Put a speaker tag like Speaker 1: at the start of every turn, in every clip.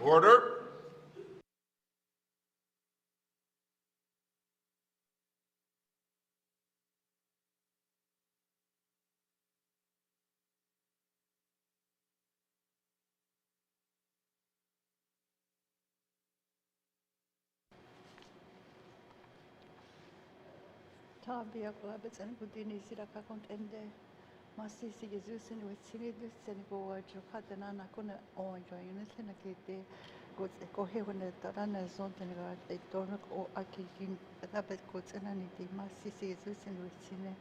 Speaker 1: Order.
Speaker 2: Tabia glabits and Budini Sirakakont ende Masisi Jesusin with Sinidus and Goa Jokatanana Kuna on Joyunis and Akite goes a coherent Tarana Zontenegard, a Dornak or Akikin, Rabet Goats and Aniti, Masisi Jesusin with Sine.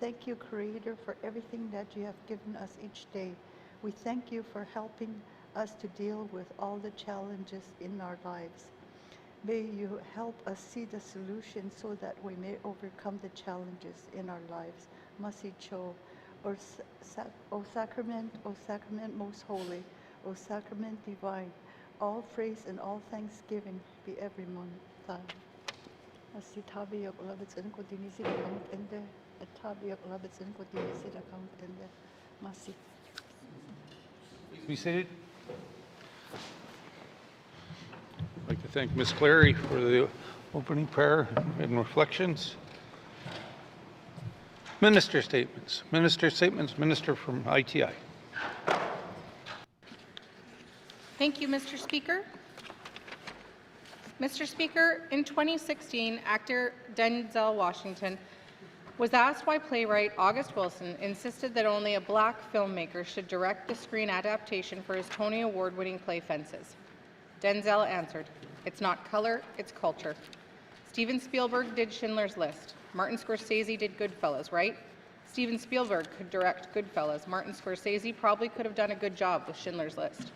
Speaker 2: Thank you, Creator, for everything that you have given us each day. We thank you for helping us to deal with all the challenges in our lives. May you help us see the solution so that we may overcome the challenges in our lives. Masicho, O sacrament most holy, O sacrament divine, all praise and all thanksgiving be every month. Masitabi yoklabits and kodinisi account ende, etabi yoklabits and kodinisi account ende, masi.
Speaker 3: Please be seated. I'd like to thank Ms. Clary for the opening prayer and reflections. Minister statements. Minister from ITI.
Speaker 4: Thank you, Mr. Speaker. Mr. Speaker, in 2016, actor Denzel Washington was asked why playwright August Wilson insisted that only a black filmmaker should direct the screen adaptation for his Tony Award-winning play Fences. Denzel answered, "It's not color, it's culture. Steven Spielberg did Schindler's List. Martin Scorsese did Goodfellas, right? Steven Spielberg could direct Goodfellas. Martin Scorsese probably could have done a good job with Schindler's List.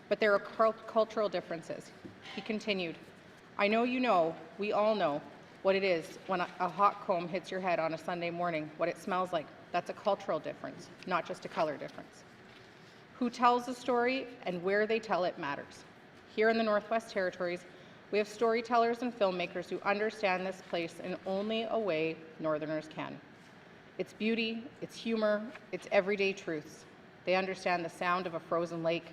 Speaker 4: But there are cultural differences." He continued, "I know you know, we all know, what it is when a hot comb hits your head on a Sunday morning, what it smells like. That's a cultural difference, not just a color difference. Who tells the story and where they tell it matters. Here in the Northwest Territories, we have storytellers and filmmakers who understand this place in only a way Northerners can. Its beauty, its humor, its everyday truths. They understand the sound of a frozen lake,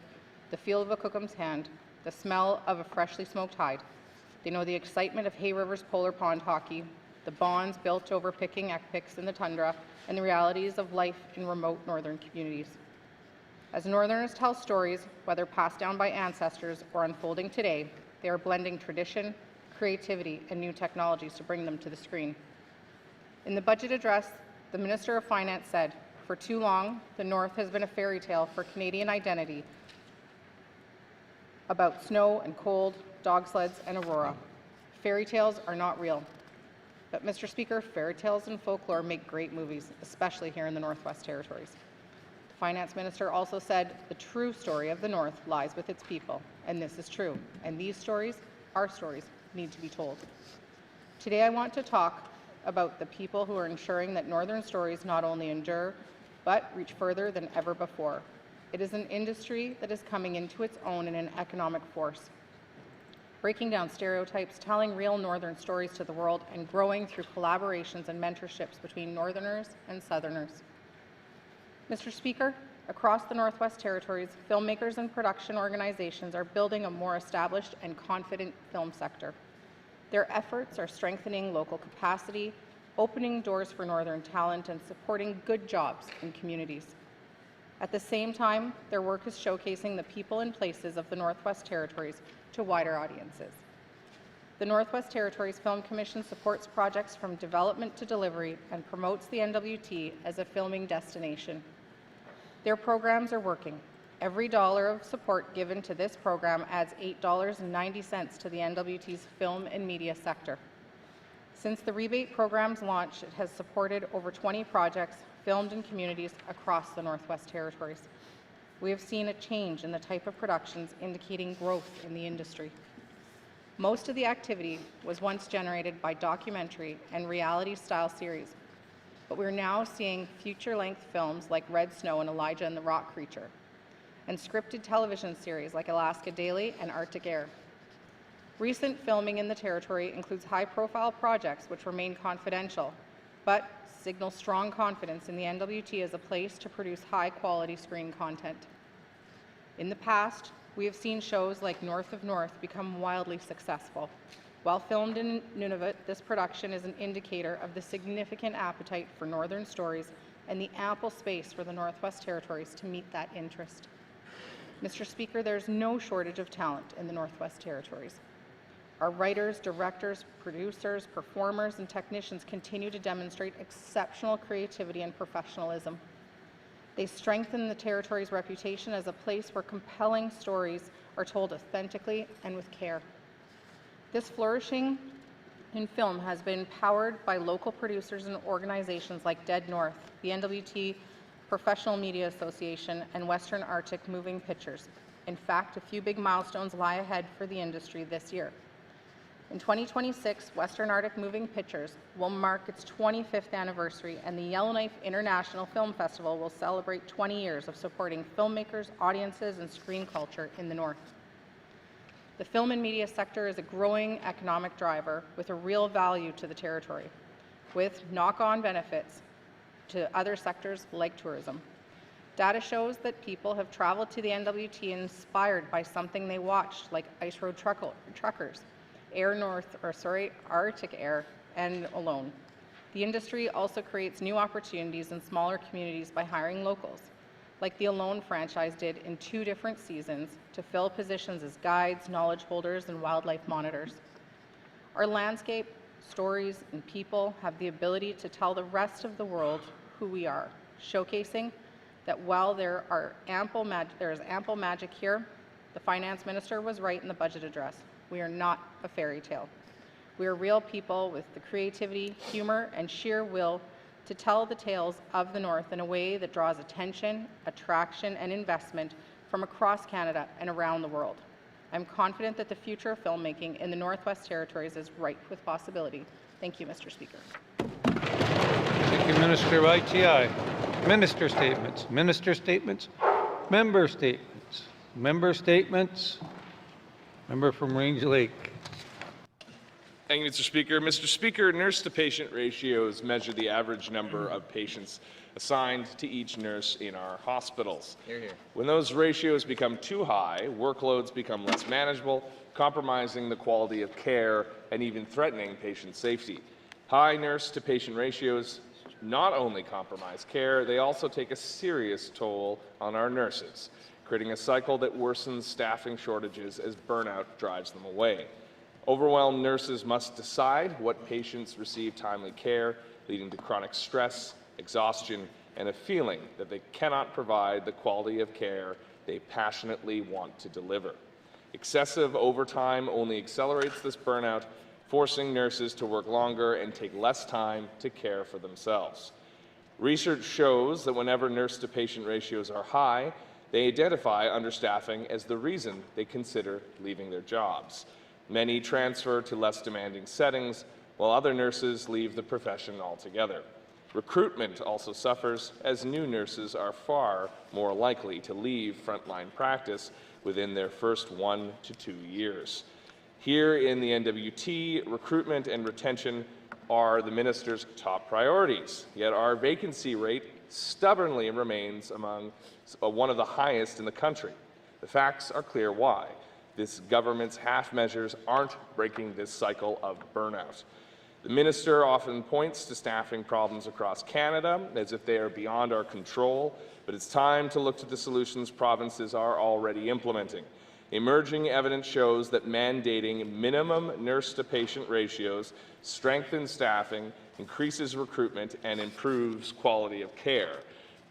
Speaker 4: the feel of a cook'em's hand, the smell of a freshly smoked hide. They know the excitement of Hay River's polar pond hockey, the bonds built over picking ekpiks in the tundra, and the realities of life in remote northern communities. As Northerners tell stories, whether passed down by ancestors or unfolding today, they are blending tradition, creativity, and new technologies to bring them to the screen. In the budget address, the Minister of Finance said, "For too long, the North has been a fairy tale for Canadian identity about snow and cold, dog sleds and aurora. Fairy tales are not real." But Mr. Speaker, fairy tales and folklore make great movies, especially here in the Northwest Territories. The Finance Minister also said the true story of the North lies with its people, and this is true. And these stories, our stories, need to be told. Today I want to talk about the people who are ensuring that Northern stories not only endure, but reach further than ever before. It is an industry that is coming into its own in an economic force, breaking down stereotypes, telling real Northern stories to the world, and growing through collaborations and mentorships between Northerners and Southerners. Mr. Speaker, across the Northwest Territories, filmmakers and production organizations are building a more established and confident film sector. Their efforts are strengthening local capacity, opening doors for Northern talent, and supporting good jobs in communities. At the same time, their work is showcasing the people and places of the Northwest Territories to wider audiences. The Northwest Territories Film Commission supports projects from development to delivery and promotes the NWT as a filming destination. Their programs are working. Every dollar of support given to this program adds $8.90 to the NWT's film and media sector. Since the rebate program's launch, it has supported over 20 projects filmed in communities across the Northwest Territories. We have seen a change in the type of productions, indicating growth in the industry. Most of the activity was once generated by documentary and reality-style series, but we're now seeing feature-length films like Red Snow and Elijah and the Rock Creature, and scripted television series like Alaska Daily and Arctic Air. Recent filming in the Territory includes high-profile projects which remain confidential, but signal strong confidence in the NWT as a place to produce high-quality screen content. In the past, We have seen shows like North of North become wildly successful. While filmed in Nunavut, this production is an indicator of the significant appetite for Northern stories and the ample space for the Northwest Territories to meet that interest. Mr. Speaker, there's no shortage of talent in the Northwest Territories. Our writers, directors, producers, performers, and technicians continue to demonstrate exceptional creativity and professionalism. They strengthen the Territory's reputation as a place where compelling stories are told authentically and with care. This flourishing in film has been powered by local producers and organizations like Dead North, the NWT Professional Media Association, and Western Arctic Moving Pictures. In fact, a few big milestones lie ahead for the industry this year. In 2026, Western Arctic Moving Pictures will mark its 25th anniversary, and the Yellowknife International Film Festival will celebrate 20 years of supporting filmmakers, audiences, and screen culture in the North. The film and media sector is a growing economic driver with a real value to the Territory, with knock-on benefits to other sectors like tourism. Data shows that people have traveled to the NWT inspired by something they watched, like Ice Road Truckers, Arctic Air, and Alone. The industry also creates new opportunities in smaller communities by hiring locals, like the Alone franchise did in 2 different seasons, to fill positions as guides, knowledge holders, and wildlife monitors. Our landscape, stories, and people have the ability to tell the rest of the world who we are, showcasing that while there is ample magic here, the Finance Minister was right in the budget address. We are not a fairy tale. We are real people with the creativity, humor, and sheer will to tell the tales of the North in a way that draws attention, attraction, and investment from across Canada and around the world. I'm confident that the future of filmmaking in the Northwest Territories is ripe with possibility. Thank you, Mr. Speaker.
Speaker 3: Thank you, Minister of ITI. Minister statements. Minister statements. Member statements. Member statements. Member from Range Lake.
Speaker 1: Thank you, Mr. Speaker. Mr. Speaker, nurse-to-patient ratios measure the average number of patients assigned to each nurse in our hospitals. Hear, hear. When those ratios become too high, workloads become less manageable, compromising the quality of care and even threatening patient safety. High nurse-to-patient ratios not only compromise care, they also take a serious toll on our nurses, creating a cycle that worsens staffing shortages as burnout drives them away. Overwhelmed nurses must decide what patients receive timely care, leading to chronic stress, exhaustion, and a feeling that they cannot provide the quality of care they passionately want to deliver. Excessive overtime only accelerates this burnout, forcing nurses to work longer and take less time to care for themselves. Research shows that whenever nurse-to-patient ratios are high, they identify understaffing as the reason they consider leaving their jobs. Many transfer to less demanding settings, while other nurses leave the profession altogether. Recruitment also suffers, as new nurses are far more likely to leave frontline practice within their first 1 to 2 years. Here in the NWT, recruitment and retention are the minister's top priorities, yet our vacancy rate stubbornly remains among one of the highest in the country. The facts are clear why. This government's half measures aren't breaking this cycle of burnout. The minister often points to staffing problems across Canada as if they are beyond our control, but it's time to look to the solutions provinces are already implementing. Emerging evidence shows that mandating minimum nurse-to-patient ratios strengthens staffing, increases recruitment, and improves quality of care.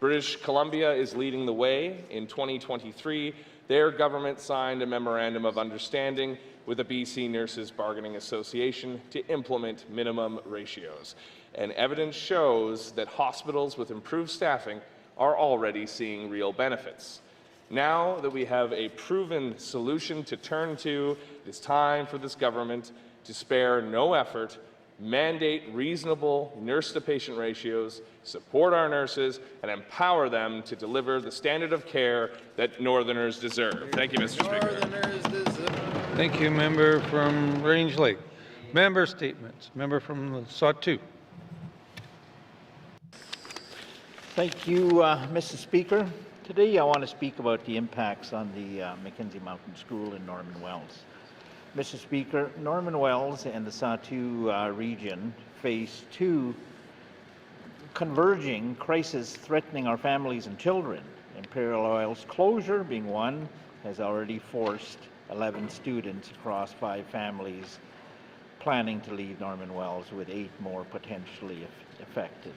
Speaker 1: British Columbia is leading the way. In 2023, their government signed a memorandum of understanding with the BC Nurses Bargaining Association to implement minimum ratios. And evidence shows that hospitals with improved staffing are already seeing real benefits. Now that we have a proven solution to turn to, it is time for this government to spare no effort, mandate reasonable nurse-to-patient ratios, support our nurses, and empower them to deliver the standard of care that Northerners deserve. Thank you, Mr. Speaker.
Speaker 3: Thank you, member from Range Lake. Member statements. Member from Sawtooth.
Speaker 5: Thank you, Mr. Speaker. Today, I want to speak about the impacts on the Mackenzie Mountain School in Norman Wells. Mr. Speaker, Norman Wells and the Sahtu region face two converging crises threatening our families and children. Imperial Oil's closure, being one, has already forced 11 students across 5 families planning to leave Norman Wells, with 8 more potentially affected.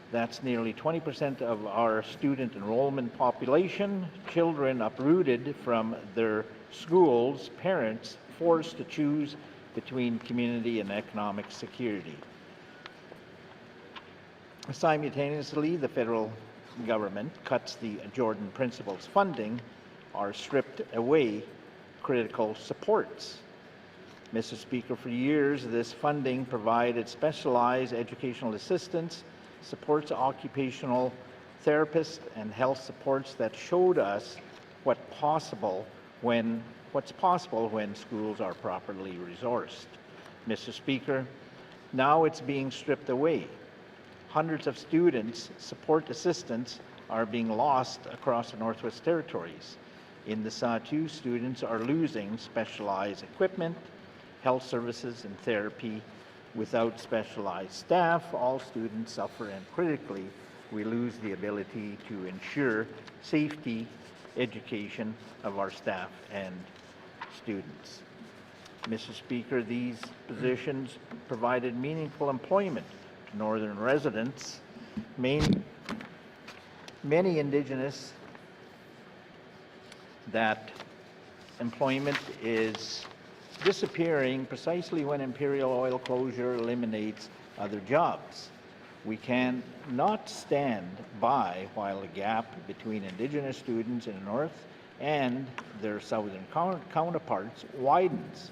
Speaker 5: That's nearly 20% of our student enrollment population, children uprooted from their schools, parents forced to choose between community and economic security. Simultaneously, the federal government cuts the Jordan Principles funding or stripped away critical supports. Mr. Speaker, for years, this funding provided specialized educational assistance, supports occupational therapists, and health supports that showed us what's possible when schools are properly resourced. Mr. Speaker, now it's being stripped away. Hundreds of students' support assistants are being lost across the Northwest Territories. In the Sahtu, students are losing specialized equipment, health services, and therapy. Without specialized staff, all students suffer, and critically, we lose the ability to ensure safety education of our staff and students. Mr. Speaker, these positions provided meaningful employment to northern residents. Many Indigenous, that employment is disappearing precisely when Imperial Oil closure eliminates other jobs. We cannot stand by while the gap between Indigenous students in the north and their southern counterparts widens.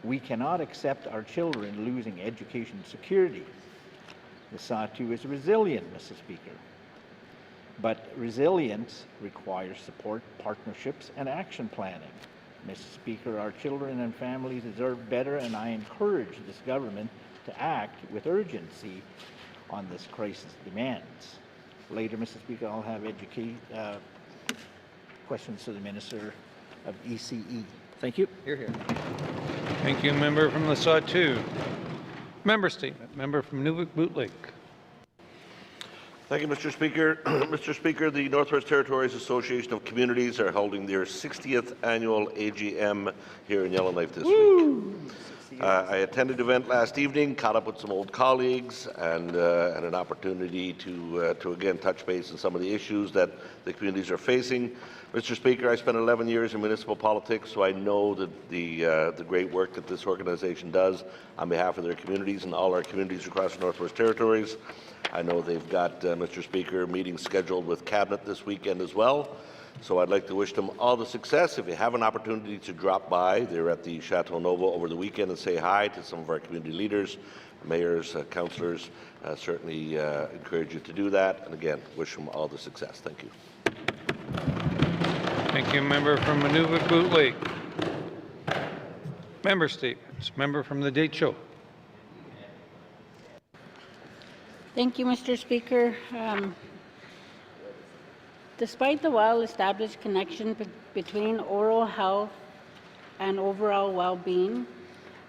Speaker 5: We cannot accept our children losing education security. The Sahtu is resilient, Mr. Speaker, but resilience requires support, partnerships, and action planning. Mr. Speaker, our children and families deserve better, and I encourage this government to act with urgency on this crisis demands. Later, Mr. Speaker, I'll have questions to the Minister of ECE. Thank you.
Speaker 6: Hear, hear.
Speaker 3: Thank you, member from the Sahtu. Member statement, member from Nuvik Boot Lake.
Speaker 7: Thank you, Mr. Speaker. Mr. Speaker, the Northwest Territories Association of Communities are holding their 60th annual AGM here in Yellowknife this week. I attended the event last evening, caught up with some old colleagues, and had an opportunity to again touch base on some of the issues that the communities are facing. Mr. Speaker, I spent 11 years in municipal politics, so I know that the great work that this organization does on behalf of their communities and all our communities across the Northwest Territories. I know they've got, Mr. Speaker, meetings scheduled with Cabinet this weekend as well. So I'd like to wish them all the success. If you have an opportunity to drop by, they're at the Chateau Nova over the weekend, and say hi to some of our community leaders, mayors, councillors. Certainly encourage you to do that. And again, wish them all the success. Thank you.
Speaker 3: Thank you, member from Nuvik Boot Lake. Member statements, member from the Decho.
Speaker 8: Thank you, Mr. Speaker. Despite the well-established connection between oral health and overall well-being,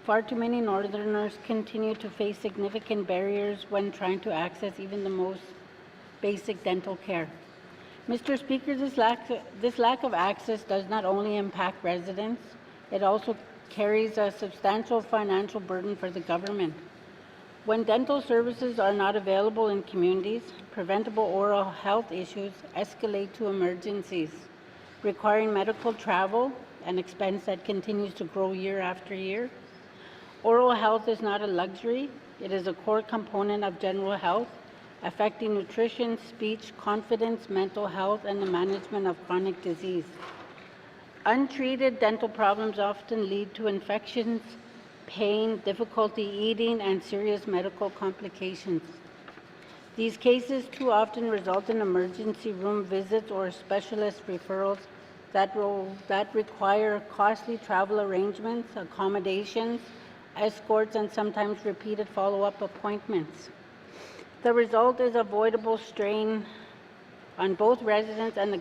Speaker 8: far too many Northerners continue to face significant barriers when trying to access even the most basic dental care. Mr. Speaker, this lack of access does not only impact residents, it also carries a substantial financial burden for the government. When dental services are not available in communities, preventable oral health issues escalate to emergencies, requiring medical travel, an expense that continues to grow year after year. Oral health is not a luxury, it is a core component of general health, affecting nutrition, speech, confidence, mental health, and the management of chronic disease. Untreated dental problems often lead to infections, pain, difficulty eating, and serious medical complications. These cases too often result in emergency room visits or specialist referrals that require costly travel arrangements, accommodations, escorts, and sometimes repeated follow-up appointments. The result is avoidable strain on both residents and the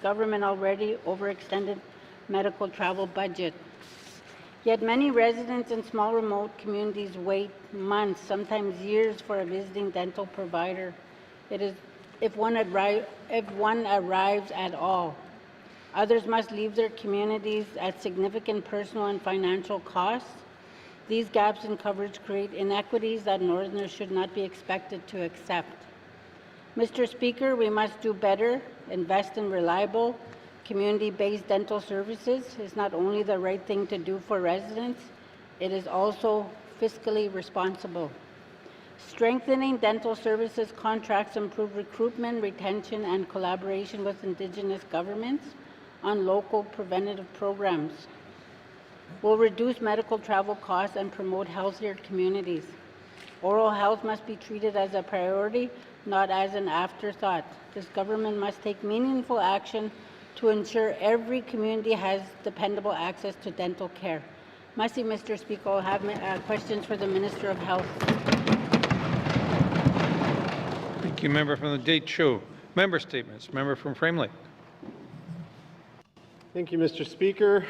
Speaker 8: government already overextended medical travel budget. Yet many residents in small remote communities wait months, sometimes years, for a visiting dental provider. It is if one arrives at all. Others must leave their communities at significant personal and financial costs. These gaps in coverage create inequities that Northerners should not be expected to accept. Mr. Speaker, we must do better, invest in reliable, community-based dental services. Is not only the right thing to do for residents, it is also fiscally responsible. Strengthening dental services contracts improve recruitment, retention, and collaboration with Indigenous governments on local preventative programs. Will reduce medical travel costs and promote healthier communities. Oral health must be treated as a priority, not as an afterthought. This government must take meaningful action to ensure every community has dependable access to dental care. Merci, Mr. Speaker. I'll have questions for the Minister of Health.
Speaker 3: Thank you, member from the Date Show. Member statements. Member from Frame Lake.
Speaker 6: Thank you, Mr. Speaker.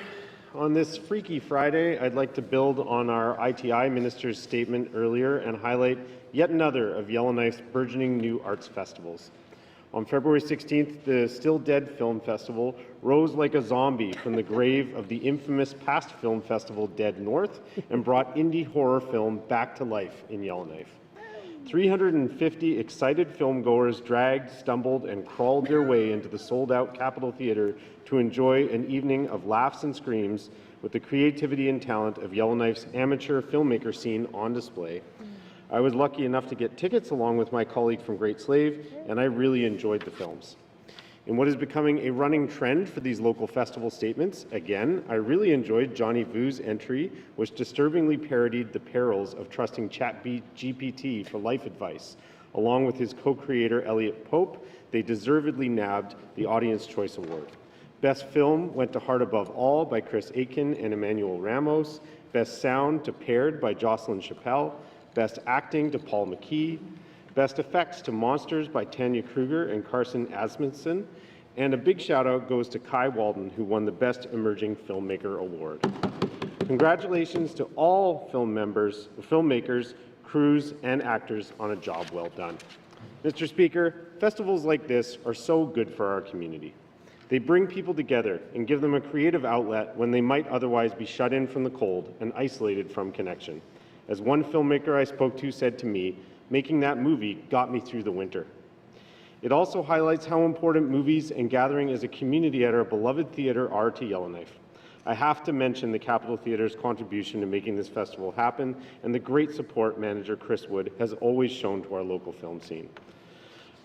Speaker 6: On this Freaky Friday, I'd like to build on our ITI minister's statement earlier and highlight yet another of Yellowknife's burgeoning new arts festivals. On February 16th, the Still Dead Film Festival rose like a zombie from the grave of the infamous past film festival Dead North and brought indie horror film back to life in Yellowknife. 350 excited filmgoers dragged, stumbled, and crawled their way into the sold-out Capitol Theatre to enjoy an evening of laughs and screams with the creativity and talent of Yellowknife's amateur filmmaker scene on display. I was lucky enough to get tickets along with my colleague from Great Slave, and I really enjoyed the films. In what is becoming a running trend for these local festival statements, again, I really enjoyed Johnny Vu's entry, which disturbingly parodied the perils of trusting ChatGPT for life advice. Along with his co-creator Elliot Pope, they deservedly nabbed the Audience Choice Award. Best Film went to Heart Above All by Chris Aiken and Emmanuel Ramos. Best Sound to Paired by Jocelyn Chappelle. Best Acting to Paul McKee. Best Effects to Monsters by Tanya Kruger and Carson Asmundson. And a big shout out goes to Kai Walden, who won the Best Emerging Filmmaker Award. Congratulations to all filmmakers, crews, and actors on a job well done. Mr. Speaker, festivals like this are so good for our community. They bring people together and give them a creative outlet when they might otherwise be shut in from the cold and isolated from connection. As one filmmaker I spoke to said to me, making that movie got me through the winter. It also highlights how important movies and gathering as a community at our beloved theatre are to Yellowknife. I have to mention the Capitol Theatre's contribution to making this festival happen and the great support manager Chris Wood has always shown to our local film scene.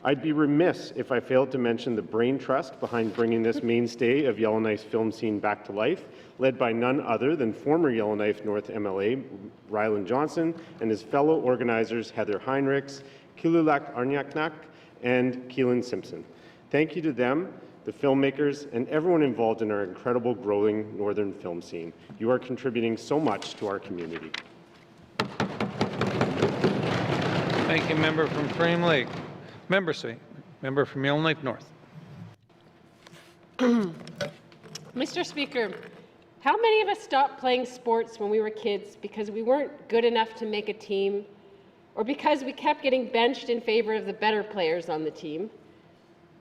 Speaker 6: I'd be remiss if I failed to mention the brain trust behind bringing this mainstay of Yellowknife's film scene back to life, led by none other than former Yellowknife North MLA Ryland Johnson and his fellow organizers Heather Heinrichs, Kilulak Arnyaknak, and Keelan Simpson. Thank you to them, the filmmakers, and everyone involved in our incredible growing northern film scene. You are contributing so much to our community.
Speaker 3: Thank you, member from Frame Lake. Member statement. Member from Yellowknife North.
Speaker 9: Mr. Speaker, how many of us stopped playing sports when we were kids because we weren't good enough to make a team, or because we kept getting benched in favor of the better players on the team?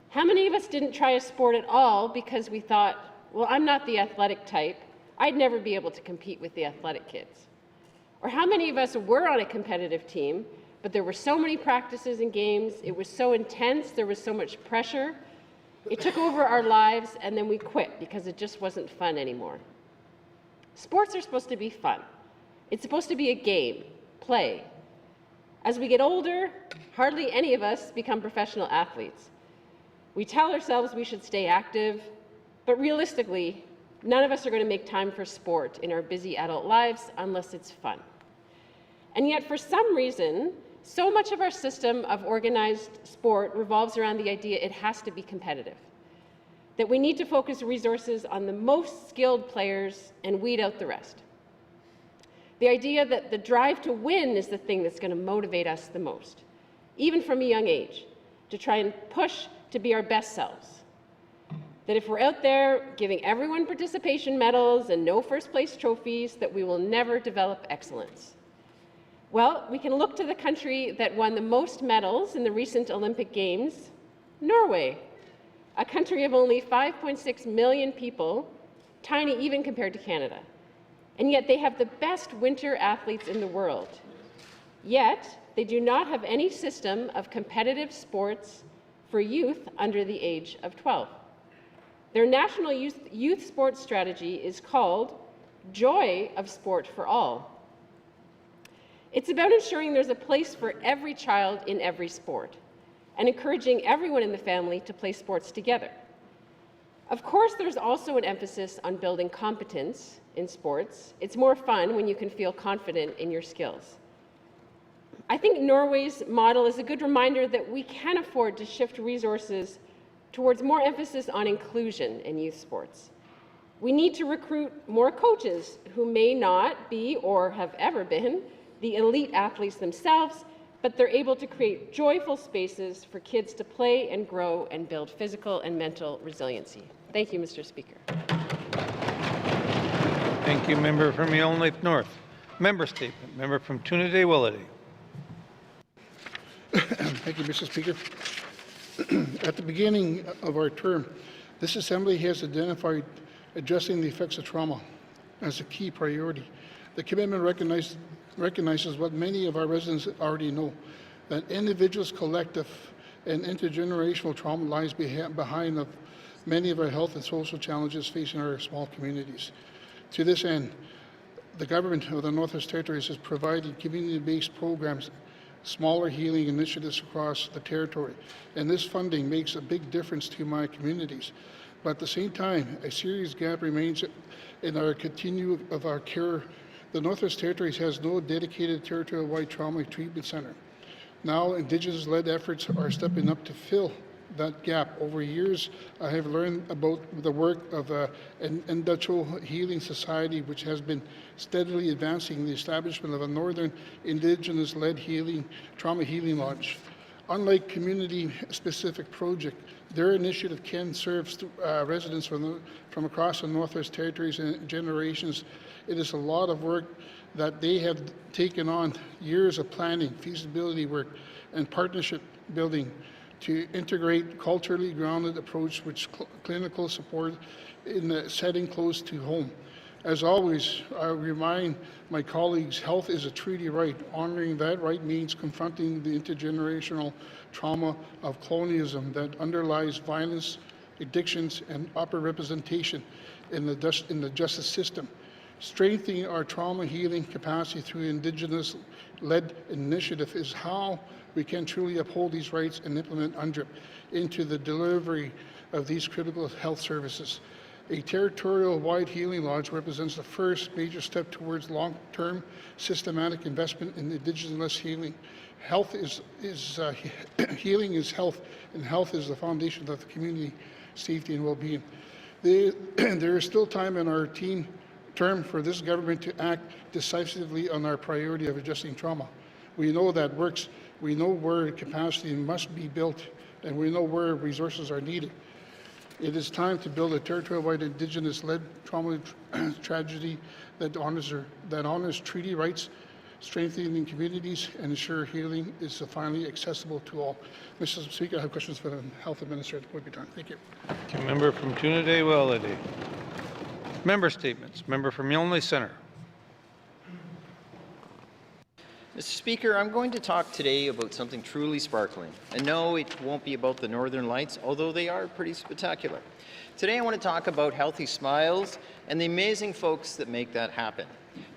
Speaker 9: How many of us didn't try a sport at all because we thought, well, I'm not the athletic type, I'd never be able to compete with the athletic kids? Or how many of us were on a competitive team, but there were so many practices and games, it was so intense, there was so much pressure, it took over our lives, and then we quit because it just wasn't fun anymore. Sports are supposed to be fun. It's supposed to be a game, play. As we get older, hardly any of us become professional athletes. We tell ourselves we should stay active, but realistically, none of us are going to make time for sport in our busy adult lives unless it's fun. And yet, for some reason, so much of our system of organized sport revolves around the idea it has to be competitive, that we need to focus resources on the most skilled players and weed out the rest. The idea that the drive to win is the thing that's going to motivate us the most, even from a young age, to try and push to be our best selves. That if we're out there giving everyone participation medals and no first place trophies, that we will never develop excellence. Well, we can look to the country that won the most medals in the recent Olympic Games, Norway, a country of only 5.6 million people, tiny even compared to Canada. And yet they have the best winter athletes in the world. Yet they do not have any system of competitive sports for youth under the age of 12. Their national youth sports strategy is called Joy of Sport for All. It's about ensuring there's a place for every child in every sport and encouraging everyone in the family to play sports together. Of course, there's also an emphasis on building competence in sports. It's more fun when you can feel confident in your skills. I think Norway's model is a good reminder that we can afford to shift resources towards more emphasis on inclusion in youth sports. We need to recruit more coaches who may not be or have ever been the elite athletes themselves, but they're able to create joyful spaces for kids to play and grow and build physical and mental resiliency. Thank you, Mr. Speaker.
Speaker 3: Thank you, member from Yellowknife North. Member statement, member from Trinidad-Willity.
Speaker 10: Thank you, Mr. Speaker. At the beginning of our term, this Assembly has identified addressing the effects of trauma as a key priority. The commitment recognizes what many of our residents already know, that individuals, collective, and intergenerational trauma lies behind of many of our health and social challenges facing our small communities. To this end, the government of the Northwest Territories has provided community-based programs, smaller healing initiatives across the territory, and this funding makes a big difference to my communities. But at the same time, a serious gap remains in our continuum of our care. The Northwest Territories has no dedicated territorial-wide trauma treatment center. Now, Indigenous-led efforts are stepping up to fill that gap. Over years, I have learned about the work of an Industrial Healing Society, which has been steadily advancing the establishment of a Northern Indigenous-led trauma healing lodge. Unlike community-specific project, their initiative can serve residents from across the Northwest Territories and generations. It is a lot of work that they have taken on, years of planning, feasibility work, and partnership building to integrate culturally grounded approach with clinical support in a setting close to home. As always, I remind my colleagues, health is a treaty right. Honoring that right means confronting the intergenerational trauma of colonialism that underlies violence, addictions, and upper representation in the justice system. Strengthening our trauma healing capacity through Indigenous-led initiative is how we can truly uphold these rights and implement UNDRIP into the delivery of these critical health services. A territorial-wide healing lodge represents the first major step towards long-term systematic investment in Indigenous healing. Healing is health, and health is the foundation of the community safety and well-being. There is still time in our term for this government to act decisively on our priority of addressing trauma. We know that works. We know where capacity must be built, and we know where resources are needed. It is time to build a territorial-wide Indigenous-led trauma tragedy that honors treaty rights, strengthening communities, and ensure healing is finally accessible to all. Mr. Speaker, I have questions for the Health Administrator. Would be time. Thank you.
Speaker 3: Thank you, member from Trinidad-Willity. Member statements. Member from Yellowknife Centre.
Speaker 11: Mr. Speaker, I'm going to talk today about something truly sparkling. And no, it won't be about the Northern Lights, although they are pretty spectacular. Today I want to talk about healthy smiles and the amazing folks that make that happen.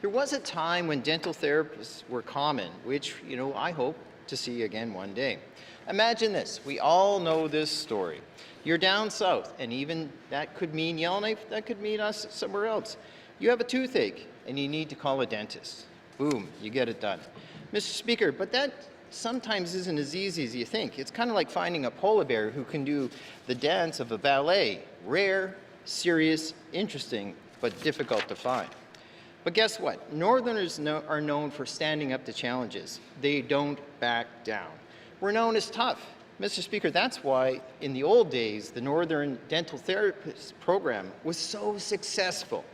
Speaker 11: There was a time when dental therapists were common, which, I hope to see again one day. Imagine this. We all know this story. You're down south, and even that could mean Yellowknife, that could mean us somewhere else. You have a toothache, and you need to call a dentist. Boom, you get it done. Mr. Speaker, but that sometimes isn't as easy as you think. It's kind of like finding a polar bear who can do the dance of a ballet. Rare, serious, interesting, but difficult to find. But guess what? Northerners are known for standing up to challenges. They don't back down. We're known as tough, Mr. Speaker, that's why in the old days, the Northern Dental Therapist Program was so successful.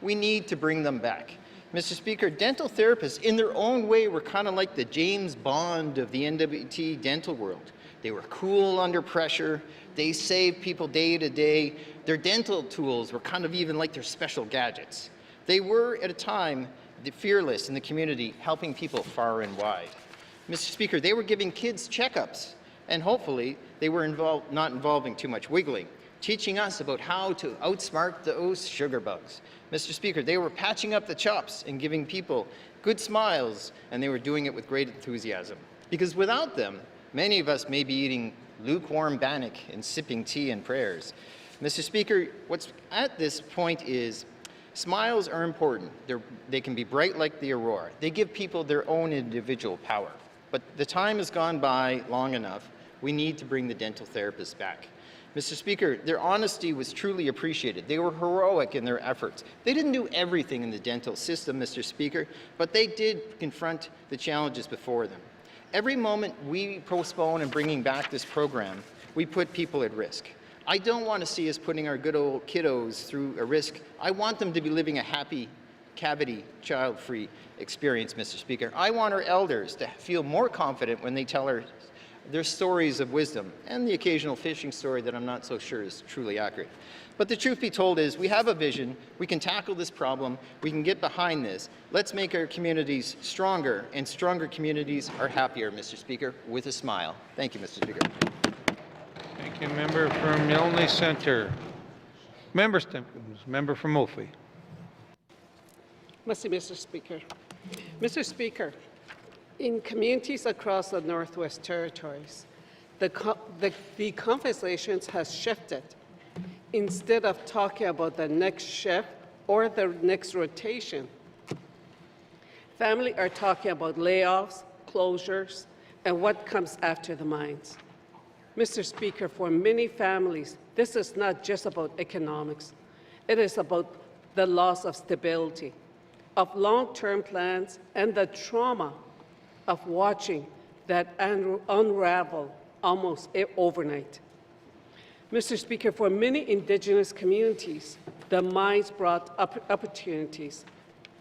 Speaker 11: We need to bring them back. Mr. Speaker, dental therapists in their own way were kind of like the James Bond of the NWT dental world. They were cool under pressure. They saved people day to day. Their dental tools were kind of even like their special gadgets. They were, at a time, the fearless in the community, helping people far and wide. Mr. Speaker, they were giving kids checkups, and hopefully they were not involving too much wiggling, teaching us about how to outsmart those sugar bugs. Mr. Speaker, they were patching up the chops and giving people good smiles, and they were doing it with great enthusiasm. Because without them, many of us may be eating lukewarm bannock and sipping tea and prayers. Mr. Speaker, what's at this point is smiles are important. They can be bright like the aurora. They give people their own individual power. But the time has gone by long enough. We need to bring the dental therapists back. Mr. Speaker, their honesty was truly appreciated. They were heroic in their efforts. They didn't do everything in the dental system, Mr. Speaker, but they did confront the challenges before them. Every moment we postpone in bringing back this program, we put people at risk. I don't want to see us putting our good old kiddos through a risk. I want them to be living a happy, cavity, child-free experience, Mr. Speaker. I want our elders to feel more confident when they tell their stories of wisdom, and the occasional fishing story that I'm not so sure is truly accurate. But the truth be told is, we have a vision, we can tackle this problem, we can get behind this. Let's make our communities stronger, and stronger communities are happier, Mr. Speaker, with a smile. Thank you, Mr. Speaker.
Speaker 3: Thank you, member from Yellowknife Centre. Member Stimpkins, member from Mophie.
Speaker 12: Mr. Speaker. Mr. Speaker, in communities across the Northwest Territories, the conversations has shifted. Instead of talking about the next shift or the next rotation, families are talking about layoffs, closures, and what comes after the mines. Mr. Speaker, for many families, this is not just about economics. It is about the loss of stability, of long-term plans, and the trauma of watching that unravel almost overnight. Mr. Speaker, for many Indigenous communities, the mines brought opportunities,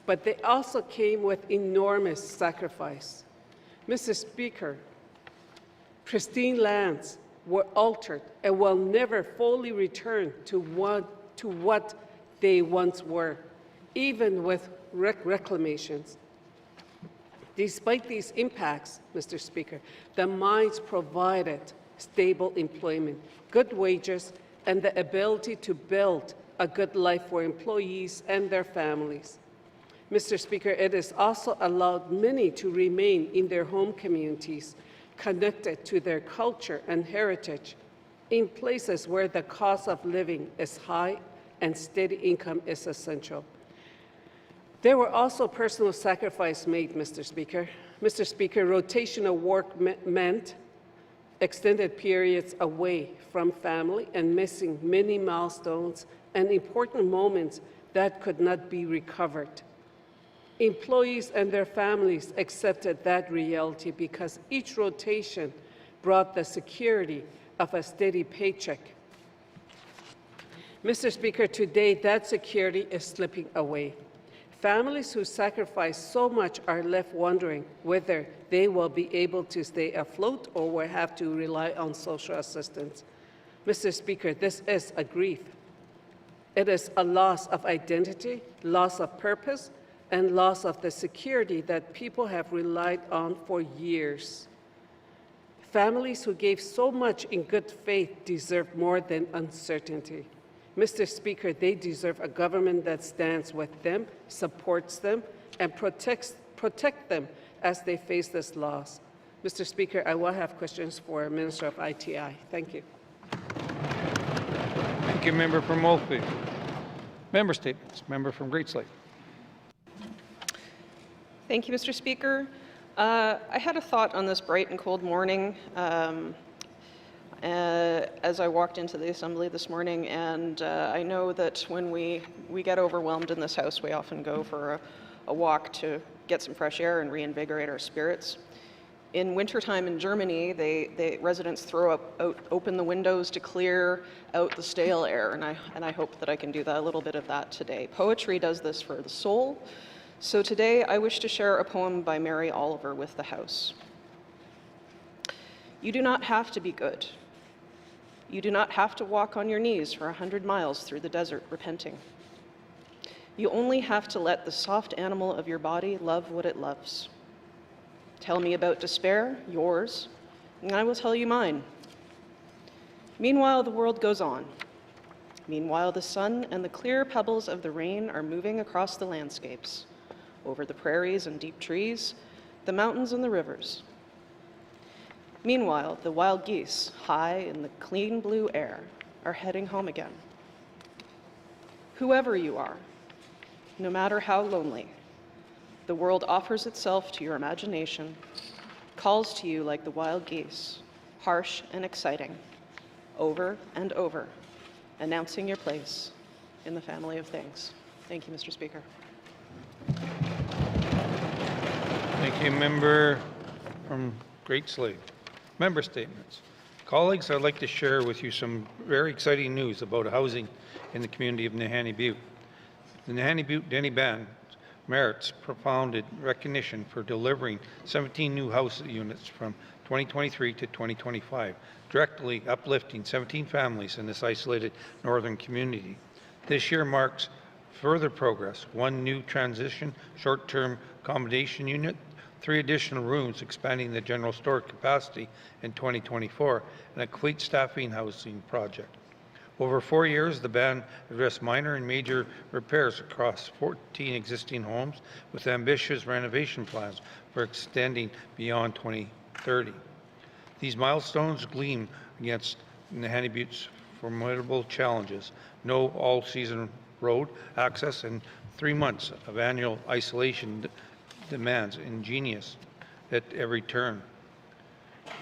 Speaker 12: but they also came with enormous sacrifice. Mr. Speaker, pristine lands were altered and will never fully return to what they once were, even with reclamations. Despite these impacts, Mr. Speaker, the mines provided stable employment, good wages, and the ability to build a good life for employees and their families. Mr. Speaker, it has also allowed many to remain in their home communities, connected to their culture and heritage, in places where the cost of living is high and steady income is essential. There were also personal sacrifices made, Mr. Speaker. Mr. Speaker, rotational work meant extended periods away from family and missing many milestones and important moments that could not be recovered. Employees and their families accepted that reality because each rotation brought the security of a steady paycheck. Mr. Speaker, today that security is slipping away. Families who sacrifice so much are left wondering whether they will be able to stay afloat or will have to rely on social assistance. Mr. Speaker, this is a grief. It is a loss of identity, loss of purpose, and loss of the security that people have relied on for years. Families who gave so much in good faith deserve more than uncertainty. Mr. Speaker, they deserve a government that stands with them, supports them, and protect them as they face this loss. Mr. Speaker, I will have questions for Minister of ITI. Thank you.
Speaker 3: Thank you, member from Mophie. Member statements. Member from Great Slate.
Speaker 13: Thank you, Mr. Speaker. I had a thought on this bright and cold morning as I walked into the Assembly this morning, and I know that when we get overwhelmed in this House, we often go for a walk to get some fresh air and reinvigorate our spirits. In wintertime in Germany, residents open the windows to clear out the stale air, and I hope that I can do that, a little bit of that today. Poetry does this for the soul. So today I wish to share a poem by Mary Oliver with the House. You do not have to be good. You do not have to walk on your knees for 100 miles through the desert repenting. You only have to let the soft animal of your body love what it loves. Tell me about despair, yours, and I will tell you mine. Meanwhile, the world goes on. Meanwhile, the sun and the clear pebbles of the rain are moving across the landscapes, over the prairies and deep trees, the mountains and the rivers. Meanwhile, the wild geese, high in the clean blue air, are heading home again. Whoever you are, no matter how lonely, the world offers itself to your imagination, calls to you like the wild geese, harsh and exciting, over and over, announcing your place in the family of things. Thank you, Mr. Speaker.
Speaker 3: Thank you, member from Great Slave. Member statements. Colleagues, I'd like to share with you some very exciting news about housing in the community of Nahanni Butte. The Nahanni Butte Denny Band merits profounded recognition for delivering 17 new house units from 2023 to 2025, directly uplifting 17 families in this isolated northern community. This year marks further progress: 1 new transition short-term accommodation unit, 3 additional rooms expanding the general store capacity in 2024, and a complete staffing housing project. Over 4 years, the band addressed minor and major repairs across 14 existing homes with ambitious renovation plans for extending beyond 2030. These milestones gleam against Nahanni Butte's formidable challenges: no all-season road access and 3 months of annual isolation demands ingenious at every turn.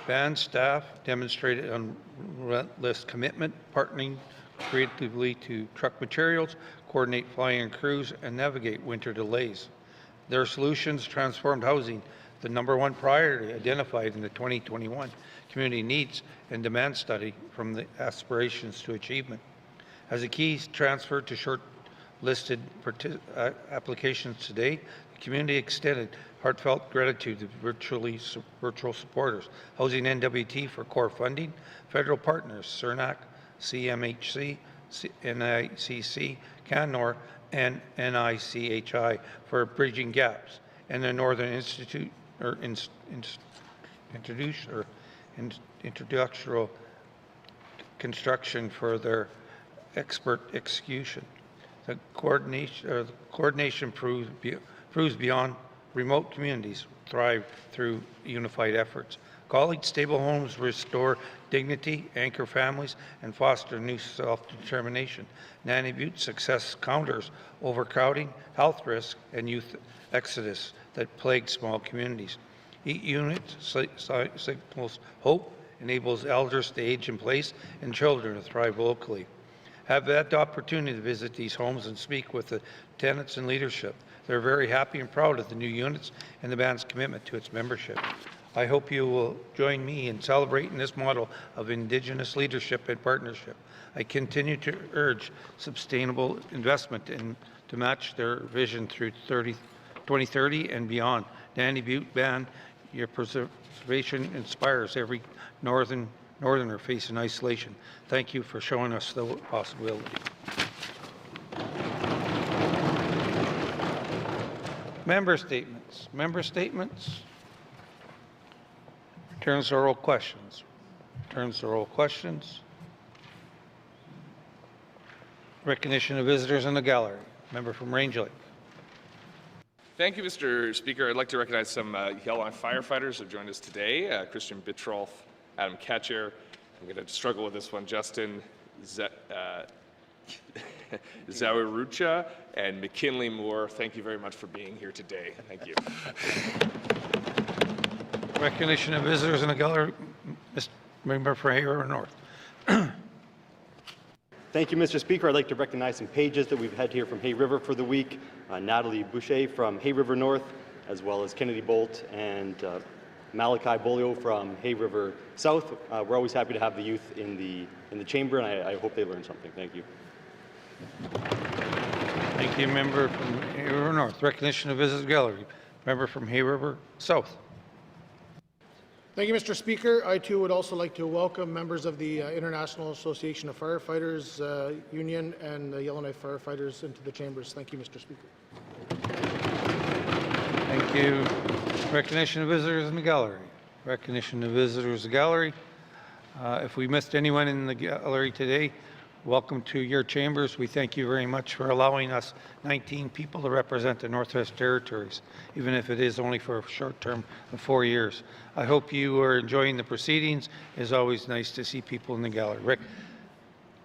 Speaker 3: Band staff demonstrated unrelentless commitment, partnering creatively to truck materials, coordinate flying crews, and navigate winter delays. Their solutions transformed housing, the #1 priority identified in the 2021 Community Needs and Demand Study, from the aspirations to achievement. As a key transfer to short-listed applications today, the community extended heartfelt gratitude to virtual supporters: Housing NWT for core funding, federal partners CERNAC, CMHC, NICC, CanNor, and NICHI for bridging gaps, and the Northern Institute or introductory construction for their expert execution. The coordination proves beyond remote communities thrive through unified efforts. Colleagues, stable homes restore dignity, anchor families, and foster new self-determination. Nahanni Butte's success counters overcrowding, health risk, and youth exodus that plague small communities. Each unit signals hope, enables elders to age in place, and children to thrive locally. I've had the opportunity to visit these homes and speak with the tenants and leadership. They're very happy and proud of the new units and the band's commitment to its membership. I hope you will join me in celebrating this model of Indigenous leadership and partnership. I continue to urge sustainable investment to match their vision through 2030 and beyond. Nahanni Butte Band, your preservation inspires every northerner facing isolation. Thank you for showing us the possibility. Member statements. Member statements. Turns to oral questions. Turns to oral questions. Recognition of visitors in the gallery. Member from Range Lake.
Speaker 1: Thank you, Mr. Speaker. I'd like to recognize some Yellowknife firefighters who have joined us today. Christian Bitrolf, Adam Ketcher. I'm going to struggle with this one. Justin Zawirucha and McKinley Moore. Thank you very much for being here today. Thank you.
Speaker 3: Recognition of visitors in the gallery. Mr. Member for Hay River North.
Speaker 14: Thank you, Mr. Speaker. I'd like to recognize some pages that we've had here from Hay River for the week. Natalie Boucher from Hay River North, as well as Kennedy Bolt and Malachi Bolio from Hay River South. We're always happy to have the youth in the chamber, and I hope they learn something. Thank you.
Speaker 3: Thank you, member from Hay River North. Recognition of Visitors Gallery. Member from Hay River South.
Speaker 10: Thank you, Mr. Speaker. I too would also like to welcome members of the International Association of Firefighters Union and the Yellowknife Firefighters into the chambers. Thank you, Mr. Speaker.
Speaker 3: Thank you. Recognition of visitors in the gallery. Recognition of visitors in the gallery. If we missed anyone in the gallery today, welcome to your chambers. We thank you very much for allowing us 19 people to represent the Northwest Territories, even if it is only for a short term of 4 years. I hope you are enjoying the proceedings. It's always nice to see people in the gallery.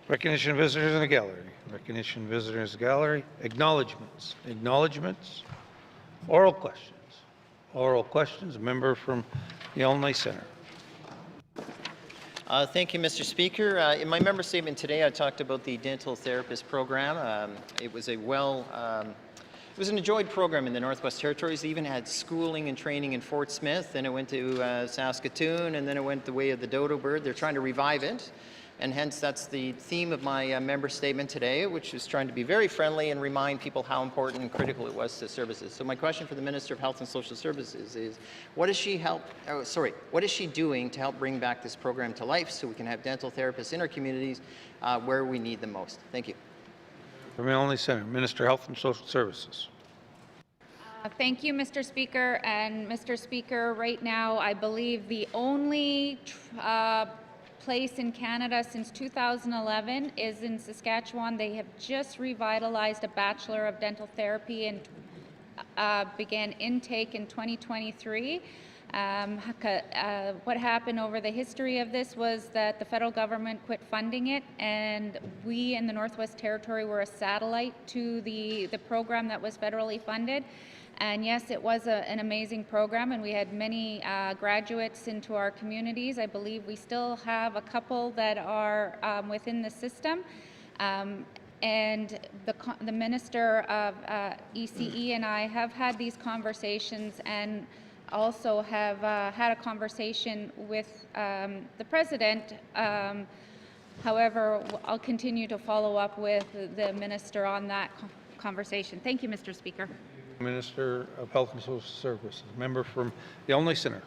Speaker 3: Recognition of visitors in the gallery. Recognition of visitors in the gallery. Acknowledgements. Acknowledgements. Oral questions. Oral questions. A member from the Illinois Centre.
Speaker 11: Thank you, Mr. Speaker. In my member statement today, I talked about the dental therapist program. It was it was an enjoyed program in the Northwest Territories. It even had schooling and training in Fort Smith, then it went to Saskatoon, and then it went the way of the dodo bird. They're trying to revive it, and hence that's the theme of my member statement today, which is trying to be very friendly and remind people how important and critical it was to services. So my question for the Minister of Health and Social Services is, what is she doing to help bring back this program to life so we can have dental therapists in our communities where we need them most? Thank you.
Speaker 3: From Illinois Centre, Minister of Health and Social Services.
Speaker 15: Thank you, Mr. Speaker. And Mr. Speaker, right now, I believe the only place in Canada since 2011 is in Saskatchewan. They have just revitalized a Bachelor of Dental Therapy and began intake in 2023. What happened over the history of this was that the federal government quit funding it, and we in the Northwest Territory were a satellite to the program that was federally funded. And yes, it was an amazing program, and we had many graduates into our communities. I believe we still have a couple that are within the system. And the Minister of ECE and I have had these conversations, and also have had a conversation with the President. However, I'll continue to follow up with the Minister on that conversation. Thank you, Mr. Speaker.
Speaker 3: Minister of Health and Social Services. Member from the Illinois Centre.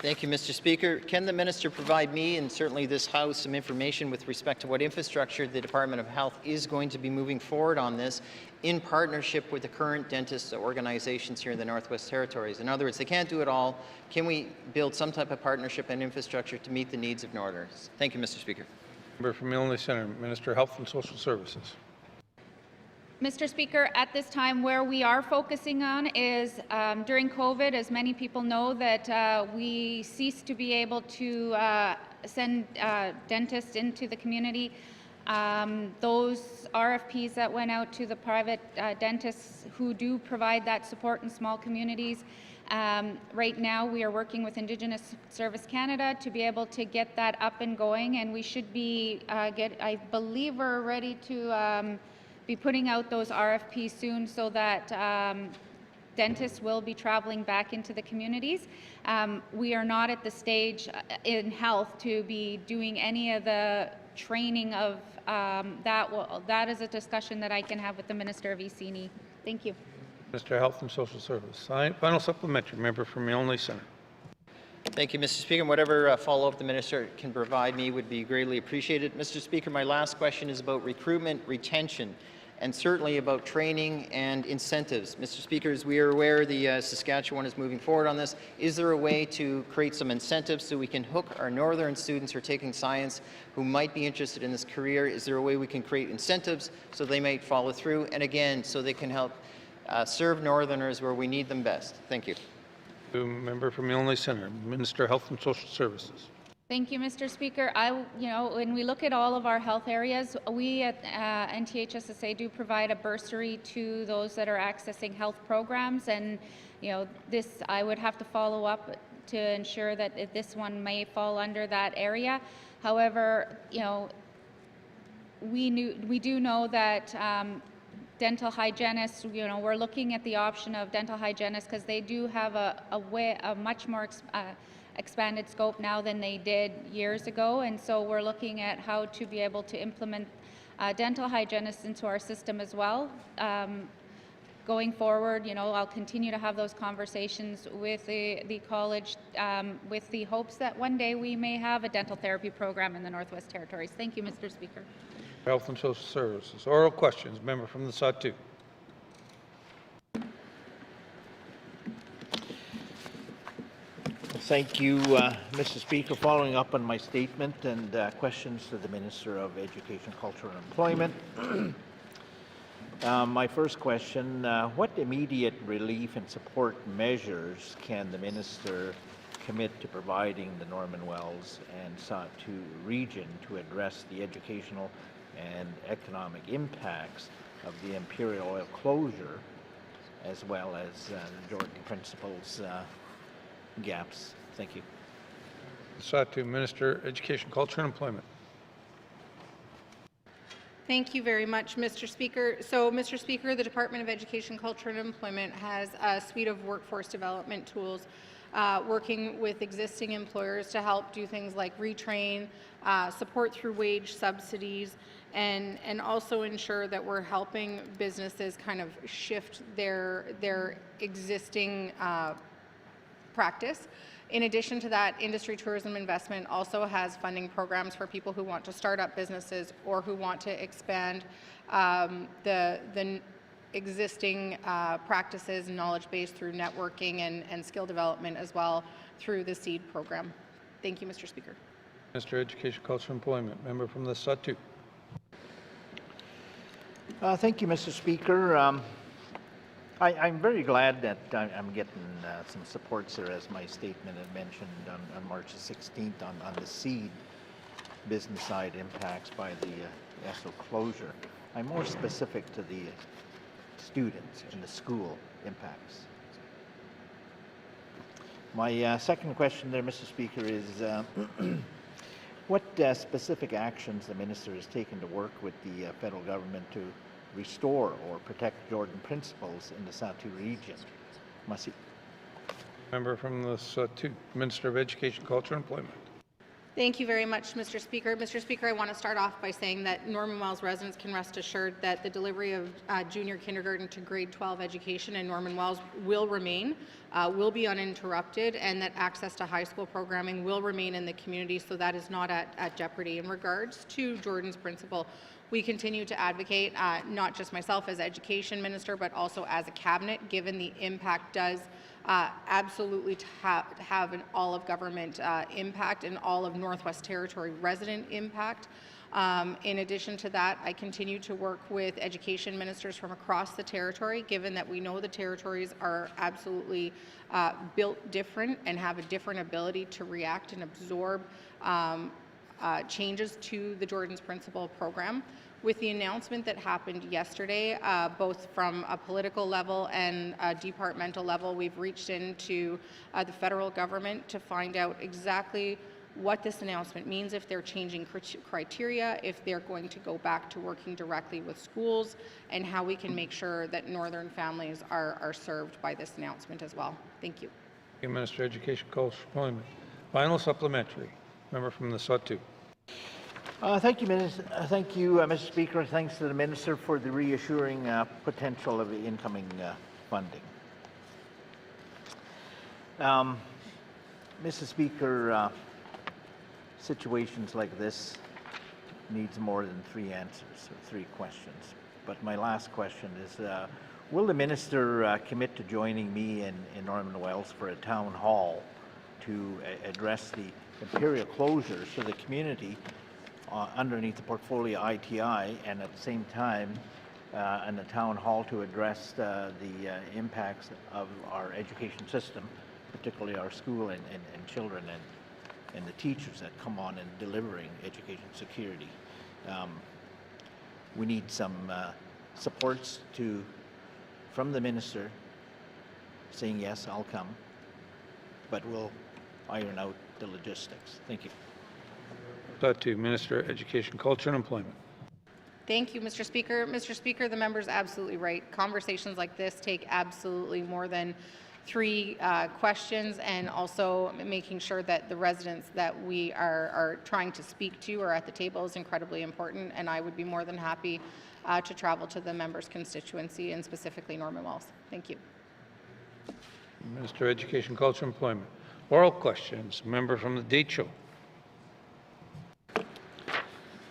Speaker 11: Thank you, Mr. Speaker. Can the Minister provide me and certainly this House some information with respect to what infrastructure the Department of Health is going to be moving forward on this in partnership with the current dentist organizations here in the Northwest Territories? In other words, they can't do it all. Can we build some type of partnership and infrastructure to meet the needs of Northerners? Thank you, Mr. Speaker.
Speaker 3: Member from Illinois Centre, Minister of Health and Social Services.
Speaker 15: Mr. Speaker, at this time, where we are focusing on is during COVID, as many people know, that we ceased to be able to send dentists into the community. Those RFPs that went out to the private dentists who do provide that support in small communities, right now we are working with Indigenous Service Canada to be able to get that up and going, and we should be, I believe we're ready to be putting out those RFPs soon so that dentists will be traveling back into the communities. We are not at the stage in health to be doing any of the training of that. That is a discussion that I can have with the Minister of ECE. Thank you.
Speaker 3: Minister of Health and Social Services. Final supplementary. Member from Illinois Centre.
Speaker 11: Thank you, Mr. Speaker. Whatever follow-up the Minister can provide me would be greatly appreciated. Mr. Speaker, my last question is about recruitment, retention, and certainly about training and incentives. Mr. Speaker, as we are aware, the Saskatchewan is moving forward on this. Is there a way to create some incentives so we can hook our northern students who are taking science who might be interested in this career? Is there a way we can create incentives so they might follow through, and again, so they can help serve northerners where we need them best? Thank you.
Speaker 3: Member from Illinois Centre, Minister of Health and Social Services.
Speaker 15: Thank you, Mr. Speaker. When we look at all of our health areas, we at NTHSSA do provide a bursary to those that are accessing health programs, and this I would have to follow up to ensure that this one may fall under that area. However, we do know that dental hygienists, we're looking at the option of dental hygienists because they do have a much more expanded scope now than they did years ago. And so we're looking at how to be able to implement dental hygienists into our system as well. Going forward, I'll continue to have those conversations with the college with the hopes that one day we may have a dental therapy program in the Northwest Territories. Thank you, Mr. Speaker.
Speaker 3: Health and Social Services. Oral questions. Member from the Satu.
Speaker 5: Thank you, Mr. Speaker. Following up on my statement and questions to the Minister of Education, Culture and Employment. My first question, what immediate relief and support measures can the Minister commit to providing the Norman Wells and Satu region to address the educational and economic impacts of the Imperial Oil closure, as well as the Jordan Principles gaps? Thank you.
Speaker 3: Satu, Minister, Education, Culture and Employment.
Speaker 4: Thank you very much, Mr. Speaker. So, Mr. Speaker, the Department of Education, Culture and Employment has a suite of workforce development tools working with existing employers to help do things like retrain, support through wage subsidies, and also ensure that we're helping businesses kind of shift their existing practice. In addition to that, Industry Tourism Investment also has funding programs for people who want to start up businesses or who want to expand the existing practices and knowledge base through networking and skill development as well through the SEED program. Thank you, Mr. Speaker.
Speaker 3: Minister, Education, Culture and Employment. Member from the Satu.
Speaker 5: Thank you, Mr. Speaker. I'm very glad that I'm getting some supports there, as my statement had mentioned on March the 16th on the SEED business side impacts by the ESO closure. I'm more specific to the students and the school impacts. My second question there, Mr. Speaker, is what specific actions the Minister has taken to work with the federal government to restore or protect Jordan Principles in the Satu region? Masi.
Speaker 3: Member from the Satu, Minister of Education, Culture and Employment.
Speaker 4: Thank you very much, Mr. Speaker. Mr. Speaker, I want to start off by saying that Norman Wells residents can rest assured that the delivery of junior kindergarten to grade 12 education in Norman Wells will remain, will be uninterrupted, and that access to high school programming will remain in the community, so that is not at jeopardy. In regards to Jordan's Principle, we continue to advocate, not just myself as Education Minister, but also as a cabinet, given the impact does absolutely have an all of government impact and all of Northwest Territory resident impact. In addition to that, I continue to work with education ministers from across the territory, given that we know the territories are absolutely built different and have a different ability to react and absorb changes to the Jordan's Principle program. With the announcement that happened yesterday, both from a political level and a departmental level, we've reached into the federal government to find out exactly what this announcement means, if they're changing criteria, if they're going to go back to working directly with schools, and how we can make sure that northern families are served by this announcement as well. Thank you.
Speaker 3: Thank you, Minister of Education, Culture and Employment. Final supplementary. Member from the Satu.
Speaker 5: Thank you, Mr. Speaker. Thanks to the Minister for the reassuring potential of the incoming funding. Mr. Speaker, situations like this needs more than 3 answers or 3 questions. But my last question is, will the Minister commit to joining me in Norman Wells for a town hall to address the Imperial closures for the community underneath the portfolio ITI, and at the same time in the town hall to address the impacts of our education system, particularly our school and children and the teachers that come on in delivering education security. We need some supports from the Minister saying, yes, I'll come, but we'll iron out the logistics. Thank you.
Speaker 3: Satu, Minister of Education, Culture and Employment.
Speaker 4: Thank you, Mr. Speaker. Mr. Speaker, the member's absolutely right. Conversations like this take absolutely more than 3 questions, and also making sure that the residents that we are trying to speak to are at the table is incredibly important, and I would be more than happy to travel to the member's constituency, and specifically Norman Wells. Thank you.
Speaker 3: Minister of Education, Culture, and Employment. Oral questions. Member from the Decho.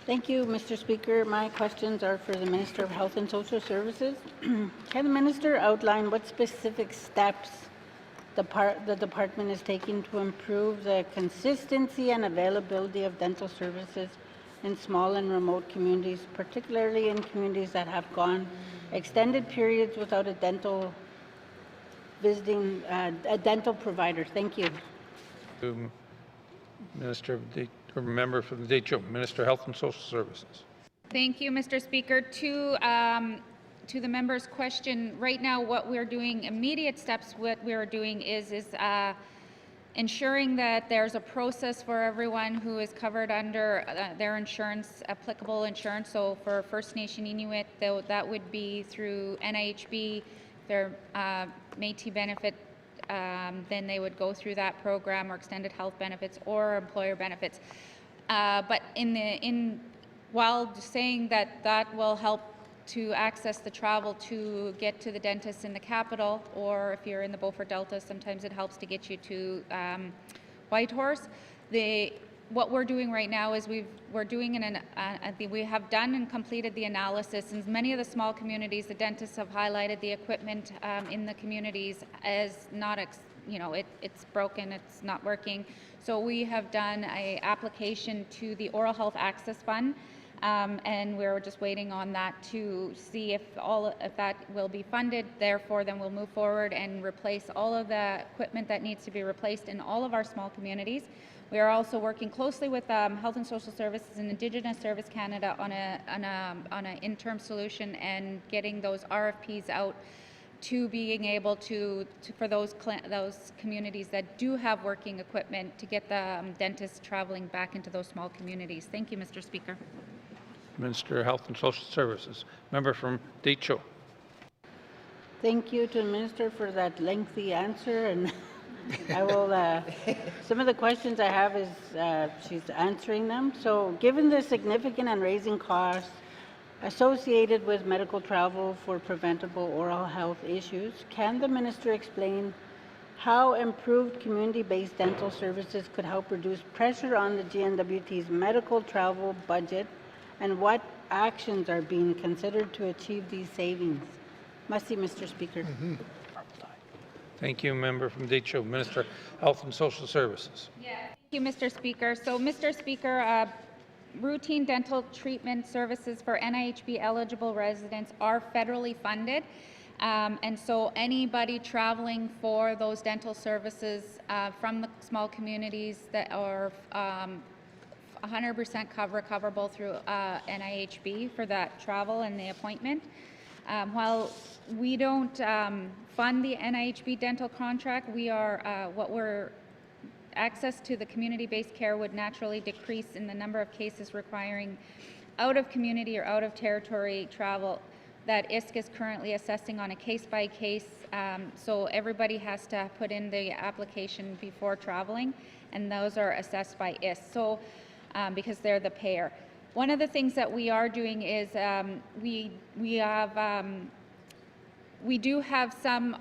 Speaker 8: Thank you, Mr. Speaker. My questions are for the Minister of Health and Social Services. Can the Minister outline what specific steps the department is taking to improve the consistency and availability of dental services in small and remote communities, particularly in communities that have gone extended periods without a dental provider? Thank you.
Speaker 3: Minister of the member from the Decho, Minister of Health and Social Services.
Speaker 15: Thank you, Mr. Speaker. To the member's question, right now what we're doing, immediate steps, what we're doing is ensuring that there's a process for everyone who is covered under their insurance, applicable insurance. So for First Nation Inuit, that would be through NIHB, their Métis benefit, then they would go through that program, or extended health benefits or employer benefits. But while saying that will help to access the travel to get to the dentist in the capital, or if you're in the Beaufort Delta, sometimes it helps to get you to Whitehorse. What we're doing right now is we have done and completed the analysis. In many of the small communities, the dentists have highlighted the equipment in the communities as not, it's broken, it's not working. So we have done an application to the Oral Health Access Fund, and we're just waiting on that to see if that will be funded. Therefore, then we'll move forward and replace all of the equipment that needs to be replaced in all of our small communities. We are also working closely with Health and Social Services and Indigenous Service Canada on an interim solution, and getting those RFPs out to being able to for those communities that do have working equipment, to get the dentists traveling back into those small communities. Thank you, Mr. Speaker.
Speaker 3: Minister of Health and Social Services. Member from Decho.
Speaker 8: Thank you to the Minister for that lengthy answer, and I will, some of the questions I have is she's answering them. So given the significant and raising costs associated with medical travel for preventable oral health issues, can the Minister explain how improved community-based dental services could help reduce pressure on the GNWT's medical travel budget, and what actions are being considered to achieve these savings? Merci, Mr. Speaker.
Speaker 3: Thank you, member from Decho. Minister of Health and Social Services.
Speaker 15: Thank you, Mr. Speaker. So, Mr. Speaker, routine dental treatment services for NIHB eligible residents are federally funded. And so anybody traveling for those dental services from the small communities that are 100% recoverable through NIHB for that travel and the appointment. While we don't fund the NIHB dental contract, we are access to the community-based care would naturally decrease in the number of cases requiring out of community or out of territory travel that ISC is currently assessing on a case-by-case. So everybody has to put in the application before traveling, and those are assessed by ISC. So because they're the payer. One of the things that we are doing is we do have some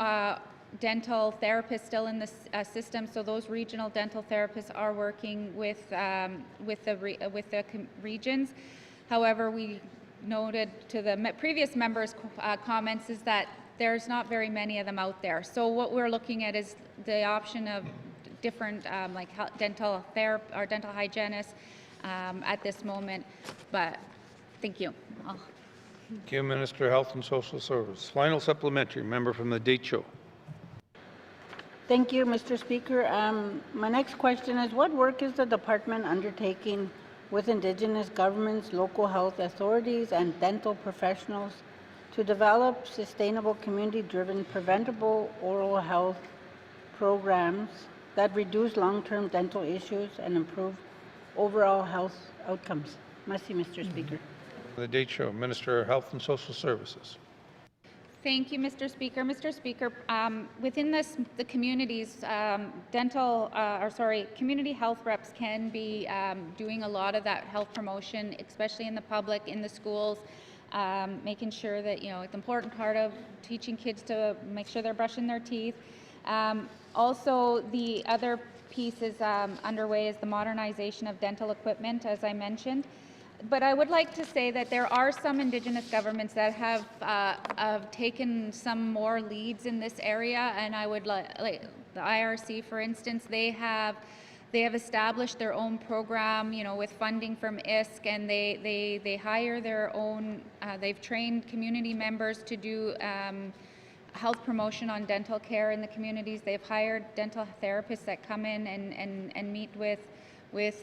Speaker 15: dental therapists still in the system, so those regional dental therapists are working with the regions. However, we noted to the previous members' comments is that there's not very many of them out there. So what we're looking at is the option of different like dental therapy or dental hygienists at this moment. But thank you.
Speaker 3: Thank you, Minister of Health and Social Services. Final supplementary, member from the Decho.
Speaker 8: Thank you, Mr. Speaker. My next question is, what work is the department undertaking with Indigenous governments, local health authorities, and dental professionals to develop sustainable community-driven preventable oral health programs that reduce long-term dental issues and improve overall health outcomes? Merci, Mr. Speaker.
Speaker 3: The date show, Minister of Health and Social Services.
Speaker 15: Thank you, Mr. Speaker. Mr. Speaker, within the communities, community health reps can be doing a lot of that health promotion, especially in the public, in the schools, making sure that, you know, it's an important part of teaching kids to make sure they're brushing their teeth. Also, the other piece is underway is the modernization of dental equipment, as I mentioned. But I would like to say that there are some Indigenous governments that have taken some more leads in this area, and I would like the IRC, for instance, they have established their own program, you know, with funding from ISC, and they hire their own. They've trained community members to do health promotion on dental care in the communities. They've hired dental therapists that come in and meet with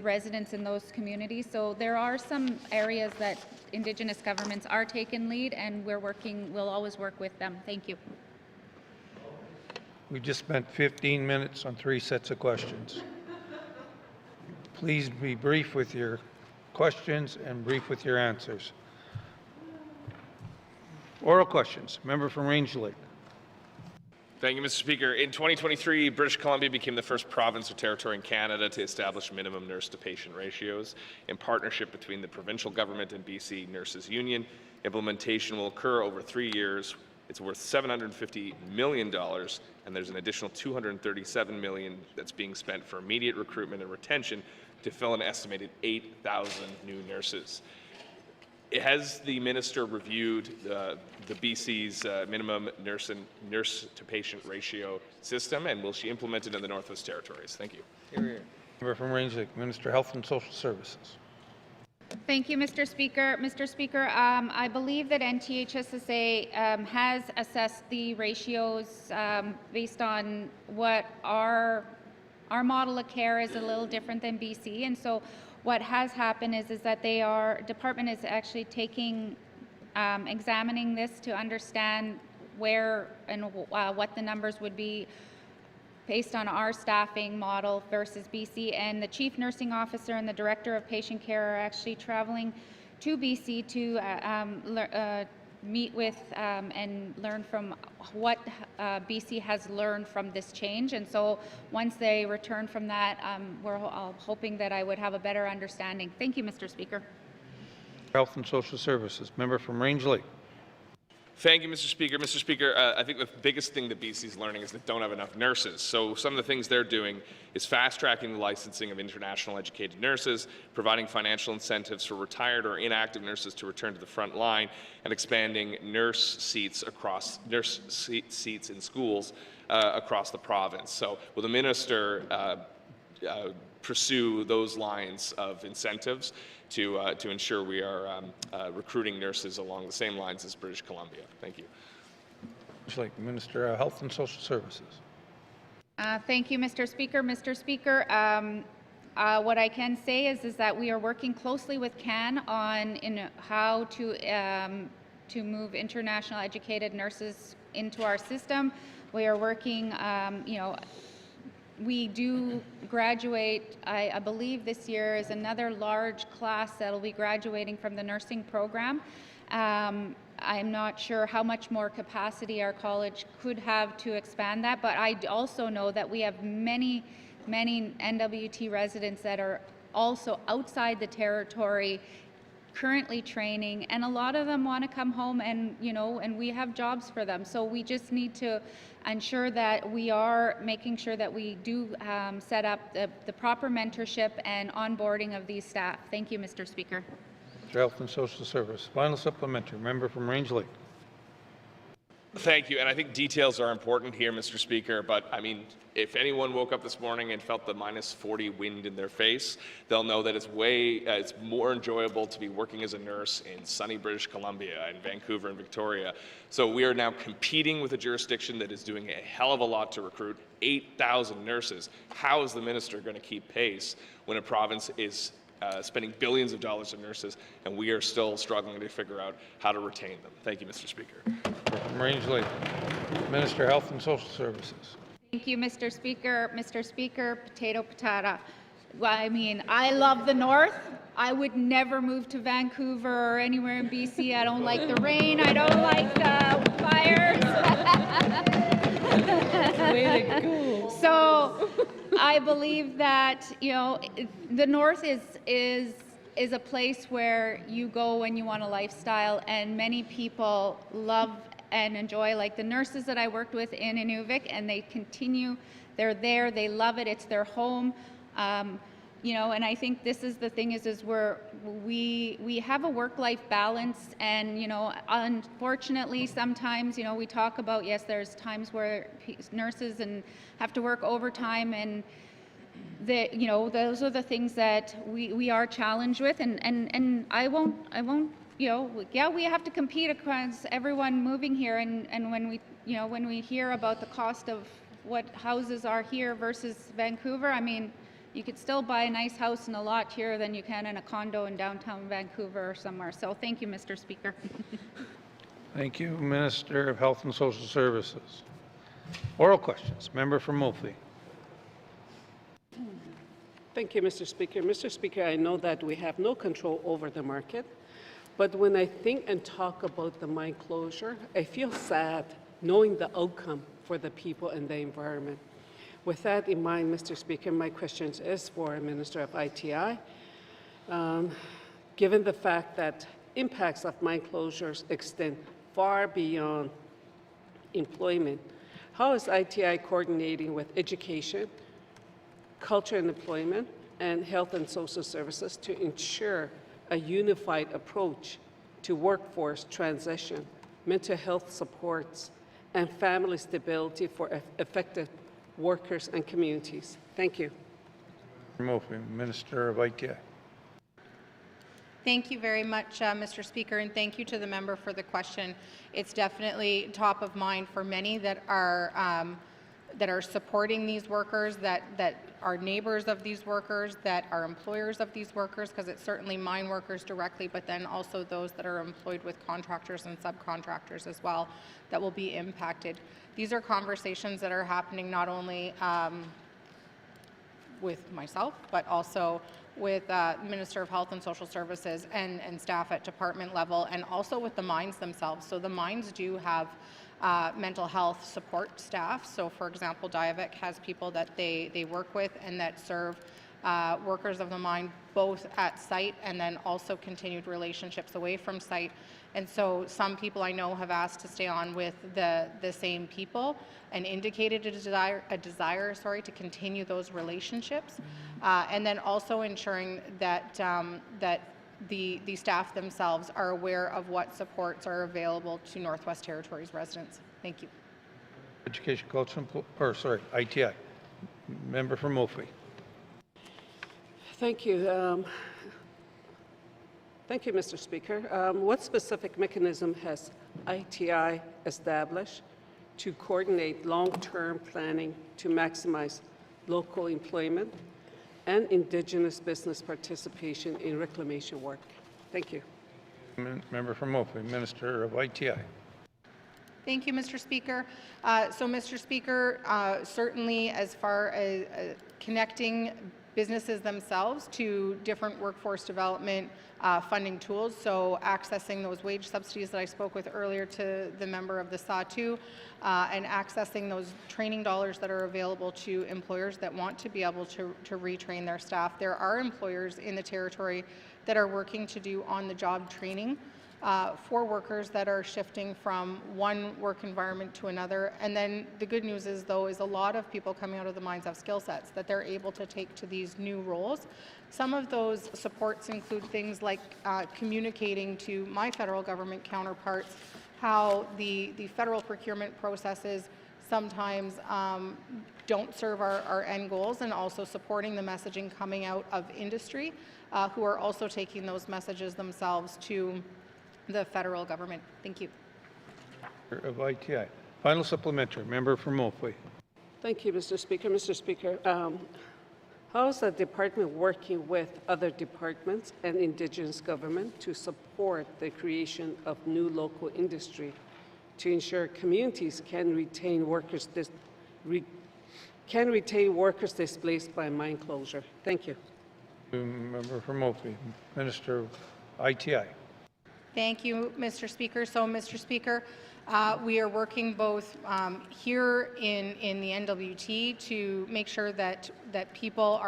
Speaker 15: residents in those communities. So there are some areas that Indigenous governments are taking lead, and we'll always work with them. Thank you.
Speaker 3: We just spent 15 minutes on 3 sets of questions. Please be brief with your questions and brief with your answers. Oral questions. Member from Range Lake.
Speaker 1: Thank you, Mr. Speaker. In 2023, British Columbia became the first province or territory in Canada to establish minimum nurse-to-patient ratios in partnership between the provincial government and BC Nurses Union. Implementation will occur over 3 years. It's worth $750 million, and there's an additional $237 million that's being spent for immediate recruitment and retention to fill an estimated 8,000 new nurses. Has the minister reviewed the BC's minimum nurse-to-patient ratio system, and will she implement it in the Northwest Territories? Thank you.
Speaker 3: Member from Range Lake, Minister of Health and Social Services.
Speaker 15: Thank you, Mr. Speaker. Mr. Speaker, I believe that NTHSSA has assessed the ratios based on what our model of care is a little different than BC, and so what has happened is that department is actually examining this to understand where and what the numbers would be based on our staffing model versus BC. And the Chief Nursing Officer and the Director of Patient Care are actually traveling to BC to meet with and learn from what BC has learned from this change. And so once they return from that, we're hoping that I would have a better understanding. Thank you, Mr. Speaker.
Speaker 3: Health and Social Services. Member from Range Lake.
Speaker 1: Thank you, Mr. Speaker. Mr. Speaker, I think the biggest thing that BC's learning is they don't have enough nurses. So some of the things they're doing is fast-tracking the licensing of international educated nurses, providing financial incentives for retired or inactive nurses to return to the front line, and expanding nurse seats in schools across the province. So will the minister pursue those lines of incentives to ensure we are recruiting nurses along the same lines as British Columbia? Thank you.
Speaker 3: Minister of Health and Social Services.
Speaker 15: Thank you, Mr. Speaker. Mr. Speaker, what I can say is that we are working closely with CAN on how to move international educated nurses into our system. We are working, we do graduate, I believe this year is another large class that will be graduating from the nursing program. I'm not sure how much more capacity our college could have to expand that, but I also know that we have many NWT residents that are also outside the territory currently training, and a lot of them want to come home, and and we have jobs for them. So we just need to ensure that we are making sure that we do set up the proper mentorship and onboarding of these staff. Thank you, Mr. Speaker.
Speaker 3: Health and Social Service. Final supplementary. Member from Range Lake.
Speaker 1: Thank you, and I think details are important here, Mr. Speaker, but I mean, if anyone woke up this morning and felt the -40 wind in their face, they'll know that it's more enjoyable to be working as a nurse in sunny British Columbia and Vancouver and Victoria. So we are now competing with a jurisdiction that is doing a hell of a lot to recruit 8,000 nurses. How is the minister going to keep pace when a province is spending billions of dollars on nurses, and we are still struggling to figure out how to retain them? Thank you, Mr. Speaker.
Speaker 3: From Range Lake. Minister of Health and Social Services.
Speaker 15: Thank you, Mr. Speaker. Mr. Speaker, potato patata. Well, I mean, I love the North. I would never move to Vancouver or anywhere in BC. I don't like the rain. I don't like the fires.
Speaker 9: Way to go.
Speaker 15: So I believe that, you know, the North is a place where you go when you want a lifestyle, and many people love and enjoy, like the nurses that I worked with in Inuvik, and they continue, they're there, they love it, it's their home. You know, and I think this is the thing is we have a work-life balance, and, you know, unfortunately sometimes, you know, we talk about, yes, there's times where nurses have to work overtime, and you know, those are the things that we are challenged with, and I won't, you know, yeah, we have to compete across everyone moving here, and when we, you know, when we hear about the cost of what houses are here versus Vancouver, I mean, you could still buy a nice house and a lot here than you can in a condo in downtown Vancouver or somewhere. So thank you, Mr. Speaker.
Speaker 3: Thank you, Minister of Health and Social Services. Oral questions. Member from Moultrie.
Speaker 12: Thank you, Mr. Speaker. Mr. Speaker, I know that we have no control over the market, but when I think and talk about the mine closure, I feel sad knowing the outcome for the people and the environment. With that in mind, Mr. Speaker, my question is for Minister of ITI. Given the fact that impacts of mine closures extend far beyond employment, how is ITI coordinating with education, culture and employment, and health and social services to ensure a unified approach to workforce transition, mental health supports, and family stability for effective workers and communities? Thank you.
Speaker 3: Moultrie, Minister of ITI.
Speaker 4: Thank you very much, Mr. Speaker, and thank you to the member for the question. It's definitely top of mind for many that are supporting these workers, that are neighbors of these workers, that are employers of these workers, because it's certainly mine workers directly, but then also those that are employed with contractors and subcontractors as well that will be impacted. These are conversations that are happening not only with myself, but also with Minister of Health and Social Services and staff at department level, and also with the mines themselves. So the mines do have mental health support staff. So for example, Diavik has people that they work with and that serve workers of the mine both at site and then also continued relationships away from site. And so some people I know have asked to stay on with the same people and indicated a desire to continue those relationships. And then also ensuring that the staff themselves are aware of what supports are available to Northwest Territories residents. Thank you.
Speaker 3: Education, Culture, ITI. Member from Moultrie.
Speaker 12: Thank you. Thank you, Mr. Speaker. What specific mechanism has ITI established to coordinate long-term planning to maximize local employment and Indigenous business participation in reclamation work? Thank you.
Speaker 3: Member from Moultrie, Minister of ITI.
Speaker 4: Thank you, Mr. Speaker. So, Mr. Speaker, certainly as far as connecting businesses themselves to different workforce development funding tools, so accessing those wage subsidies that I spoke with earlier to the member of the SAW2, and accessing those training dollars that are available to employers that want to be able to retrain their staff. There are employers in the territory that are working to do on-the-job training for workers that are shifting from one work environment to another. And then the good news is, though, is a lot of people coming out of the mines have skill sets that they're able to take to these new roles. Some of those supports include things like communicating to my federal government counterparts how the federal procurement processes sometimes don't serve our end goals, and also supporting the messaging coming out of industry who are also taking those messages themselves to the federal government. Thank you.
Speaker 3: Of ITI. Final supplementary. Member from Moultrie.
Speaker 12: Thank you, Mr. Speaker. Mr. Speaker, how is the department working with other departments and Indigenous government to support the creation of new local industry to ensure communities can retain workers displaced by mine closure? Thank you.
Speaker 3: Member from Oakley, Minister of ITI.
Speaker 4: Thank you, Mr. Speaker. So, Mr. Speaker, we are working both here in the NWT to make sure that people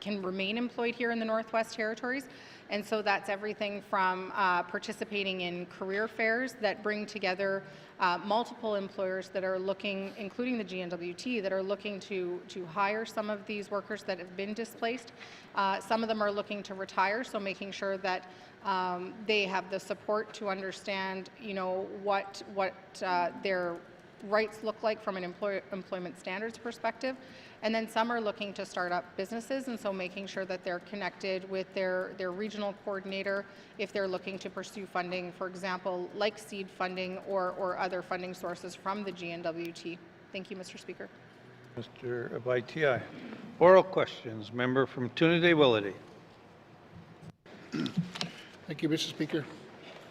Speaker 4: can remain employed here in the Northwest Territories. And so that's everything from participating in career fairs that bring together multiple employers that are looking, including the GNWT, that are looking to hire some of these workers that have been displaced. Some of them are looking to retire, so making sure that they have the support to understand, what their rights look like from an employment standards perspective. And then some are looking to start up businesses, and so making sure that they're connected with their regional coordinator if they're looking to pursue funding, for example, like seed funding or other funding sources from the GNWT. Thank you, Mr. Speaker.
Speaker 3: Mr. of ITI. Oral questions. Member from Trinity-Willity.
Speaker 10: Thank you, Mr. Speaker.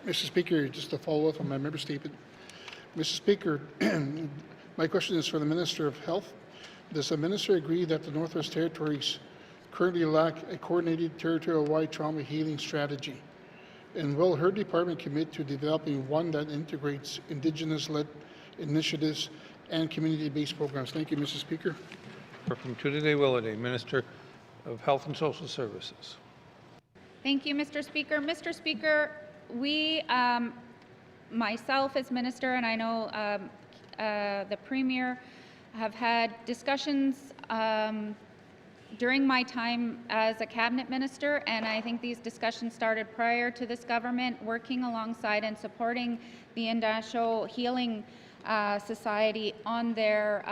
Speaker 10: Mr. Speaker, just to follow up on my member statement. Mr. Speaker, my question is for the Minister of Health. Does the Minister agree that the Northwest Territories currently lack a coordinated territorial-wide trauma healing strategy? And will her department commit to developing one that integrates Indigenous-led initiatives and community-based programs? Thank you, Mr. Speaker.
Speaker 3: From Trinity-Willity, Minister of Health and Social Services.
Speaker 15: Thank you, Mr. Speaker. Mr. Speaker, we, myself as Minister, and I know the Premier, have had discussions during my time as a cabinet minister, and I think these discussions started prior to this government, working alongside and supporting the Indasho Healing Society on their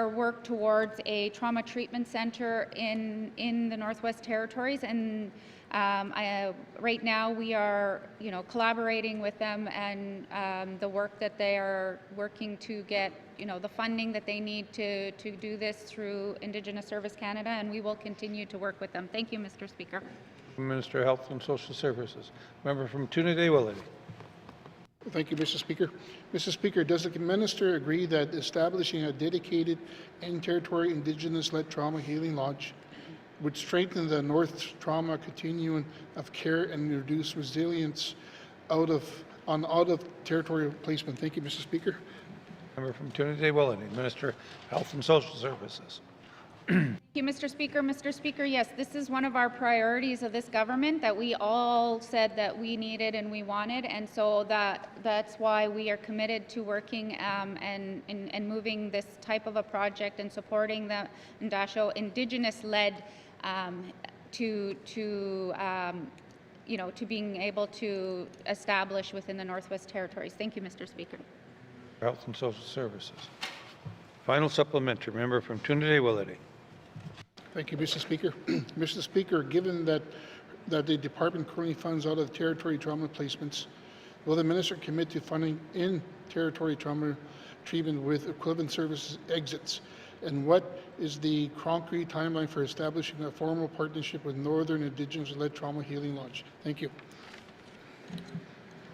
Speaker 15: work towards a trauma treatment center in the Northwest Territories. And right now we are, collaborating with them and the work that they are working to get, the funding that they need to do this through Indigenous Service Canada, and we will continue to work with them. Thank you, Mr. Speaker.
Speaker 3: Minister of Health and Social Services. Member from Trinity-Willity.
Speaker 10: Thank you, Mr. Speaker. Mr. Speaker, does the Minister agree that establishing a dedicated in-territory Indigenous-led trauma healing lodge would strengthen the North trauma continuum of care and reduce resilience out of territorial placement? Thank you, Mr. Speaker.
Speaker 3: Member from Trinity-Willity, Minister of Health and Social Services.
Speaker 15: Thank you, Mr. Speaker. Mr. Speaker, yes, this is one of our priorities of this government that we all said that we needed and we wanted, and so that's why we are committed to working and moving this type of a project and supporting the Indasho Indigenous-led to being able to establish within the Northwest Territories. Thank you, Mr. Speaker.
Speaker 3: Health and Social Services. Final supplementary. Member from Trinity-Willity.
Speaker 10: Thank you, Mr. Speaker. Mr. Speaker, given that the department currently funds out of territory trauma placements, will the Minister commit to funding in territory trauma treatment with equivalent services exits? And what is the concrete timeline for establishing a formal partnership with Northern Indigenous-led Trauma Healing Lodge? Thank you.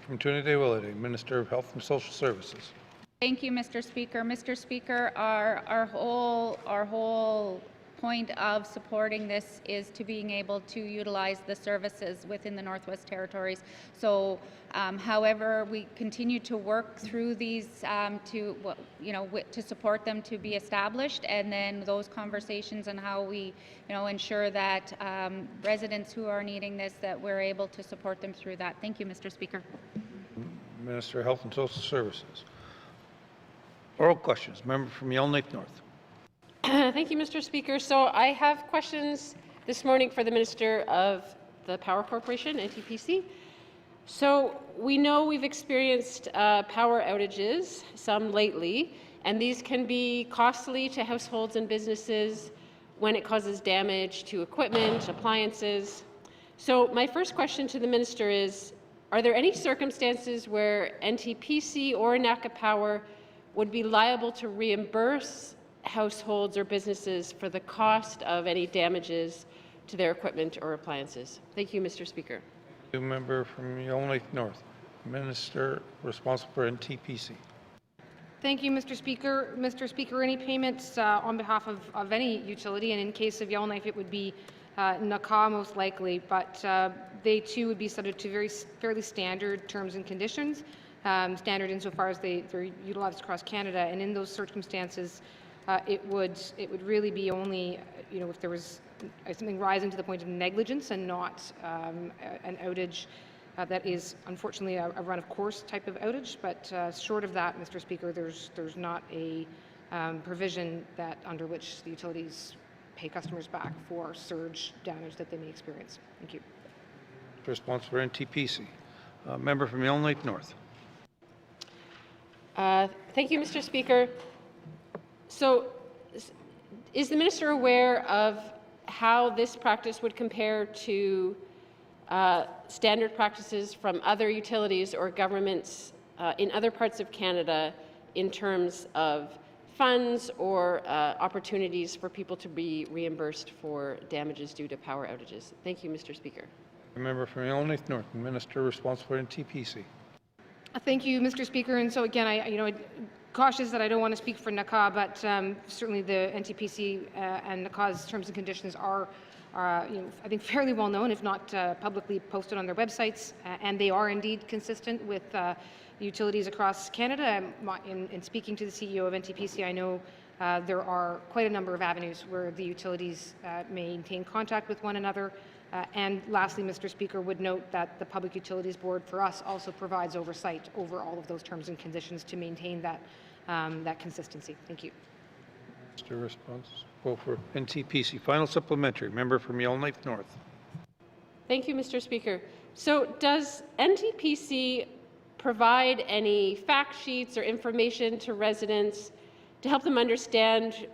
Speaker 3: From Trinity-Willity, Minister of Health and Social Services.
Speaker 15: Thank you, Mr. Speaker. Mr. Speaker, our whole point of supporting this is to being able to utilize the services within the Northwest Territories. So, however, we continue to work through these to support them to be established, and then those conversations on how we, ensure that residents who are needing this, that we're able to support them through that. Thank you, Mr. Speaker.
Speaker 3: Minister of Health and Social Services. Oral questions. Member from Yellowknife North.
Speaker 9: Thank you, Mr. Speaker. So I have questions this morning for the Minister of the Power Corporation, NTPC. So we know we've experienced power outages, some lately, and these can be costly to households and businesses when it causes damage to equipment, appliances. So my first question to the Minister is, are there any circumstances where NTPC or Naka Power would be liable to reimburse households or businesses for the cost of any damages to their equipment or appliances? Thank you, Mr. Speaker.
Speaker 3: Member from Yellowknife North, Minister responsible for NTPC.
Speaker 16: Thank you, Mr. Speaker. Mr. Speaker, any payments on behalf of any utility, and in case of Yellowknife, it would be NACA most likely, but they too would be subject to fairly standard terms and conditions, standard insofar as they're utilized across Canada. And in those circumstances, it would really be only, if there was something rising to the point of negligence and not an outage that is unfortunately a run-of-course type of outage. But short of that, Mr. Speaker, there's not a provision that under which the utilities pay customers back for surge damage that they may experience. Thank you.
Speaker 3: Response for NTPC. Member from Yellowknife North.
Speaker 9: Thank you, Mr. Speaker. So, is the minister aware of how this practice would compare to standard practices from other utilities or governments in other parts of Canada in terms of funds or opportunities for people to be reimbursed for damages due to power outages? Thank you, Mr. Speaker.
Speaker 3: The member from Yellowknife North, Minister responsible for NTPC.
Speaker 16: Thank you, Mr. Speaker. And so again, I'm cautious that I don't want to speak for NACA, but certainly the NTPC and NACA's terms and conditions are, I think, fairly well known, if not publicly posted on their websites, and they are indeed consistent with utilities across Canada. In speaking to the CEO of NTPC, I know there are quite a number of avenues where the utilities maintain contact with one another. And lastly, Mr. Speaker, would note that the Public Utilities Board for us also provides oversight over all of those terms and conditions to maintain that, that consistency. Thank you.
Speaker 3: Mr. Responsible for NTPC. Final supplementary. Member from Yellowknife North.
Speaker 9: Thank you, Mr. Speaker. So does NTPC provide any fact sheets or information to residents to help them understand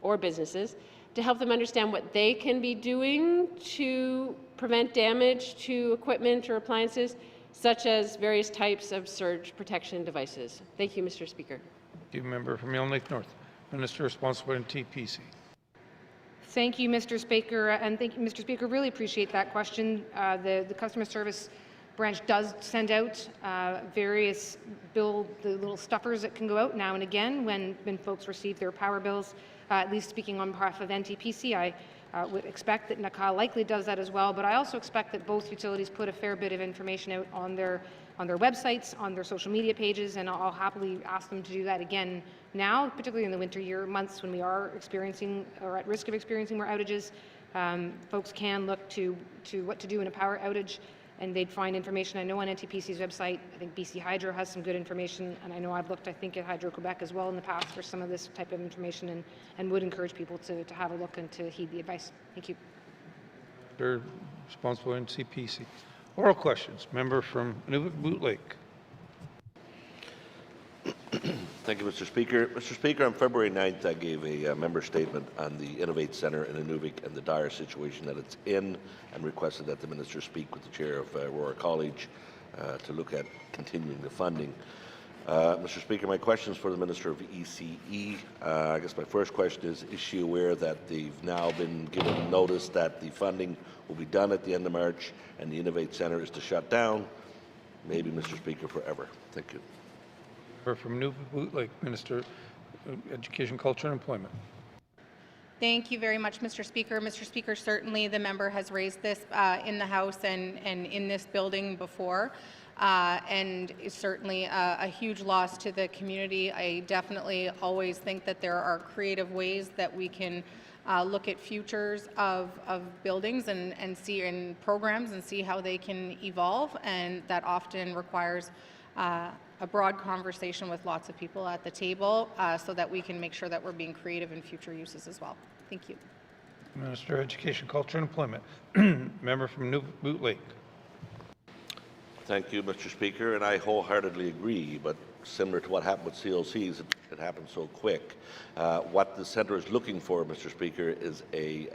Speaker 9: or businesses, to help them understand what they can be doing to prevent damage to equipment or appliances, such as various types of surge protection devices? Thank you, Mr. Speaker.
Speaker 3: Thank you, member from Yellowknife North. Minister responsible for NTPC.
Speaker 16: Thank you, Mr. Speaker, and thank you, Mr. Speaker. Really appreciate that question. The customer service branch does send out various the little stuffers that can go out now and again when folks receive their power bills. At least speaking on behalf of NTPC, I would expect that NACA likely does that as well, but I also expect that both utilities put a fair bit of information out on their websites, on their social media pages, and I'll happily ask them to do that again now, particularly in the winter months when we are experiencing or at risk of experiencing more outages. Folks can look to what to do in a power outage, and they'd find information. I know on NTPC's website, I think BC Hydro has some good information, and I know I've looked, I think, at Hydro-Quebec as well in the past for some of this type of information, and would encourage people to have a look and to heed the advice. Thank you.
Speaker 3: They're responsible for NTPC. Oral questions. Member from Nunavut Lake.
Speaker 7: Thank you, Mr. Speaker. Mr. Speaker, on February 9th, I gave a member statement on the Innovate Centre in Inuvik and the dire situation that it's in, and requested that the minister speak with the chair of Aurora College to look at continuing the funding. Mr. Speaker, my question is for the Minister of ECE. I guess my first question is she aware that they've now been given notice that the funding will be done at the end of March and the Innovate Centre is to shut down, maybe, Mr. Speaker, forever? Thank you.
Speaker 3: From Nunavut Lake, Minister of Education, Culture and Employment.
Speaker 4: Thank you very much, Mr. Speaker. Mr. Speaker, certainly the member has raised this in the House and in this building before, and it's certainly a huge loss to the community. I definitely always think that there are creative ways that we can look at futures of buildings and see in programs and see how they can evolve, and that often requires a broad conversation with lots of people at the table so that we can make sure that we're being creative in future uses as well. Thank you.
Speaker 3: Minister of Education, Culture and Employment. Member from Nunavut Lake.
Speaker 7: Thank you, Mr. Speaker, and I wholeheartedly agree, but similar to what happened with CLCs, it happened so quick. What the centre is looking for, Mr. Speaker, is a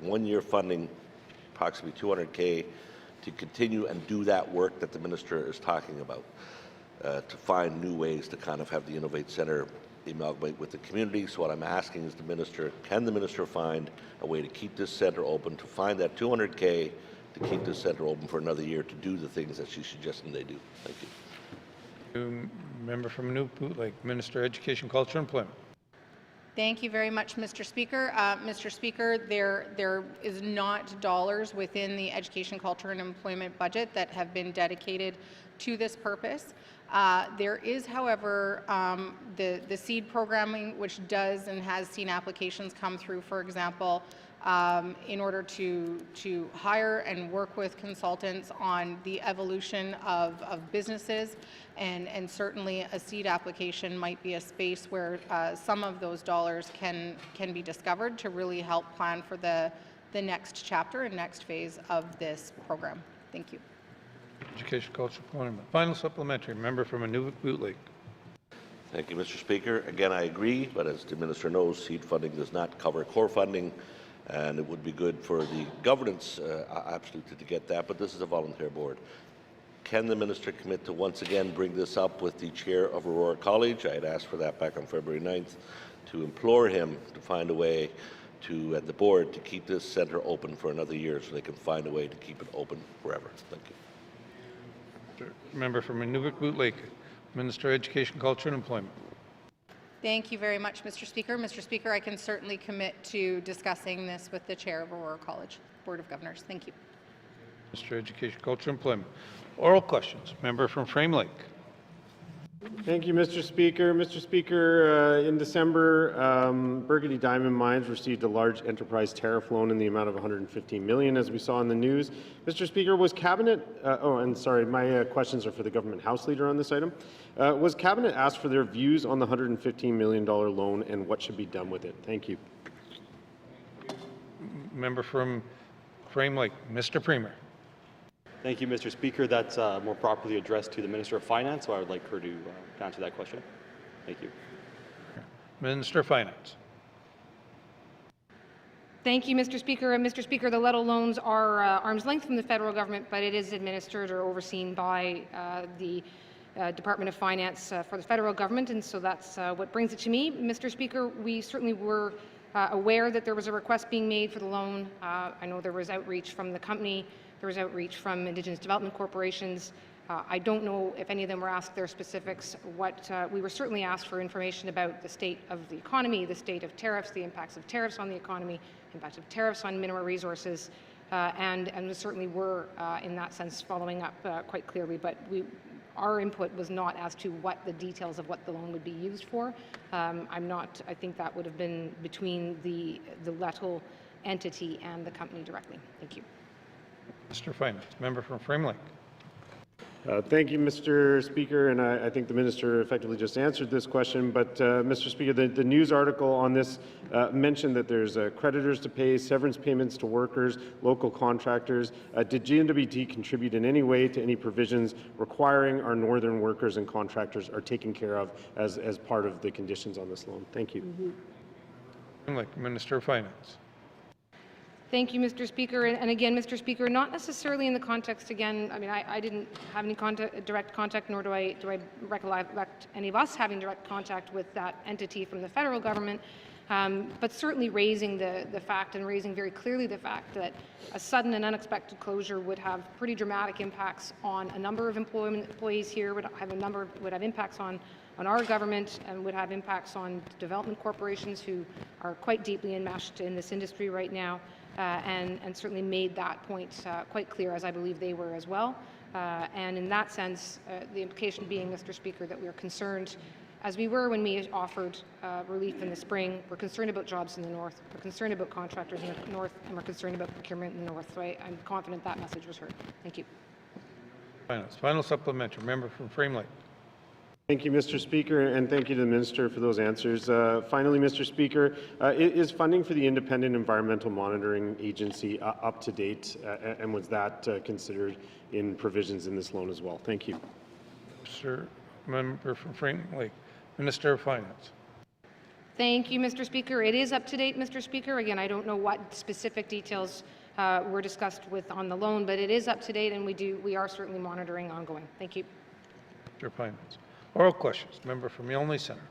Speaker 7: one-year funding, approximately $200K, to continue and do that work that the minister is talking about. To find new ways to kind of have the Innovate Centre amalgamate with the community. So what I'm asking is can the minister find a way to keep this centre open, to find that $200K, to keep this centre open for another year, to do the things that she's suggesting they do? Thank you.
Speaker 3: Member from Nunavut Lake, Minister of Education, Culture and Employment.
Speaker 4: Thank you very much, Mr. Speaker. Mr. Speaker, there is not dollars within the education, culture, and employment budget that have been dedicated to this purpose. There is, however, the SEED programming, which does and has seen applications come through, for example, in order to hire and work with consultants on the evolution of businesses, and certainly a SEED application might be a space where some of those dollars can be discovered to really help plan for the next chapter and next phase of this program. Thank you.
Speaker 3: Education, culture, employment. Final supplementary. Member from Inuvik-Boot Lake.
Speaker 7: Thank you, Mr. Speaker. Again, I agree, but as the Minister knows, seed funding does not cover core funding, and it would be good for the governance absolutely to get that, but this is a volunteer board. Can the Minister commit to once again bring this up with the chair of Aurora College? I had asked for that back on February 9th, to implore him to find a way to, at the board, to keep this centre open for another year so they can find a way to keep it open forever. Thank you.
Speaker 3: Member from Inuvik-Boot Lake. Minister of Education, Culture and Employment.
Speaker 4: Thank you very much, Mr. Speaker. Mr. Speaker, I can certainly commit to discussing this with the chair of Aurora College Board of Governors. Thank you.
Speaker 3: Minister of Education, Culture and Employment. Oral questions. Member from Frame Lake.
Speaker 6: Thank you, Mr. Speaker. Mr. Speaker, in December, Burgundy Diamond Mines received a large enterprise tariff loan in the amount of $115 million, as we saw in the news. Mr. Speaker, was Cabinet, my questions are for the Government House Leader on this item. Was Cabinet asked for their views on the $115 million loan and what should be done with it? Thank you.
Speaker 3: Member from Frame Lake. Mr. Premier.
Speaker 14: Thank you, Mr. Speaker. That's more properly addressed to the Minister of Finance, so I would like her to answer that question. Thank you.
Speaker 3: Minister of Finance.
Speaker 16: Thank you, Mr. Speaker. Mr. Speaker, the LETO loans are arm's length from the federal government, but it is administered or overseen by the Department of Finance for the federal government, and so that's what brings it to me. Mr. Speaker, we certainly were aware that there was a request being made for the loan. I know there was outreach from the company. There was outreach from Indigenous Development Corporations. I don't know if any of them were asked their specifics. We were certainly asked for information about the state of the economy, the state of tariffs, the impacts of tariffs on the economy, impact of tariffs on mineral resources, and we certainly were, in that sense, following up quite clearly. But our input was not as to what the details of what the loan would be used for. I think that would have been between the LETO entity and the company directly. Thank you.
Speaker 3: Mr. Finance. Member from Frame Lake.
Speaker 6: Thank you, Mr. Speaker, and I think the Minister effectively just answered this question, but Mr. Speaker, the news article on this mentioned that there's creditors to pay, severance payments to workers, local contractors. Did GNWT contribute in any way to any provisions requiring our northern workers and contractors are taken care of as part of the conditions on this loan? Thank you.
Speaker 3: Frame Lake. Minister of Finance.
Speaker 16: Thank you, Mr. Speaker. And again, Mr. Speaker, not necessarily in the context, again, I mean, I didn't have any direct contact, nor do I recollect any of us having direct contact with that entity from the federal government, but certainly raising the fact and raising very clearly the fact that a sudden and unexpected closure would have pretty dramatic impacts on a number of employees here, would have impacts on our government, and would have impacts on development corporations who are quite deeply enmeshed in this industry right now. And certainly made that point quite clear, as I believe they were as well. And in that sense, the implication being, Mr. Speaker, that we are concerned, as we were when we offered relief in the spring. We're concerned about jobs in the north, we're concerned about contractors in the north, and we're concerned about procurement in the north. So I'm confident that message was heard. Thank you.
Speaker 3: Finance. Final supplementary. Member from Frame Lake.
Speaker 6: Thank you, Mr. Speaker, and thank you to the Minister for those answers. Finally, Mr. Speaker, is funding for the Independent Environmental Monitoring Agency up to date, and was that considered in provisions in this loan as well? Thank you.
Speaker 3: Sir, member from Frame Lake. Minister of Finance.
Speaker 16: Thank you, Mr. Speaker. It is up to date, Mr. Speaker. Again, I don't know what specific details were discussed on the loan, but it is up to date, and we are certainly monitoring ongoing. Thank you.
Speaker 3: Minister of Finance. Oral questions. Member from Yolney Centre.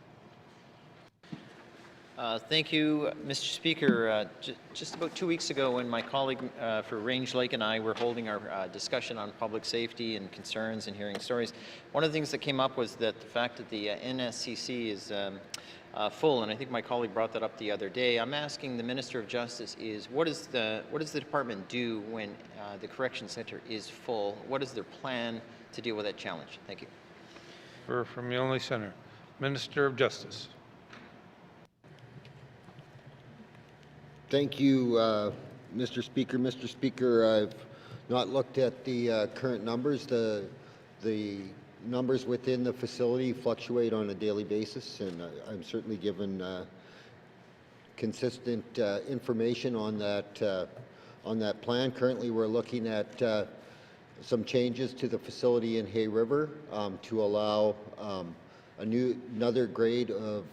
Speaker 11: Thank you, Mr. Speaker. Just about 2 weeks ago, when my colleague for Range Lake and I were holding our discussion on public safety and concerns and hearing stories, one of the things that came up was that the fact that the NSCC is full, and I think my colleague brought that up the other day. I'm asking the Minister of Justice is what does the department do when the correction center is full? What is their plan to deal with that challenge? Thank you.
Speaker 3: From Yonge Centre, Minister of Justice.
Speaker 17: Thank you, Mr. Speaker. Mr. Speaker, I've not looked at the current numbers. The numbers within the facility fluctuate on a daily basis, and I'm certainly given consistent information on that plan. Currently, we're looking at some changes to the facility in Hay River to allow another grade of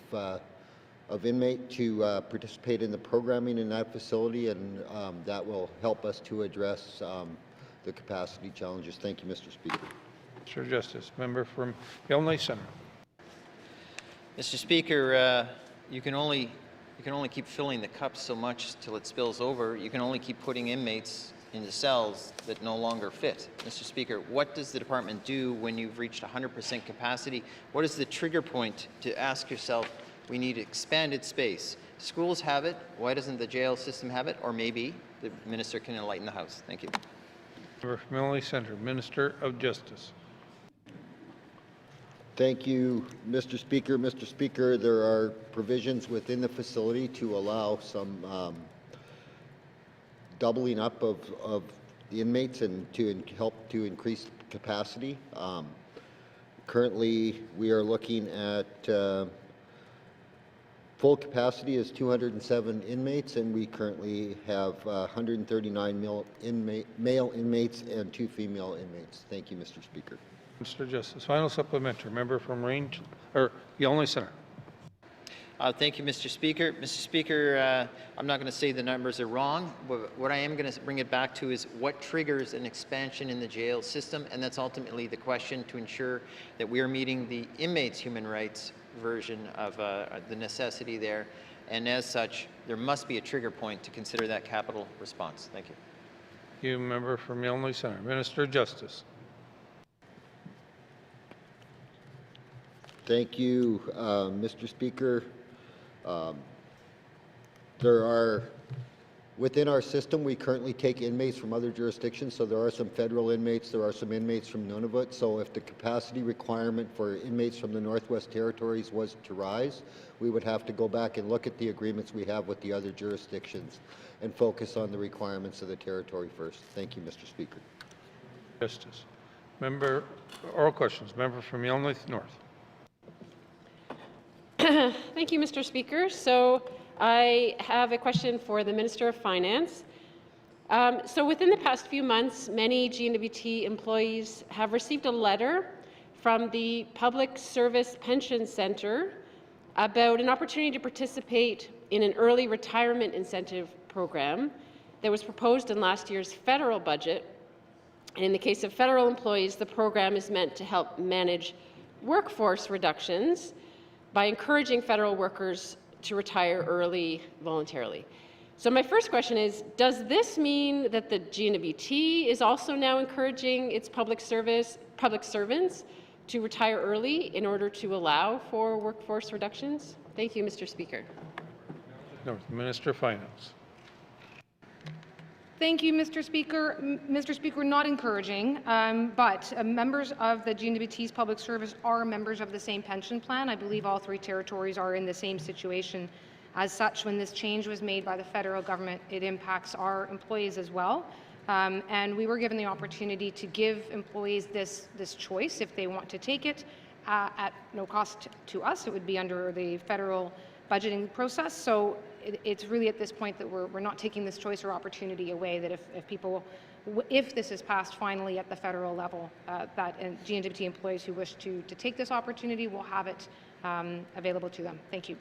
Speaker 17: inmate to participate in the programming in that facility, and that will help us to address the capacity challenges. Thank you, Mr. Speaker.
Speaker 3: Mr. Justice, member from Yonge Centre.
Speaker 11: Mr. Speaker, you can only keep filling the cup so much till it spills over. You can only keep putting inmates into cells that no longer fit. Mr. Speaker, what does the department do when you've reached 100% capacity? What is the trigger point to ask yourself, we need expanded space? Schools have it. Why doesn't the jail system have it? Or maybe the minister can enlighten the House. Thank you.
Speaker 3: Member from Yonge Centre, Minister of Justice.
Speaker 17: Thank you, Mr. Speaker. Mr. Speaker, there are provisions within the facility to allow some doubling up of the inmates and to help to increase capacity. Currently, we are looking at full capacity is 207 inmates, and we currently have 139 male inmates and 2 female inmates. Thank you, Mr. Speaker.
Speaker 3: Mr. Justice, final supplementary. Member from Yonge Centre.
Speaker 11: Thank you, Mr. Speaker. Mr. Speaker, I'm not going to say the numbers are wrong, but what I am going to bring it back to is what triggers an expansion in the jail system, and that's ultimately the question to ensure that we are meeting the inmates' human rights version of the necessity there, and as such, there must be a trigger point to consider that capital response. Thank you.
Speaker 3: You, member from Yonge Centre. Minister of Justice.
Speaker 17: Thank you, Mr. Speaker. There are, within our system, we currently take inmates from other jurisdictions, so there are some federal inmates, there are some inmates from Nunavut, so if the capacity requirement for inmates from the Northwest Territories was to rise, we would have to go back and look at the agreements we have with the other jurisdictions and focus on the requirements of the territory first. Thank you, Mr. Speaker.
Speaker 3: Justice. Member, oral questions. Member from Yonge North.
Speaker 9: Thank you, Mr. Speaker. So I have a question for the Minister of Finance. So within the past few months, many GNWT employees have received a letter from the Public Service Pension Centre about an opportunity to participate in an early retirement incentive program that was proposed in last year's federal budget. And in the case of federal employees, the program is meant to help manage workforce reductions by encouraging federal workers to retire early voluntarily. So my first question is, does this mean that the GNWT is also now encouraging its public servants to retire early in order to allow for workforce reductions? Thank you, Mr. Speaker.
Speaker 3: North, Minister of Finance.
Speaker 16: Thank you, Mr. Speaker. Mr. Speaker, not encouraging, but members of the GNWT's public service are members of the same pension plan. I believe all 3 territories are in the same situation. As such, when this change was made by the federal government, it impacts our employees as well. And we were given the opportunity to give employees this choice if they want to take it at no cost to us. It would be under the federal budgeting process. So it's really at this point that we're not taking this choice or opportunity away, that if this is passed finally at the federal level, that GNWT employees who wish to take this opportunity will have it available to them. Thank you.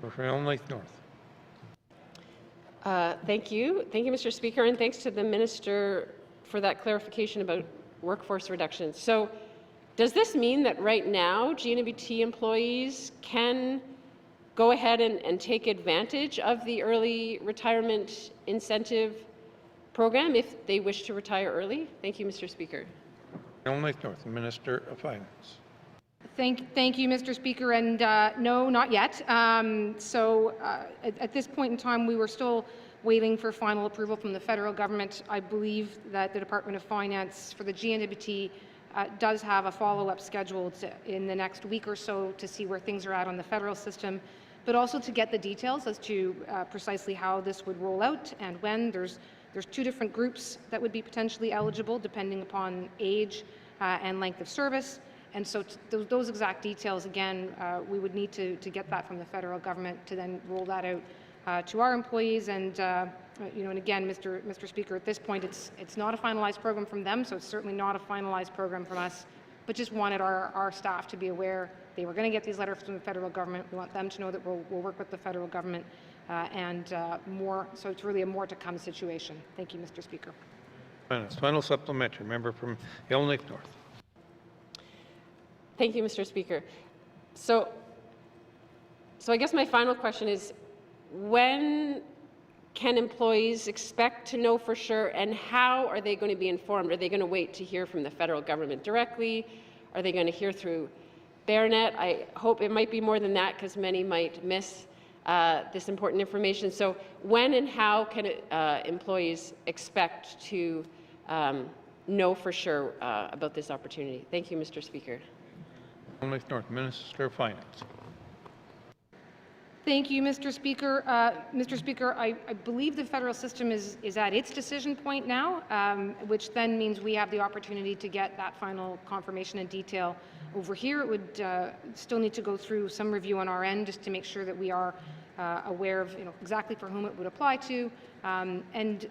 Speaker 3: From Yonge North.
Speaker 9: Thank you. Thank you, Mr. Speaker, and thanks to the Minister for that clarification about workforce reductions. So does this mean that right now GNWT employees can go ahead and take advantage of the early retirement incentive program if they wish to retire early? Thank you, Mr. Speaker.
Speaker 3: Yonge North, Minister of Finance.
Speaker 16: Thank you, Mr. Speaker, and no, not yet. At this point in time, we were still waiting for final approval from the federal government. I believe that the Department of Finance for the GNWT does have a follow-up scheduled in the next week or so to see where things are at on the federal system, but also to get the details as to precisely how this would roll out and when. There's two different groups that would be potentially eligible depending upon age and length of service. And so those exact details, again, we would need to get that from the federal government to then roll that out to our employees. And, and again, Mr. Speaker, at this point, it's not a finalized program from them, so it's certainly not a finalized program from us, but just wanted our staff to be aware they were going to get these letters from the federal government. We want them to know that we'll work with the federal government and more. So it's really a more to come situation. Thank you, Mr. Speaker.
Speaker 3: Final supplementary. Member from Yellowknife North.
Speaker 9: Thank you, Mr. Speaker. So I guess my final question is, when can employees expect to know for sure, and how are they going to be informed? Are they going to wait to hear from the federal government directly? Are they going to hear through Baranet? I hope it might be more than that, because many might miss this important information. So when and how can employees expect to know for sure about this opportunity? Thank you, Mr. Speaker.
Speaker 3: Yellowknife North, Minister of Finance.
Speaker 16: Thank you, Mr. Speaker. Mr. Speaker, I believe the federal system is at its decision point now, which then means we have the opportunity to get that final confirmation and detail over here. It would still need to go through some review on our end just to make sure that we are aware of exactly for whom it would apply to. And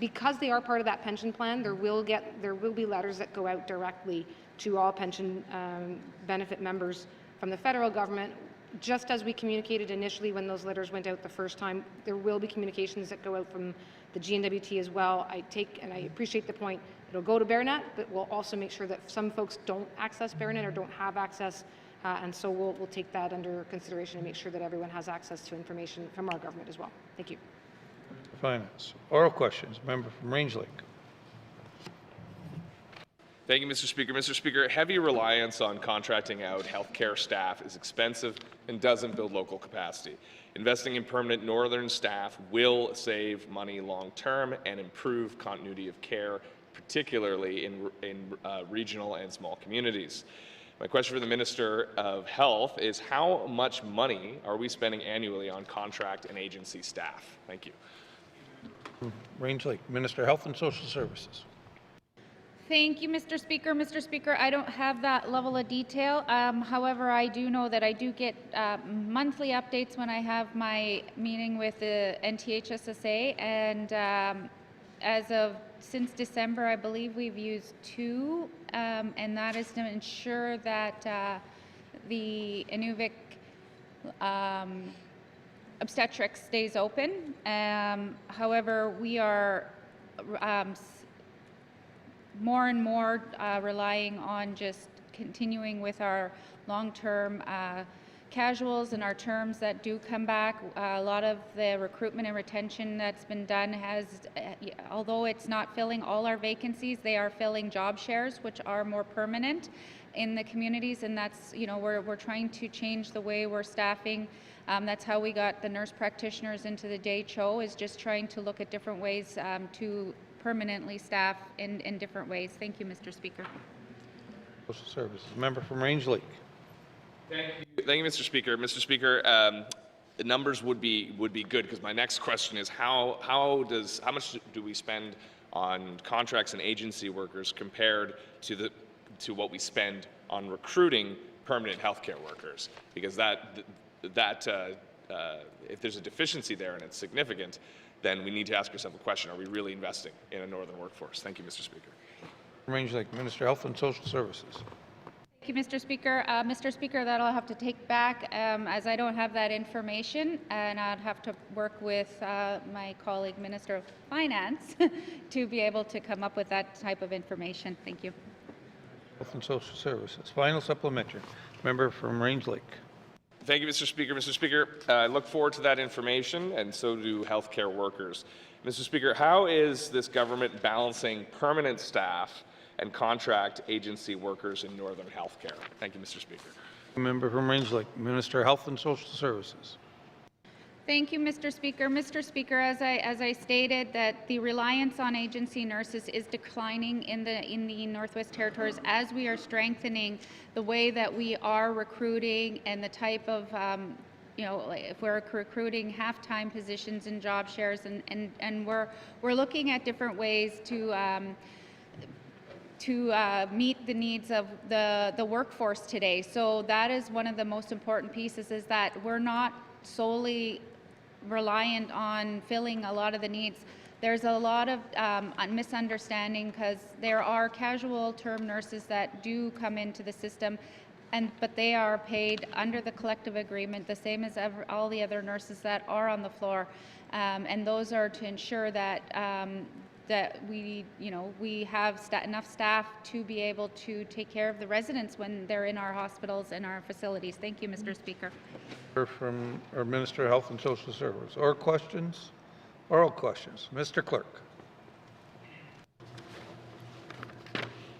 Speaker 16: because they are part of that pension plan, there will be letters that go out directly to all pension benefit members from the federal government. Just as we communicated initially when those letters went out the first time, there will be communications that go out from the GNWT as well. I appreciate the point. It'll go to Baranet, but we'll also make sure that some folks don't access Baranet or don't have access, and so we'll take that under consideration and make sure that everyone has access to information from our government as well. Thank you.
Speaker 3: Finance. Oral questions. Member from Range Lake.
Speaker 1: Thank you, Mr. Speaker. Mr. Speaker, heavy reliance on contracting out healthcare staff is expensive and doesn't build local capacity. Investing in permanent northern staff will save money long-term and improve continuity of care, particularly in regional and small communities. My question for the Minister of Health is, how much money are we spending annually on contract and agency staff? Thank you.
Speaker 3: Range Lake, Minister of Health and Social Services.
Speaker 15: Thank you, Mr. Speaker. Mr. Speaker, I don't have that level of detail. However, I do know that I do get monthly updates when I have my meeting with the NTHSSA, and since December, I believe we've used 2, and that is to ensure that the Inuvik obstetrics stays open. However, we are more and more relying on just continuing with our long-term casuals and our terms that do come back. A lot of the recruitment and retention that's been done has, although it's not filling all our vacancies, they are filling job shares, which are more permanent in the communities, and that's, we're trying to change the way we're staffing. That's how we got the nurse practitioners into the day CHO, is just trying to look at different ways to permanently staff in different ways. Thank you, Mr. Speaker.
Speaker 3: Social Services. Member from Range Lake.
Speaker 1: Thank you, Mr. Speaker. Mr. Speaker, the numbers would be good, because my next question is how much do we spend on contracts and agency workers compared to what we spend on recruiting permanent healthcare workers? Because if there's a deficiency there and it's significant, then we need to ask ourselves a question: are we really investing in a northern workforce? Thank you, Mr. Speaker.
Speaker 3: Range Lake, Minister of Health and Social Services.
Speaker 15: Thank you, Mr. Speaker. Mr. Speaker, that I'll have to take back as I don't have that information, and I'd have to work with my colleague, Minister of Finance, to be able to come up with that type of information. Thank you.
Speaker 3: Health and Social Services. Final supplementary. Member from Range Lake.
Speaker 1: Thank you, Mr. Speaker. Mr. Speaker, I look forward to that information, and so do healthcare workers. Mr. Speaker, how is this government balancing permanent staff and contract agency workers in Northern Healthcare. Thank you, Mr. Speaker.
Speaker 3: Member from Range Lake, Minister of Health and Social Services.
Speaker 15: Thank you, Mr. Speaker. Mr. Speaker, as I stated, that the reliance on agency nurses is declining in the Northwest Territories as we are strengthening the way that we are recruiting and the type of if we're recruiting half-time positions in job shares, and we're looking at different ways to meet the needs of the workforce today. So that is one of the most important pieces, is that we're not solely reliant on filling a lot of the needs. There's a lot of misunderstanding because there are casual term nurses that do come into the system, but they are paid under the collective agreement, the same as all the other nurses that are on the floor, and those are to ensure that that we have enough staff to be able to take care of the residents when they're in our hospitals and our facilities. Thank you, Mr. Speaker.
Speaker 3: From our Minister of Health and Social Services. Or questions? Oral questions. Mr. Clerk.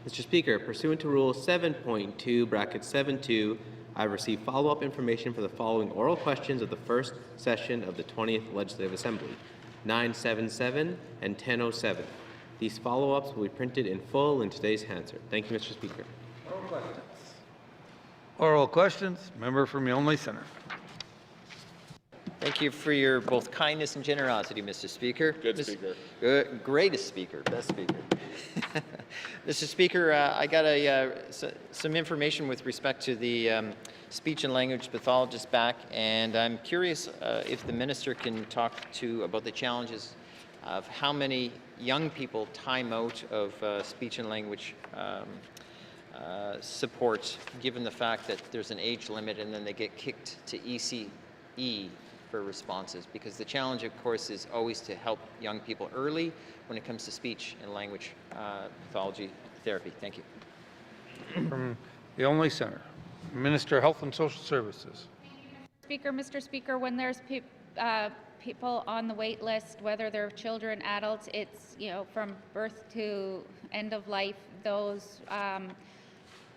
Speaker 18: Mr. Speaker, pursuant to Rule 7.2(72), I have received follow-up information for the following oral questions of the first session of the 20th Legislative Assembly, 977 and 1007. These follow-ups will be printed in full in today's answer. Thank you, Mr. Speaker.
Speaker 3: Oral questions. Oral questions. Member from Yonge Centre.
Speaker 11: Thank you for your both kindness and generosity, Mr. Speaker.
Speaker 1: Good Speaker.
Speaker 11: Greatest Speaker, best Speaker. Mr. Speaker, I got some information with respect to the speech and language pathologist back, and I'm curious if the minister can talk about the challenges of how many young people time out of speech and language support, given the fact that there's an age limit and then they get kicked to ECE for responses, because the challenge, of course, is always to help young people early when it comes to speech and language pathology therapy. Thank you.
Speaker 3: From Yonge Centre, Minister of Health and Social Services.
Speaker 15: Mr. Speaker, when there's people on the wait list, whether they're children, adults, it's from birth to end of life, those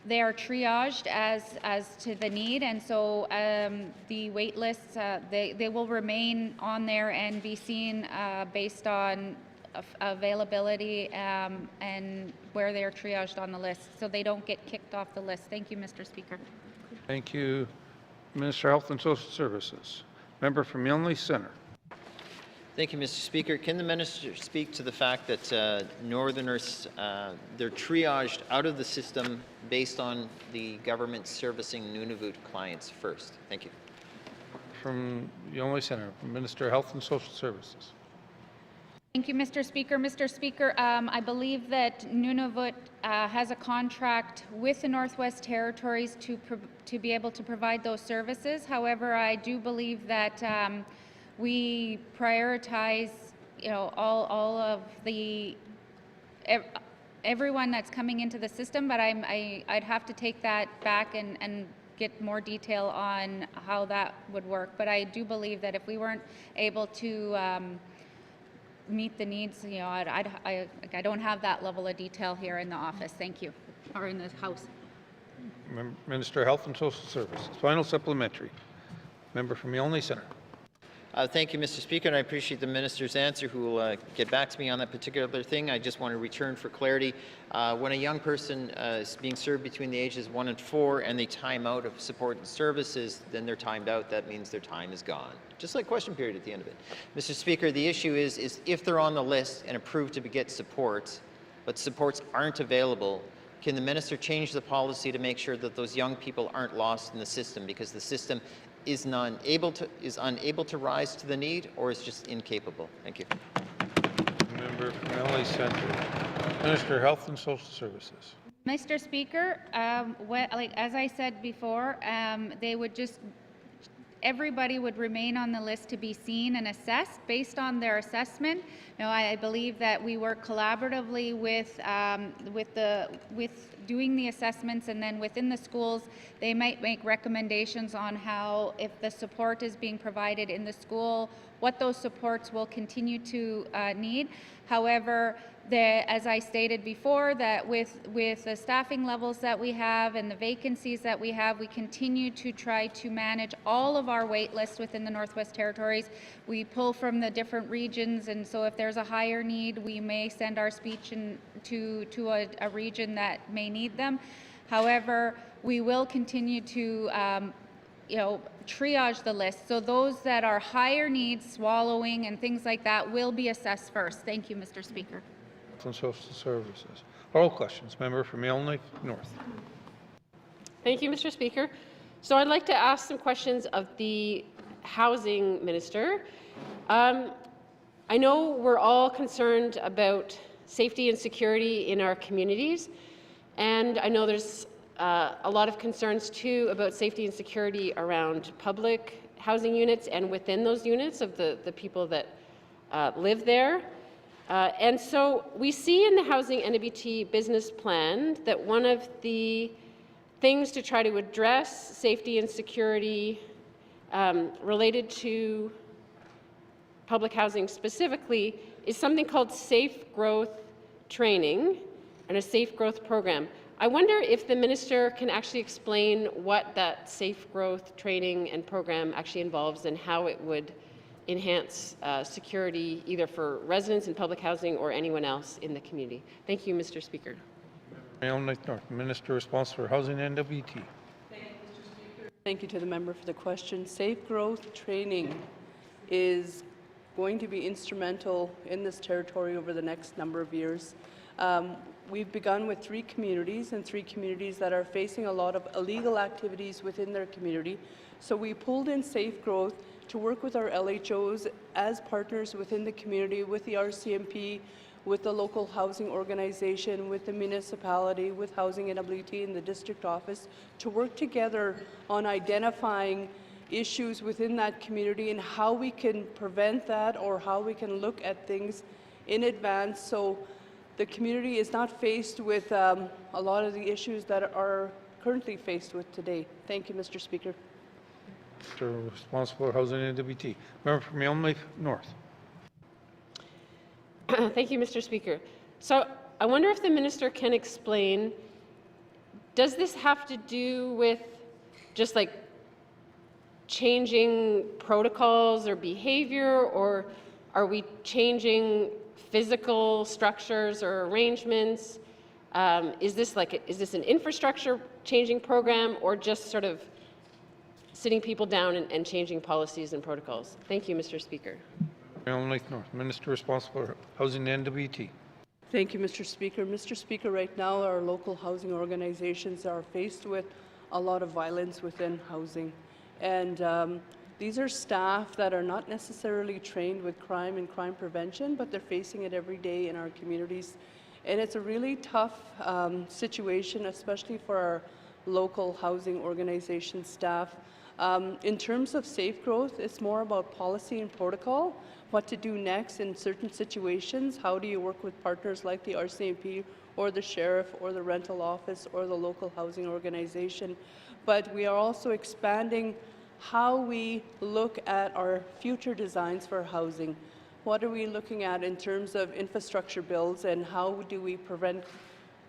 Speaker 15: they are triaged as to the need, and so the wait lists they will remain on there and be seen based on availability and where they are triaged on the list, so they don't get kicked off the list. Thank you, Mr. Speaker.
Speaker 3: Thank you, Minister of Health and Social Services. Member from Yonge Centre.
Speaker 11: Thank you, Mr. Speaker. Can the minister speak to the fact that Northerners, they're triaged out of the system based on the government servicing Nunavut clients first? Thank you.
Speaker 3: From Yonge Centre, Minister of Health and Social Services.
Speaker 15: Thank you, Mr. Speaker. Mr. Speaker, I believe that Nunavut has a contract with the Northwest Territories to be able to provide those services. However, I do believe that we prioritize, all of the everyone that's coming into the system, but I'd have to take that back and get more detail on how that would work. But I do believe that if we weren't able to meet the needs, I don't have that level of detail here in the office. Thank you, or in the House.
Speaker 3: Minister of Health and Social Services. Final supplementary. Member from Yonge Centre.
Speaker 11: Thank you, Mr. Speaker, and I appreciate the minister's answer, who will get back to me on that particular thing. I just want to return for clarity. When a young person is being served between the ages 1 and 4 and they time out of support and services, then they're timed out. That means their time is gone. Just like question period at the end of it. Mr. Speaker, the issue is if they're on the list and approved to get support, but supports aren't available, can the minister change the policy to make sure that those young people aren't lost in the system, because the system is unable to rise to the need, or is just incapable? Thank you.
Speaker 3: Member from Yonge Centre. Minister of Health and Social Services.
Speaker 15: Mr. Speaker, as I said before, everybody would remain on the list to be seen and assessed based on their assessment. Now, I believe that we work collaboratively with doing the assessments, and then within the schools, they might make recommendations on how, if the support is being provided in the school, what those supports will continue to need. However, As I stated before, that with the staffing levels that we have and the vacancies that we have, we continue to try to manage all of our wait lists within the Northwest Territories. We pull from the different regions, and so if there's a higher need, we may send our speech to a region that may need them. However, we will continue to triage the list. So those that are higher needs, swallowing and things like that, will be assessed first. Thank you, Mr. Speaker.
Speaker 3: And Social Services. Oral questions. Member from Yellowknife North.
Speaker 9: Thank you, Mr. Speaker. So I'd like to ask some questions of the Housing Minister. I know we're all concerned about safety and security in our communities, and I know there's a lot of concerns too about safety and security around public housing units and within those units of the people that live there. And so we see in the Housing NWT business plan that one of the things to try to address safety and security related to public housing specifically is something called safe growth training and a safe growth program. I wonder if the minister can actually explain what that safe growth training and program actually involves and how it would enhance security either for residents in public housing or anyone else in the community. Thank you, Mr. Speaker.
Speaker 3: Yellowknife North. Minister responsible for Housing and NWT.
Speaker 19: Thank you to the member for the question. Safe growth training is going to be instrumental in this territory over the next number of years. We've begun with 3 communities and 3 communities that are facing a lot of illegal activities within their community. So we pulled in Safe Growth to work with our LHOs as partners within the community, with the RCMP, with the local housing organization, with the municipality, with Housing NWT and the district office, to work together on identifying issues within that community and how we can prevent that or how we can look at things in advance so the community is not faced with a lot of the issues that are currently faced with today. Thank you, Mr. Speaker.
Speaker 3: Minister responsible for Housing and NWT. Member from Yellowknife North.
Speaker 9: Thank you, Mr. Speaker. So I wonder if the minister can explain, does this have to do with just like changing protocols or behavior, or are we changing physical structures or arrangements? Is this an infrastructure changing program or just sort of sitting people down and changing policies and protocols? Thank you, Mr. Speaker.
Speaker 3: Yellowknife North. Minister responsible for Housing and NWT.
Speaker 19: Thank you, Mr. Speaker. Mr. Speaker, right now our local housing organizations are faced with a lot of violence within housing. And these are staff that are not necessarily trained with crime and crime prevention, but they're facing it every day in our communities. And it's a really tough situation, especially for our local housing organization staff. In terms of safe growth, it's more about policy and protocol, what to do next in certain situations. How do you work with partners like the RCMP or the sheriff or the rental office or the local housing organization? But we are also expanding how we look at our future designs for housing. What are we looking at in terms of infrastructure builds, and how do we prevent,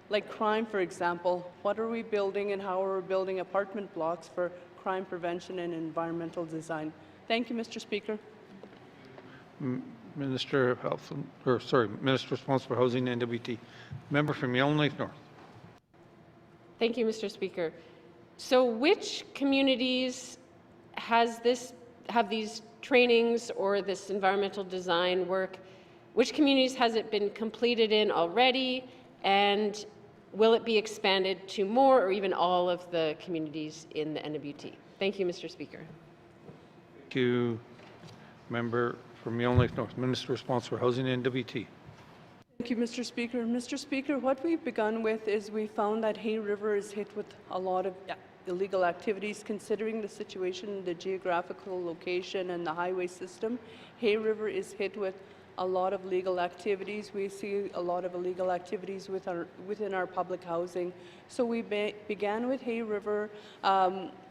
Speaker 19: like crime, for example? What are we building and how are we building apartment blocks for crime prevention and environmental design? Thank you, Mr. Speaker.
Speaker 3: Minister of Health, Minister responsible for Housing and NWT. Member from Yellowknife North.
Speaker 9: Thank you, Mr. Speaker. So which communities have these trainings or this environmental design work? Which communities has it been completed in already, and will it be expanded to more or even all of the communities in the NWT? Thank you, Mr. Speaker.
Speaker 3: Thank you. Member from Yellowknife North. Minister responsible for Housing and NWT.
Speaker 19: Thank you, Mr. Speaker. Mr. Speaker, what we've begun with is we found that Hay River is hit with a lot of illegal activities. Considering the situation, the geographical location and the highway system, Hay River is hit with a lot of legal activities. We see a lot of illegal activities within our public housing. So we began with Hay River.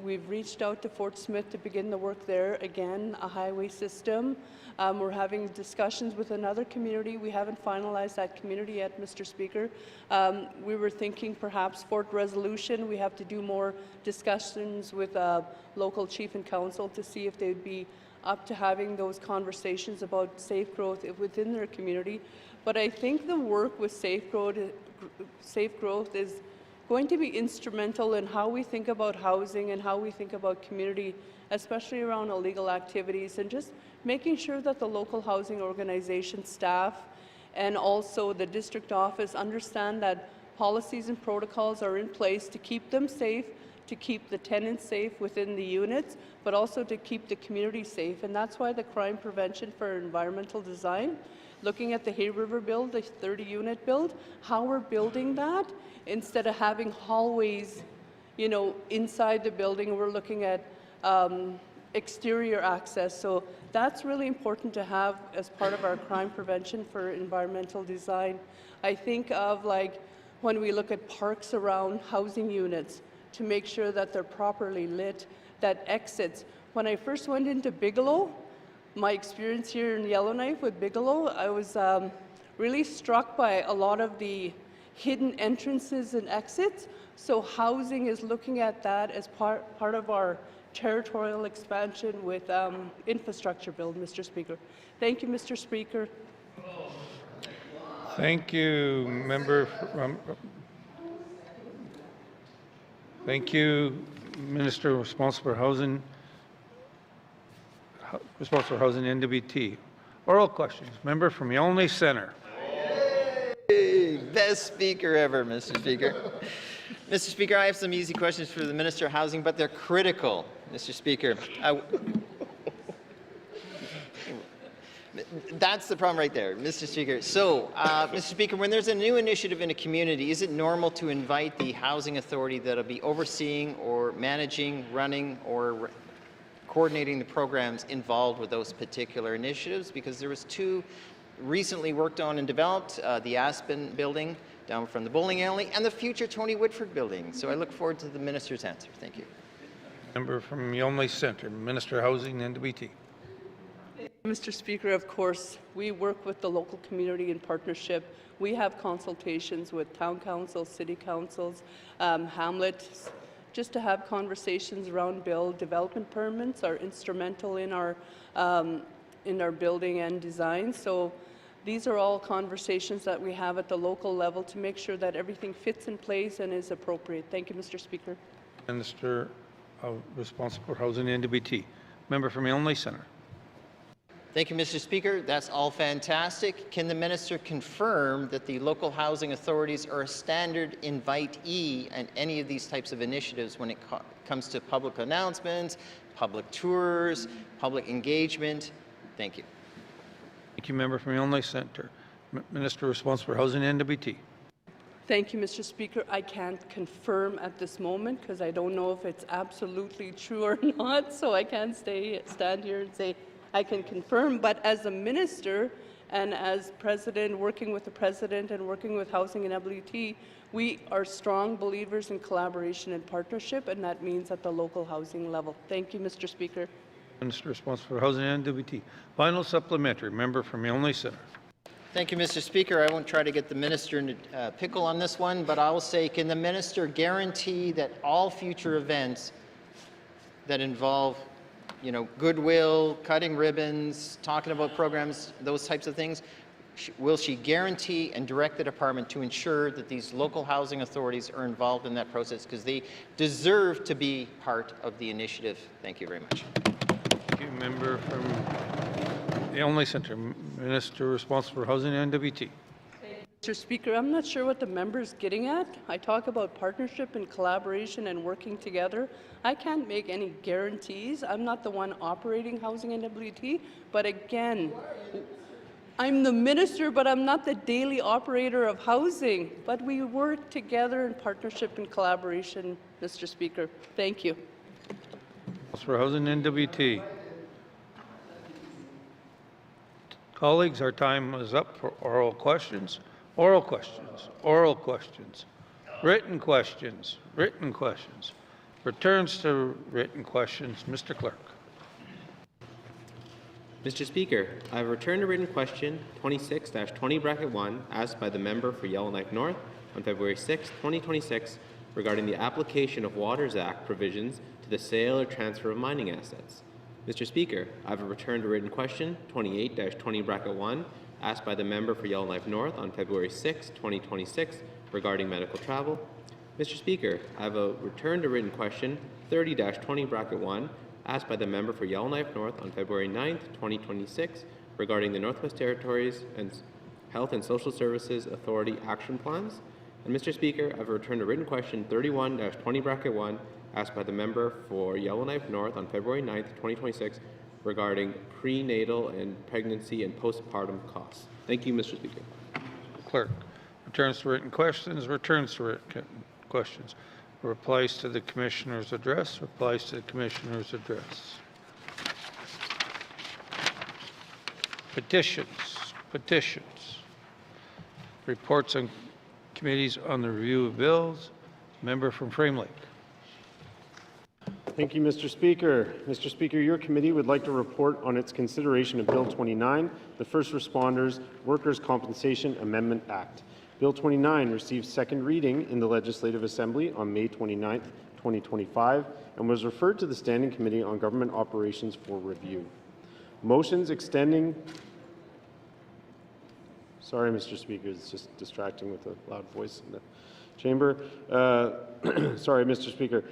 Speaker 19: We've reached out to Fort Smith to begin the work there. Again, a highway system. We're having discussions with another community. We haven't finalized that community yet, Mr. Speaker. We were thinking perhaps Fort Resolution. We have to do more discussions with local chief and council to see if they'd be up to having those conversations about safe growth within their community. But I think the work with safe growth is going to be instrumental in how we think about housing and how we think about community, especially around illegal activities, and just making sure that the local housing organization staff and also the district office understand that policies and protocols are in place to keep them safe, to keep the tenants safe within the units, but also to keep the community safe. And that's why the crime prevention for environmental design, looking at the Hay River build, the 30-unit build, how we're building that, instead of having hallways, you know, inside the building, we're looking at exterior access. So that's really important to have as part of our crime prevention for environmental design. I think of like when we look at parks around housing units to make sure that they're properly lit, that exits. When I first went into Bigelow, my experience here in Yellowknife with Bigelow, I was really struck by a lot of the hidden entrances and exits. So housing is looking at that as part of our territorial expansion with infrastructure build, Mr. Speaker. Thank you, Mr. Speaker.
Speaker 3: Thank you, member from, thank you, Minister responsible for housing, NWT. Oral questions. Member from Yellowknife Centre.
Speaker 11: Hey, best speaker ever, Mr. Speaker. Mr. Speaker, I have some easy questions for the Minister of Housing, but they're critical, Mr. Speaker. That's the problem right there, Mr. Speaker. So, Mr. Speaker, when there's a new initiative in a community, is it normal to invite the housing authority that'll be overseeing or managing, running, or coordinating the programs involved with those particular initiatives? Because there was two recently worked on and developed, the Aspen building down from the bowling alley and the future Tony Whitford building. So I look forward to the Minister's answer. Thank you.
Speaker 3: Member from Yellowknife Centre, Minister of Housing, NWT.
Speaker 19: Mr. Speaker, of course, we work with the local community in partnership. We have consultations with town councils, city councils, hamlets, just to have conversations around build. Development permits are instrumental in our building and design. So these are all conversations that we have at the local level to make sure that everything fits in place and is appropriate. Thank you, Mr. Speaker.
Speaker 3: Minister responsible for housing, NWT. Member from Yellowknife Centre.
Speaker 11: Thank you, Mr. Speaker. That's all fantastic. Can the Minister confirm that the local housing authorities are a standard invitee in any of these types of initiatives when it comes to public announcements, public tours, public engagement? Thank you.
Speaker 3: Thank you, member from Yellowknife Centre. Minister responsible for housing, NWT.
Speaker 19: Thank you, Mr. Speaker. I can't confirm at this moment because I don't know if it's absolutely true or not, so I can't stand here and say I can confirm. But as a minister and as president, working with the president and working with Housing and NWT, we are strong believers in collaboration and partnership, and that means at the local housing level. Thank you, Mr. Speaker.
Speaker 3: Minister responsible for housing, NWT. Final supplementary, member from Yellowknife Centre.
Speaker 11: Thank you, Mr. Speaker. I won't try to get the minister in a pickle on this one, but I will say, can the minister guarantee that all future events that involve, you know, goodwill, cutting ribbons, talking about programs, those types of things, will she guarantee and direct the department to ensure that these local housing authorities are involved in that process, because they deserve to be part of the initiative? Thank you very much.
Speaker 3: Thank you, member from Yellowknife Centre. Minister responsible for housing, NWT.
Speaker 19: Mr. Speaker, I'm not sure what the member is getting at. I talk about partnership and collaboration and working together. I can't make any guarantees. I'm not the one operating Housing and NWT, but again, I'm the minister, but I'm not the daily operator of housing. But we work together in partnership and collaboration, Mr. Speaker. Thank you.
Speaker 3: For housing, NWT. Colleagues, our time is up for oral questions. Oral questions, oral questions, written questions, written questions. Returns to written questions. Mr. Clerk.
Speaker 18: Mr. Speaker, I have returned a written question 26-20(1) asked by the member for Yellowknife North on February 6, 2026 regarding the application of Waters Act provisions to the sale or transfer of mining assets. Mr. Speaker, I have returned a written question 28-20(1) asked by the member for Yellowknife North on February 6, 2026 regarding medical travel. Mr. Speaker, I have returned a written question 30-20(1) asked by the member for Yellowknife North on February 9, 2026 regarding the Northwest Territories and Health and Social Services Authority action plans. And Mr. Speaker, I have returned a written question 31-20(1) asked by the member for Yellowknife North on February 9, 2026 regarding prenatal and pregnancy and postpartum costs. Thank you, Mr. Speaker.
Speaker 3: Clerk. Returns to written questions, returns to written questions. Replies to the Commissioner's address, replies to the Commissioner's address. Petitions, petitions. Reports on committees on the review of bills. Member from Frame Lake.
Speaker 6: Thank you, Mr. Speaker. Mr. Speaker, your committee would like to report on its consideration of Bill 29, the First Responders Workers' Compensation Amendment Act. Bill 29 received second reading in the Legislative Assembly on May 29, 2025, and was referred to the Standing Committee on Government Operations for review. Motions extending... Sorry, Mr. Speaker, it's just distracting with a loud voice in the chamber. Sorry, Mr. Speaker.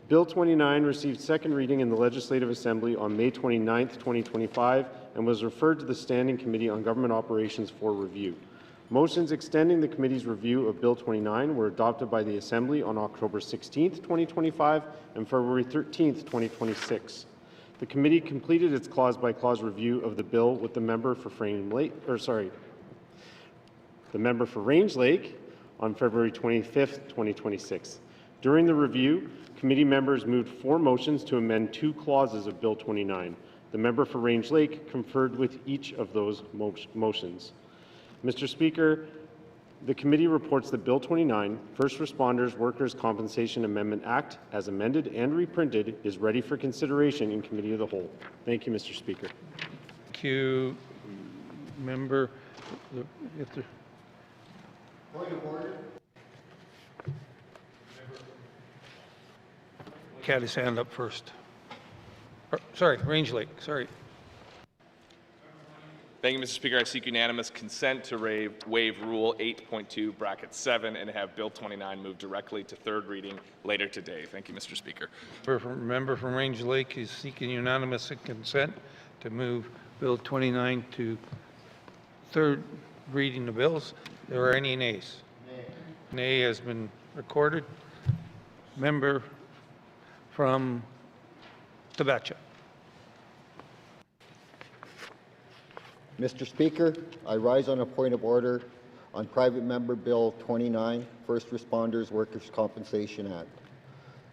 Speaker 6: Bill 29 received second reading in the Legislative Assembly on May 29, 2025, and was referred to the Standing Committee on Government Operations for review. Motions extending the committee's review of Bill 29 were adopted by the Assembly on October 16, 2025 and February 13, 2026. The committee completed its clause-by-clause review of the bill with the member for Range Lake on February 25, 2026. During the review, committee members moved 4 motions to amend 2 clauses of Bill 29. The member for Range Lake conferred with each of those motions. Mr. Speaker, the committee reports that Bill 29, First Responders Workers' Compensation Amendment Act, as amended and reprinted, is ready for consideration in Committee of the Whole. Thank you, Mr. Speaker.
Speaker 3: Thank you, member.
Speaker 17: Point of order.
Speaker 3: Had his hand up first. Sorry, Range Lake, sorry.
Speaker 1: Thank you, Mr. Speaker. I seek unanimous consent to waive Rule 8.2(7) and have Bill 29 moved directly to third reading later today. Thank you, Mr. Speaker.
Speaker 3: Member from Range Lake is seeking unanimous consent to move Bill 29 to third reading of bills. There are any nays? Nay has been recorded. Member from Tabacha.
Speaker 17: Mr. Speaker, I rise on a point of order on Private Member Bill 29, First Responders Workers' Compensation Act.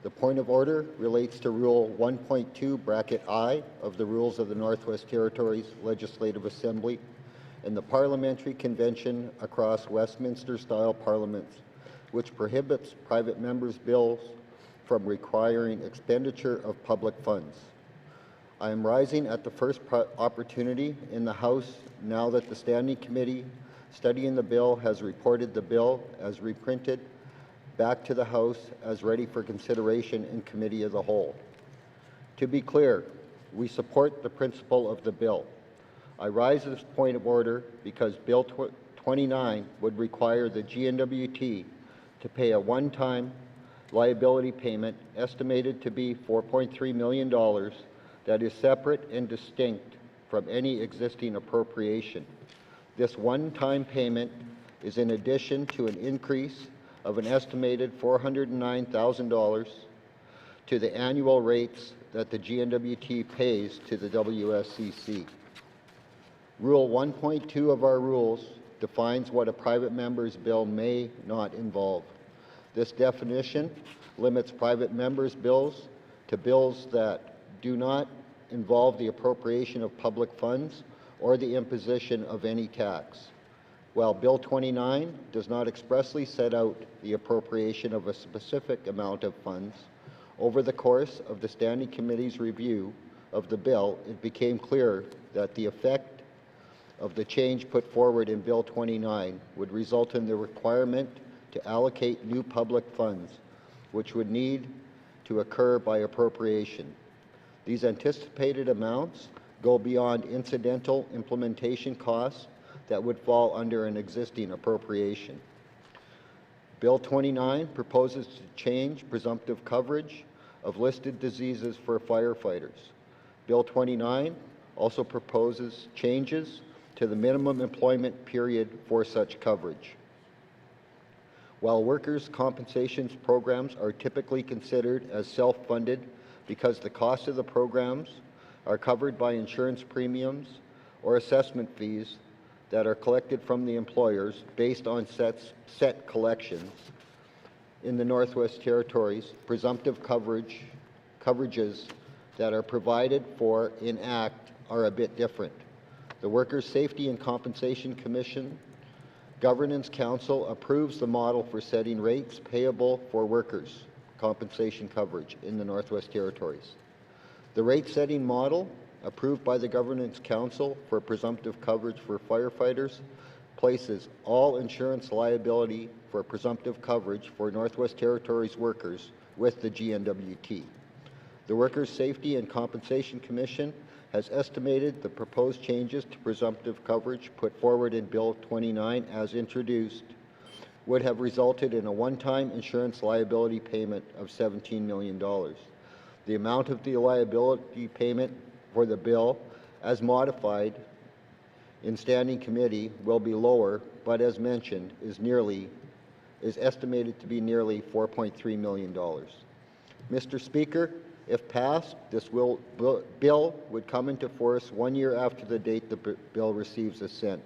Speaker 17: The point of order relates to Rule 1.2(I) of the Rules of the Northwest Territories Legislative Assembly and the Parliamentary Convention across Westminster-style parliaments, which prohibits private members' bills from requiring expenditure of public funds. I am rising at the first opportunity in the House now that the Standing Committee studying the bill has reported the bill as reprinted back to the House as ready for consideration in Committee of the Whole. To be clear, we support the principle of the bill. I rise at this point of order because Bill 29 would require the GNWT to pay a one-time liability payment estimated to be $4.3 million that is separate and distinct from any existing appropriation. This one-time payment is in addition to an increase of an estimated $409,000 to the annual rates that the GNWT pays to the WSCC. Rule 1.2 of our rules defines what a private member's bill may not involve. This definition limits private members' bills to bills that do not involve the appropriation of public funds or the imposition of any tax. While Bill 29 does not expressly set out the appropriation of a specific amount of funds, over the course of the Standing Committee's review of the bill, it became clear that the effect of the change put forward in Bill 29 would result in the requirement to allocate new public funds, which would need to occur by appropriation. These anticipated amounts go beyond incidental implementation costs that would fall under an existing appropriation. Bill 29 proposes to change presumptive coverage of listed diseases for firefighters. Bill 29 also proposes changes to the minimum employment period for such coverage. While workers' compensation programs are typically considered as self-funded because the cost of the programs are covered by insurance premiums or assessment fees that are collected from the employers based on set collections, in the Northwest Territories, presumptive coverages that are provided for in Act are a bit different. The Workers' Safety and Compensation Commission Governance Council approves the model for setting rates payable for workers' compensation coverage in the Northwest Territories. The rate-setting model, approved by the Governance Council for presumptive coverage for firefighters, places all insurance liability for presumptive coverage for Northwest Territories workers with the GNWT. The Workers' Safety and Compensation Commission has estimated the proposed changes to presumptive coverage put forward in Bill 29 as introduced would have resulted in a one-time insurance liability payment of $17 million. The amount of the liability payment for the bill, as modified in Standing Committee, will be lower, but as mentioned, is estimated to be nearly $4.3 million. Mr. Speaker, if passed, this bill would come into force 1 year after the date the bill receives assent.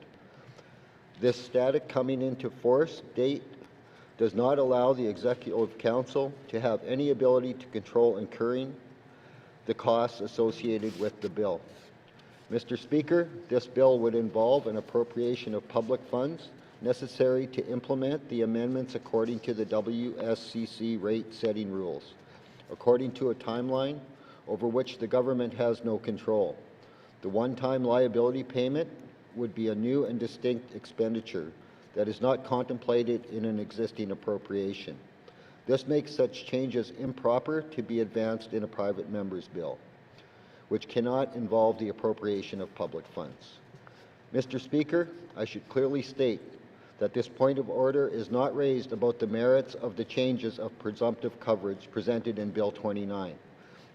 Speaker 17: This static coming into force date does not allow the Executive Council to have any ability to control incurring the costs associated with the bill. Mr. Speaker, this bill would involve an appropriation of public funds necessary to implement the amendments according to the WSCC rate-setting rules, according to a timeline over which the government has no control. The one-time liability payment would be a new and distinct expenditure that is not contemplated in an existing appropriation. This makes such changes improper to be advanced in a private member's bill, which cannot involve the appropriation of public funds. Mr. Speaker, I should clearly state that this point of order is not raised about the merits of the changes of presumptive coverage presented in Bill 29.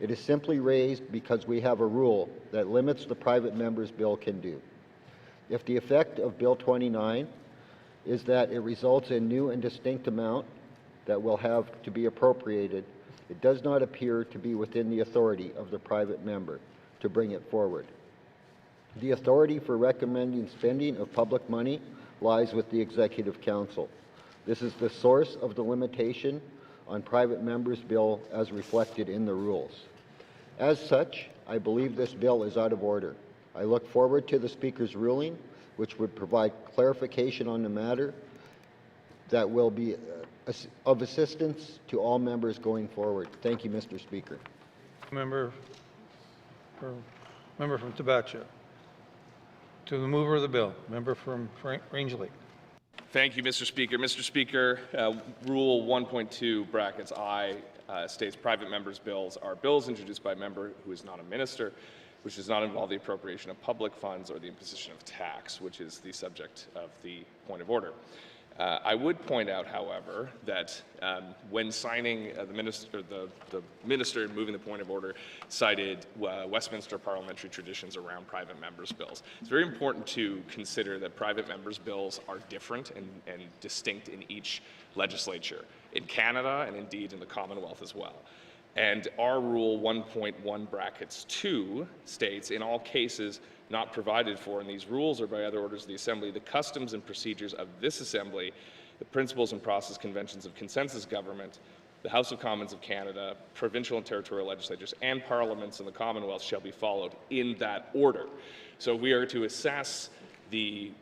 Speaker 17: It is simply raised because we have a rule that limits the private member's bill can do. If the effect of Bill 29 is that it results in new and distinct amount that will have to be appropriated, it does not appear to be within the authority of the private member to bring it forward. The authority for recommending spending of public money lies with the Executive Council. This is the source of the limitation on private members' bill as reflected in the rules. As such, I believe this bill is out of order. I look forward to the Speaker's ruling, which would provide clarification on the matter that will be of assistance to all members going forward. Thank you, Mr. Speaker.
Speaker 3: Member from Tabacho. To the mover of the bill, member from Rangeley.
Speaker 1: Thank you, Mr. Speaker. Mr. Speaker, Rule 1.2 brackets I states private members' bills are bills introduced by a member who is not a minister, which does not involve the appropriation of public funds or the imposition of tax, which is the subject of the point of order. I would point out, however, that when signing the minister moving the point of order cited Westminster parliamentary traditions around private members' bills. It's very important to consider that private members' bills are different and distinct in each legislature, in Canada and indeed in the Commonwealth as well. And our Rule 1.1 brackets 2 states, in all cases not provided for in these rules or by other orders of the Assembly, the customs and procedures of this Assembly, the principles and process conventions of consensus government, the House of Commons of Canada, provincial and territorial legislatures, and parliaments in the Commonwealth shall be followed in that order. So if we are to assess the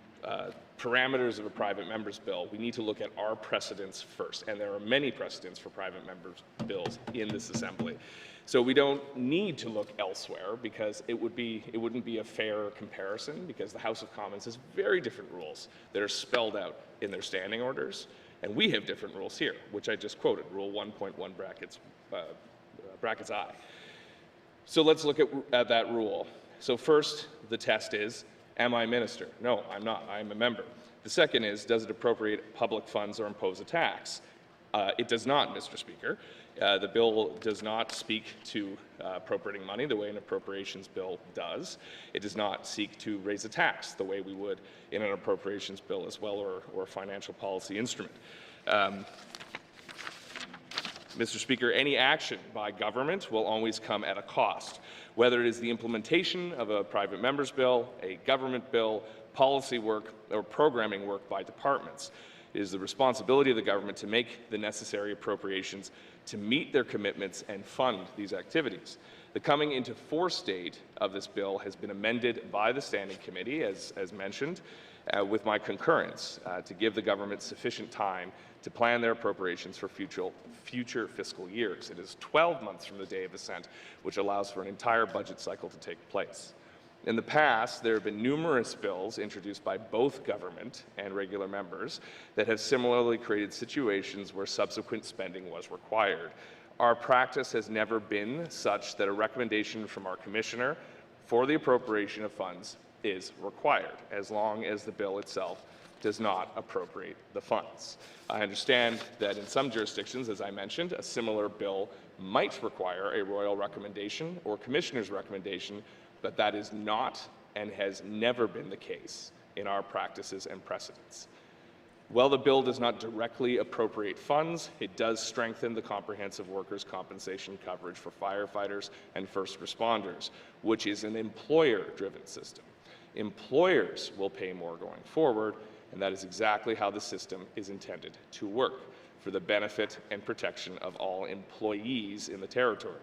Speaker 1: parameters of a private member's bill, we need to look at our precedents first, and there are many precedents for private members' bills in this assembly. So we don't need to look elsewhere because it wouldn't be a fair comparison, because the House of Commons has very different rules that are spelled out in their standing orders, and we have different rules here, which I just quoted, Rule 1.1 brackets I. So let's look at that rule. So first, the test is, am I minister? No, I'm not. I'm a member. The second is, does it appropriate public funds or impose a tax? It does not, Mr. Speaker. The bill does not speak to appropriating money the way an appropriations bill does. It does not seek to raise a tax the way we would in an appropriations bill as well, or a financial policy instrument. Mr. Speaker, any action by government will always come at a cost, whether it is the implementation of a private member's bill, a government bill, policy work, or programming work by departments. It is the responsibility of the government to make the necessary appropriations to meet their commitments and fund these activities. The coming into force date of this bill has been amended by the Standing Committee, as mentioned, with my concurrence, to give the government sufficient time to plan their appropriations for future fiscal years. It is 12 months from the day of assent, which allows for an entire budget cycle to take place. In the past, there have been numerous bills introduced by both government and regular members that have similarly created situations where subsequent spending was required. Our practice has never been such that a recommendation from our Commissioner for the appropriation of funds is required, as long as the bill itself does not appropriate the funds. I understand that in some jurisdictions, as I mentioned, a similar bill might require a royal recommendation or Commissioner's recommendation, but that is not and has never been the case in our practices and precedents. While the bill does not directly appropriate funds, it does strengthen the comprehensive workers' compensation coverage for firefighters and first responders, which is an employer-driven system. Employers will pay more going forward, and that is exactly how the system is intended to work, for the benefit and protection of all employees in the territory.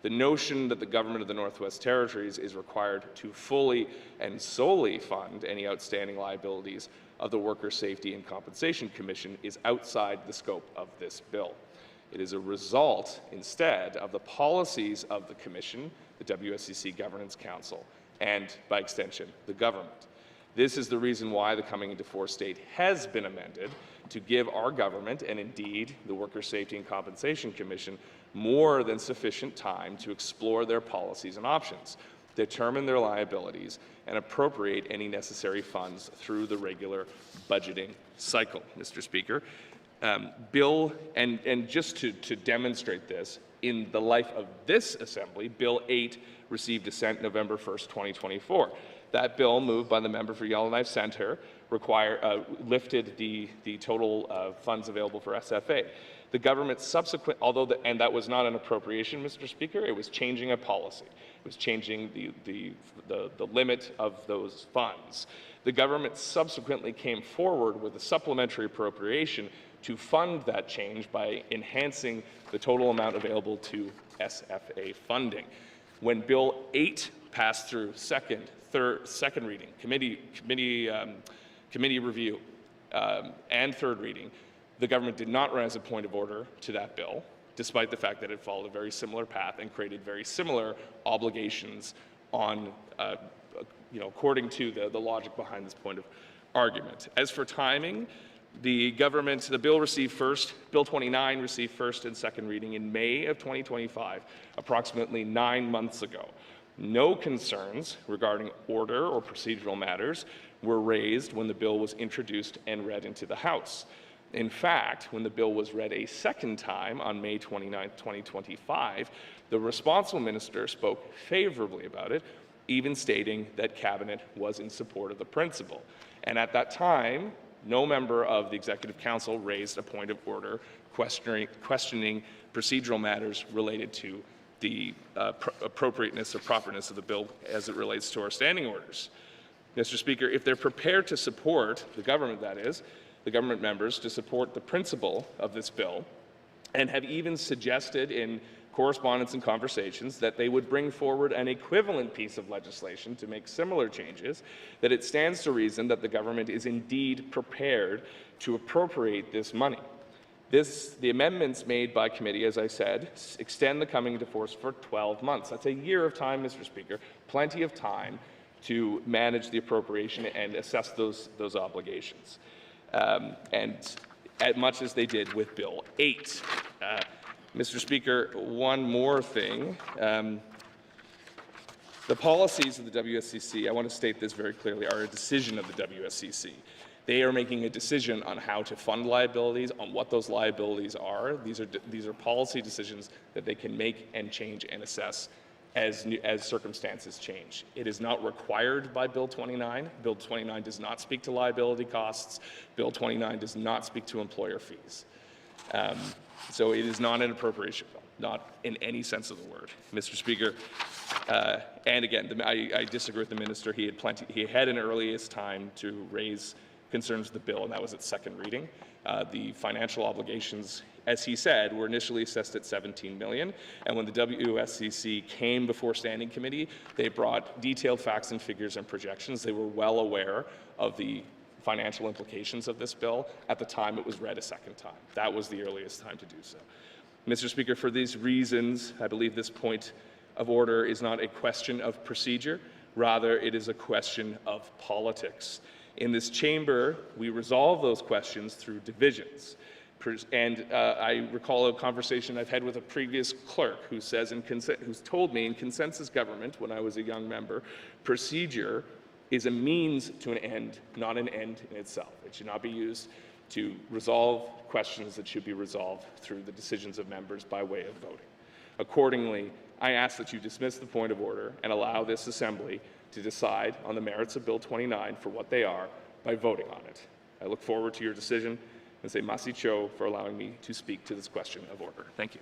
Speaker 1: The notion that the government of the Northwest Territories is required to fully and solely fund any outstanding liabilities of the Workers' Safety and Compensation Commission is outside the scope of this bill. It is a result, instead, of the policies of the Commission, the WSCC Governance Council, and, by extension, the government. This is the reason why the coming into force date has been amended to give our government, and indeed the Workers' Safety and Compensation Commission, more than sufficient time to explore their policies and options, determine their liabilities, and appropriate any necessary funds through the regular budgeting cycle, Mr. Speaker. Bill, and just to demonstrate this, in the life of this Assembly, Bill 8 received assent November 1st, 2024. That bill, moved by the member for Yellowknife Centre, lifted the total funds available for SFA. The government subsequent, and that was not an appropriation, Mr. Speaker, it was changing a policy. It was changing the limit of those funds. The government subsequently came forward with a supplementary appropriation to fund that change by enhancing the total amount available to SFA funding. When Bill 8 passed through second reading, committee review, and third reading, the government did not rise a point of order to that bill, despite the fact that it followed a very similar path and created very similar obligations on, according to the logic behind this point of argument. As for timing, the bill received Bill 29 received first and second reading in May of 2025, approximately 9 months ago. No concerns regarding order or procedural matters were raised when the bill was introduced and read into the House. In fact, when the bill was read a second time on May 29, 2025, the responsible minister spoke favorably about it, even stating that Cabinet was in support of the principle. And at that time, no member of the Executive Council raised a point of order questioning procedural matters related to the appropriateness or properness of the bill as it relates to our standing orders. Mr. Speaker, if they're prepared to support, the government that is, the government members, to support the principle of this bill, and have even suggested in correspondence and conversations that they would bring forward an equivalent piece of legislation to make similar changes, that it stands to reason that the government is indeed prepared to appropriate this money. The amendments made by committee, as I said, extend the coming into force for 12 months. That's a year of time, Mr. Speaker, plenty of time to manage the appropriation and assess those obligations. And as much as they did with Bill 8. Mr. Speaker, one more thing. The policies of the WSCC, I want to state this very clearly, are a decision of the WSCC. They are making a decision on how to fund liabilities, on what those liabilities are. These are policy decisions that they can make and change and assess as circumstances change. It is not required by Bill 29. Bill 29 does not speak to liability costs. Bill 29 does not speak to employer fees. So it is not an appropriation bill, not in any sense of the word, Mr. Speaker. And again, I disagree with the minister. He had an earliest time to raise concerns with the bill, and that was at second reading. The financial obligations, as he said, were initially assessed at $17 million, and when the WSCC came before Standing Committee, they brought detailed facts and figures and projections. They were well aware of the financial implications of this bill at the time it was read a second time. That was the earliest time to do so. Mr. Speaker, for these reasons, I believe this point of order is not a question of procedure, rather it is a question of politics. In this chamber, we resolve those questions through divisions. And I recall a conversation I've had with a previous clerk who says, who's told me in consensus government when I was a young member, procedure is a means to an end, not an end in itself. It should not be used to resolve questions that should be resolved through the decisions of members by way of voting. Accordingly, I ask that you dismiss the point of order and allow this Assembly to decide on the merits of Bill 29 for what they are by voting on it. I look forward to your decision and say Masi Cho for allowing me to speak to this question of order. Thank you.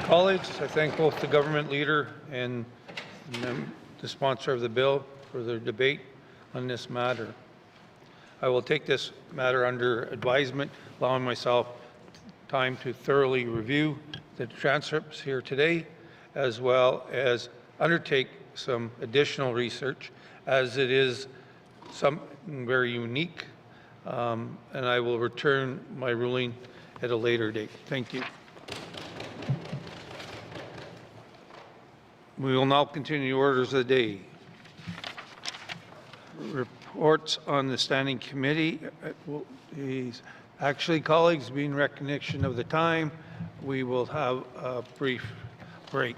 Speaker 3: Colleagues, I thank both the government leader and the sponsor of the bill for their debate on this matter. I will take this matter under advisement, allowing myself time to thoroughly review the transcripts here today, as well as undertake some additional research, as it is something very unique, and I will return my ruling at a later date. Thank you. We will now continue the orders of the day. Reports on the Standing Committee. Actually, colleagues, being recognition of the time, we will have a brief break.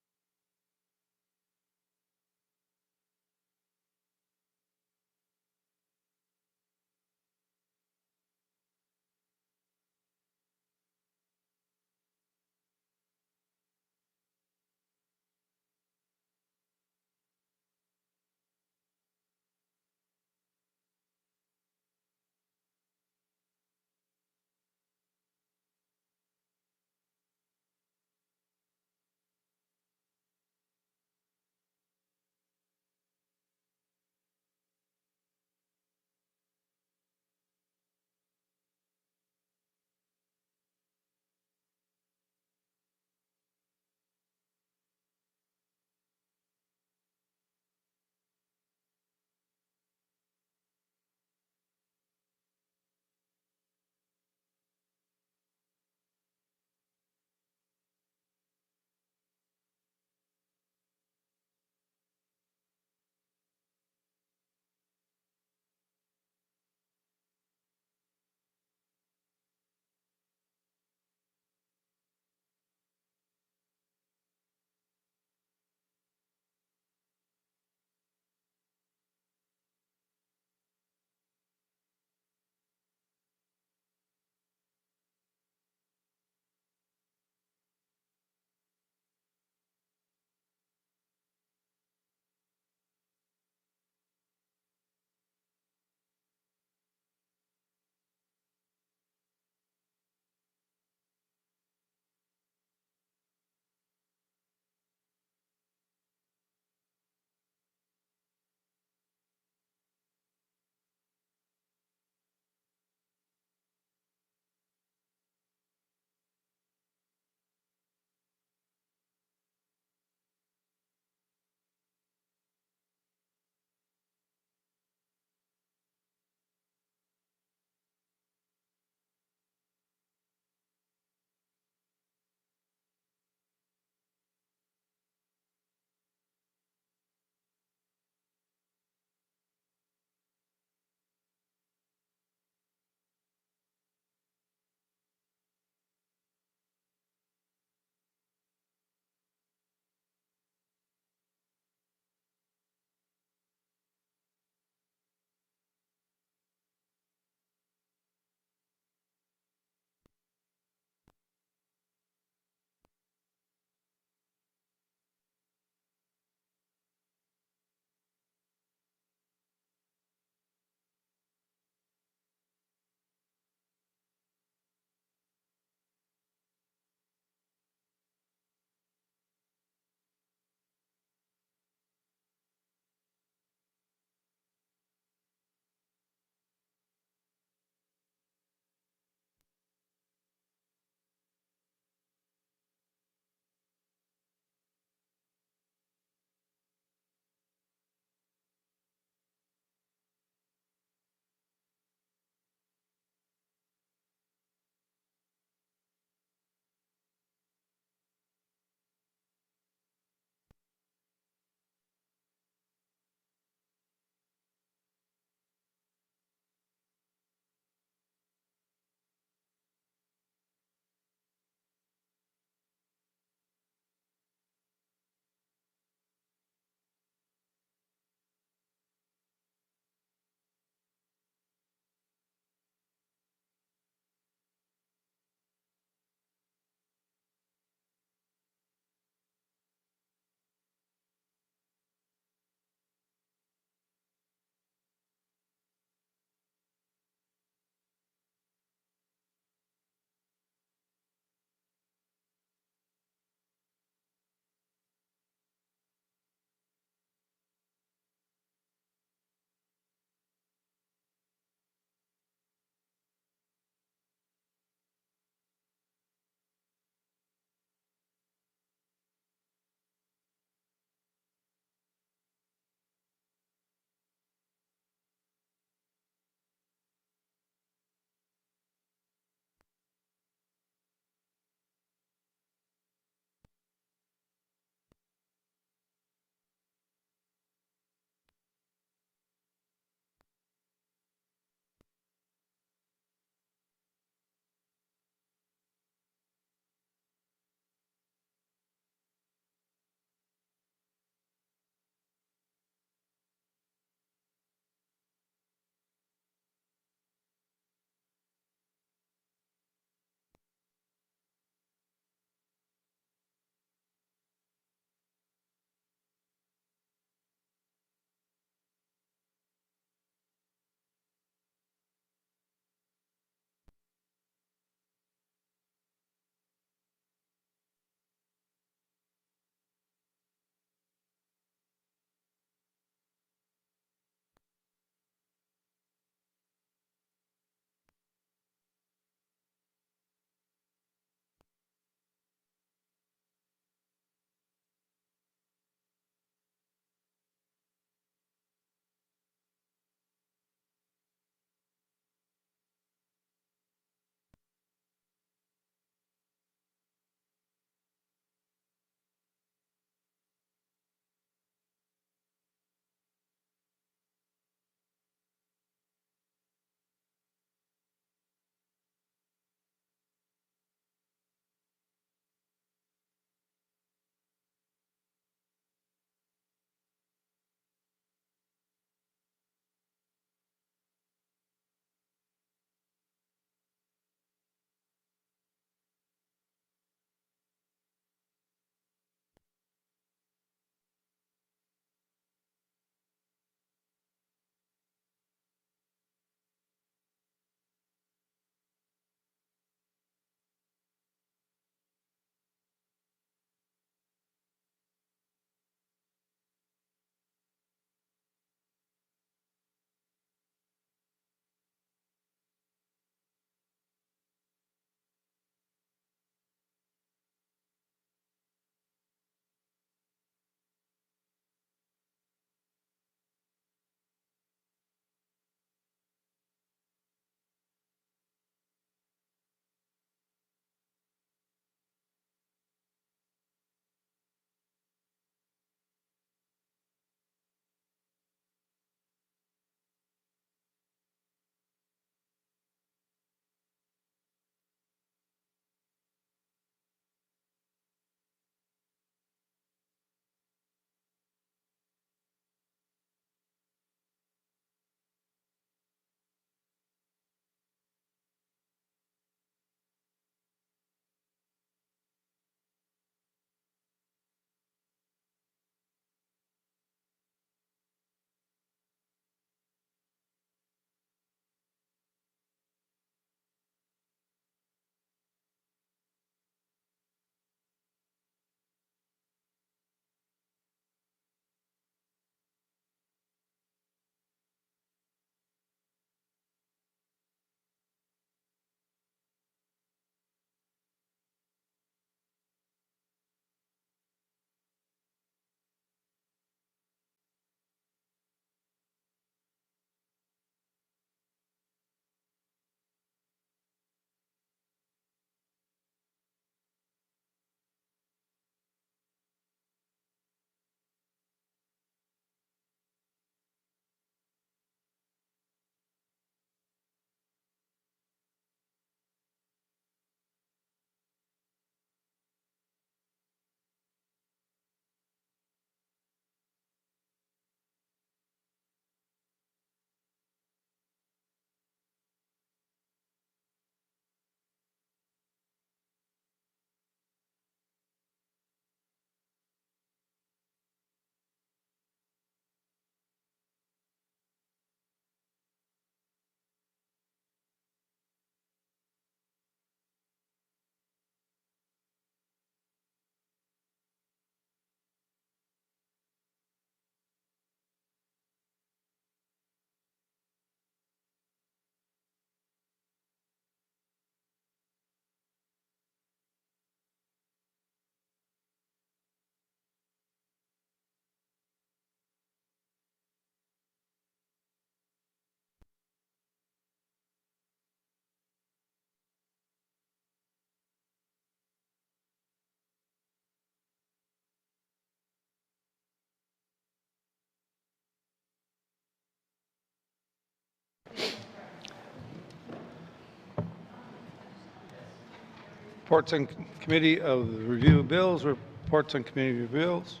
Speaker 3: Reports on committee of the review of bills, reports on committee of bills,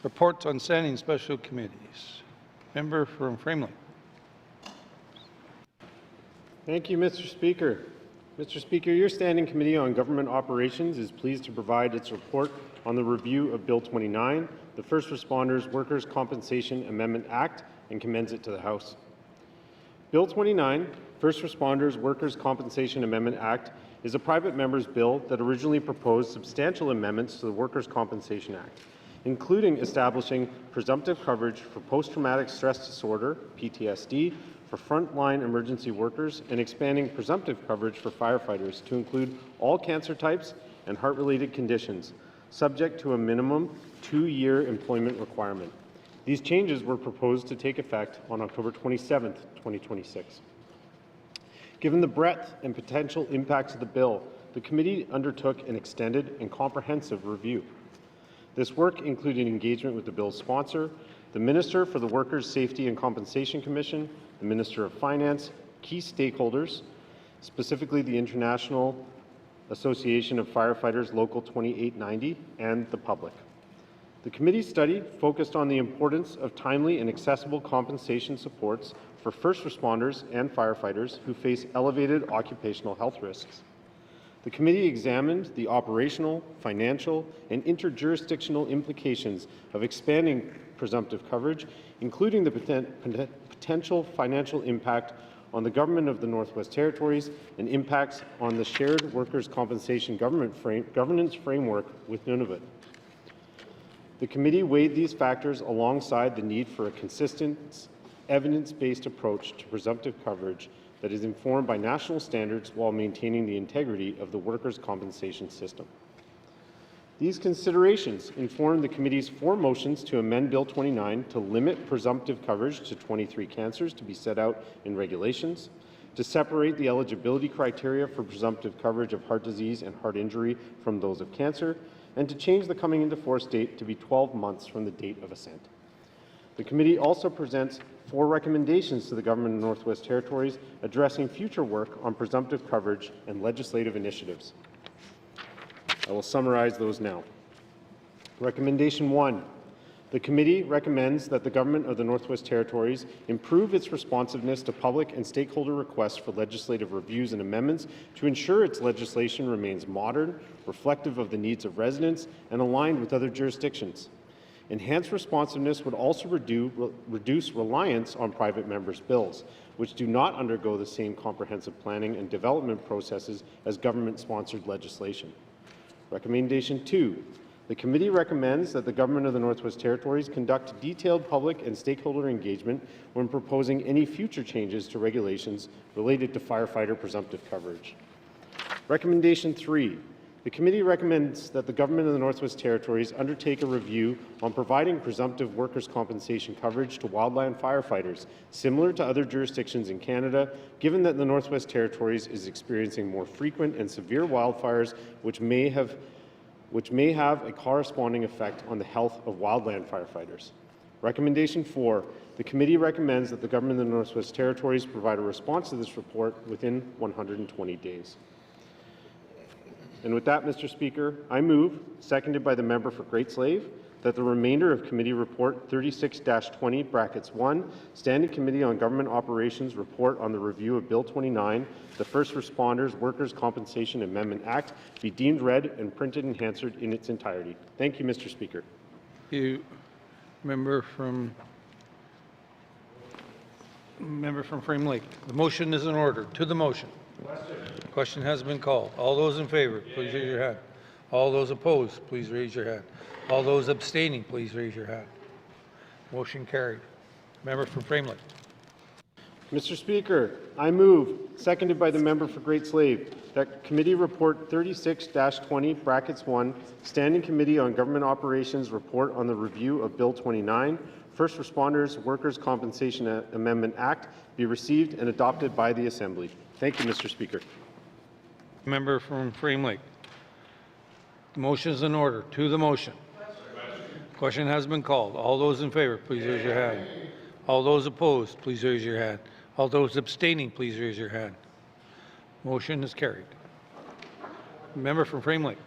Speaker 3: reports on standing special committees. Member from Framley.
Speaker 6: Thank you, Mr. Speaker. Mr. Speaker, your Standing Committee on Government Operations is pleased to provide its report on the review of Bill 29, the First Responders Workers' Compensation Amendment Act, and commends it to the House. Bill 29, First Responders Workers' Compensation Amendment Act, is a private member's bill that originally proposed substantial amendments to the Workers' Compensation Act, including establishing presumptive coverage for post-traumatic stress disorder, PTSD, for frontline emergency workers, and expanding presumptive coverage for firefighters to include all cancer types and heart-related conditions, subject to a minimum 2-year employment requirement. These changes were proposed to take effect on October 27, 2026. Given the breadth and potential impacts of the bill, the committee undertook an extended and comprehensive review. This work included engagement with the bill's sponsor, the Minister for the Workers' Safety and Compensation Commission, the Minister of Finance, key stakeholders, specifically the International Association of Firefighters Local 2890, and the public. The committee study focused on the importance of timely and accessible compensation supports for first responders and firefighters who face elevated occupational health risks. The committee examined the operational, financial, and interjurisdictional implications of expanding presumptive coverage, including the potential financial impact on the government of the Northwest Territories and impacts on the shared workers' compensation governance framework with Nunavut. The committee weighed these factors alongside the need for a consistent, evidence-based approach to presumptive coverage that is informed by national standards while maintaining the integrity of the workers' compensation system. These considerations informed the committee's 4 motions to amend Bill 29 to limit presumptive coverage to 23 cancers to be set out in regulations, to separate the eligibility criteria for presumptive coverage of heart disease and heart injury from those of cancer, and to change the coming into force date to be 12 months from the date of assent. The committee also presents 4 recommendations to the Government of Northwest Territories addressing future work on presumptive coverage and legislative initiatives. I will summarize those now. Recommendation 1. The committee recommends that the Government of the Northwest Territories improve its responsiveness to public and stakeholder requests for legislative reviews and amendments to ensure its legislation remains modern, reflective of the needs of residents, and aligned with other jurisdictions. Enhanced responsiveness would also reduce reliance on private members' bills, which do not undergo the same comprehensive planning and development processes as government-sponsored legislation. Recommendation 2. The committee recommends that the Government of the Northwest Territories conduct detailed public and stakeholder engagement when proposing any future changes to regulations related to firefighter presumptive coverage. Recommendation 3. The committee recommends that the Government of the Northwest Territories undertake a review on providing presumptive workers' compensation coverage to wildland firefighters, similar to other jurisdictions in Canada, given that the Northwest Territories is experiencing more frequent and severe wildfires, which may have a corresponding effect on the health of wildland firefighters. Recommendation 4. The committee recommends that the Government of the Northwest Territories provide a response to this report within 120 days. And with that, Mr. Speaker, I move, seconded by the member for Great Slave, that the remainder of Committee Report 36-20, brackets 1, Standing Committee on Government Operations report on the review of Bill 29, the First Responders Workers' Compensation Amendment Act, be deemed read and printed and answered in its entirety. Thank you, Mr. Speaker.
Speaker 3: Thank you. Member from Frame Lake. The motion is in order. To the motion. Question has been called. All those in favor, please raise your hand. All those opposed, please raise your hand. All those abstaining, please raise your hand. Motion carried. Member from Frame Lake.
Speaker 6: Mr. Speaker, I move, seconded by the member for Great Slave, that Committee Report 36-20, brackets 1, Standing Committee on Government Operations report on the review of Bill 29, First Responders Workers' Compensation Amendment Act, be received and adopted by the Assembly. Thank you, Mr. Speaker.
Speaker 3: Member from Frame Lake. The motion is in order. To the motion. Question has been called. All those in favor, please raise your hand. All those opposed, please raise your hand. All those abstaining, please raise your hand. Motion is carried. Member from Frame Lake.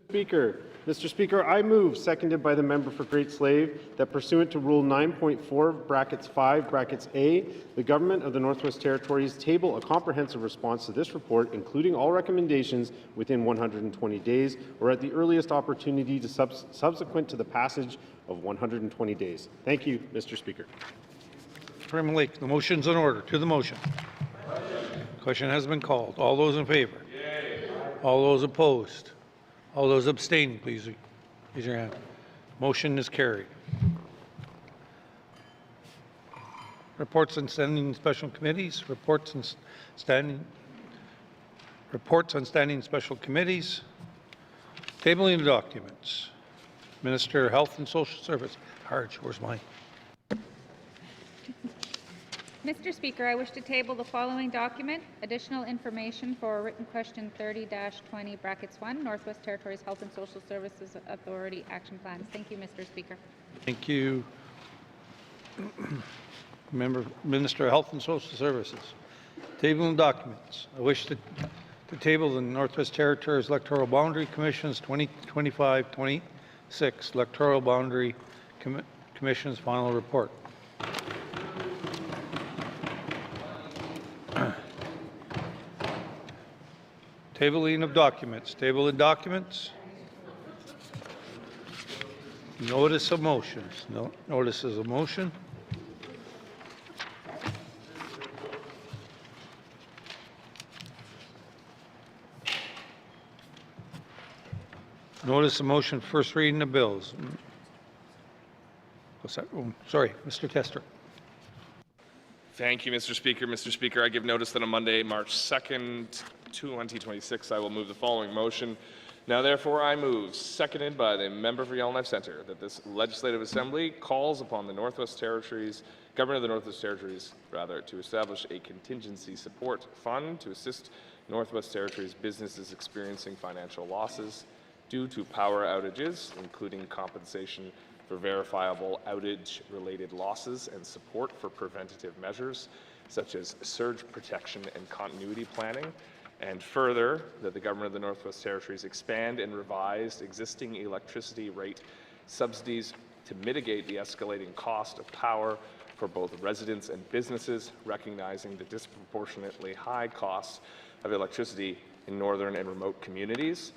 Speaker 6: Speaker. Mr. Speaker, I move, seconded by the member for Great Slave, that pursuant to Rule 9.4, brackets 5, brackets A, the Government of the Northwest Territories table a comprehensive response to this report, including all recommendations within 120 days or at the earliest opportunity to subsequent to the passage of 120 days. Thank you, Mr. Speaker.
Speaker 3: Frame Lake, the motion's in order. To the motion. Question has been called. All those in favor? All those opposed? All those abstaining, please raise your hand. Motion is carried. Reports on standing special committees. Reports on standing special committees. Tabling of documents. Minister of Health and Social Service. Harge, where's mine?
Speaker 15: Mr. Speaker, I wish to table the following document, additional information for written question 30-20 brackets 1, Northwest Territories Health and Social Services Authority Action Plans. Thank you, Mr. Speaker.
Speaker 3: Thank you. Minister of Health and Social Services. Tabling documents. I wish to table the Northwest Territories Electoral Boundary Commission's 2025-26 Electoral Boundary Commission's final report. Tabling of documents. Table of documents. Notice of motions. No, notices of motion. Notice of motion, first reading of bills. What's that? Oh, sorry, Mr. Tester.
Speaker 1: Thank you, Mr. Speaker. Mr. Speaker, I give notice that on Monday, March 2nd, 2026, I will move the following motion. Now, therefore, I move, seconded by the member for Yellowknife Centre, that this Legislative Assembly calls upon the Northwest Territories, Government of the Northwest Territories, rather, to establish a contingency support fund to assist Northwest Territories businesses experiencing financial losses due to power outages, including compensation for verifiable outage-related losses and support for preventative measures, such as surge protection and continuity planning, and further, that the Government of the Northwest Territories expand and revise existing electricity rate subsidies to mitigate the escalating cost of power for both residents and businesses, recognizing the disproportionately high costs of electricity in northern and remote communities.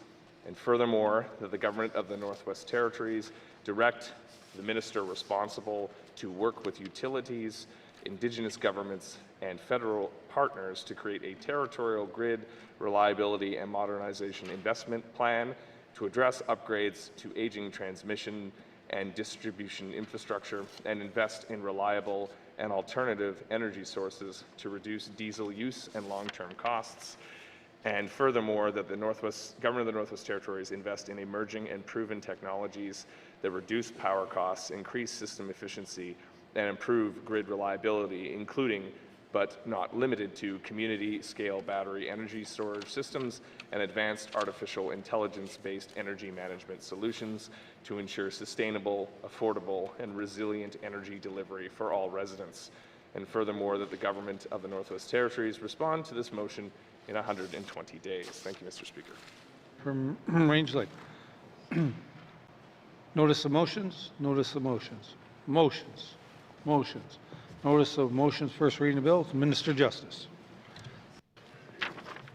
Speaker 1: And furthermore, that the Government of the Northwest Territories direct the minister responsible to work with utilities, Indigenous governments, and federal partners to create a territorial grid reliability and modernization investment plan to address upgrades to aging transmission and distribution infrastructure and invest in reliable and alternative energy sources to reduce diesel use and long-term costs. And furthermore, that the Government of the Northwest Territories invest in emerging and proven technologies that reduce power costs, increase system efficiency, and improve grid reliability, including but not limited to community-scale battery energy storage systems and advanced artificial intelligence-based energy management solutions to ensure sustainable, affordable, and resilient energy delivery for all residents. And furthermore, that the Government of the Northwest Territories respond to this motion in 120 days. Thank you, Mr. Speaker.
Speaker 3: From Range Lake. Notice of motions. Notice of motions. Motions. Motions. Notice of motions, first reading of bills. Minister of Justice.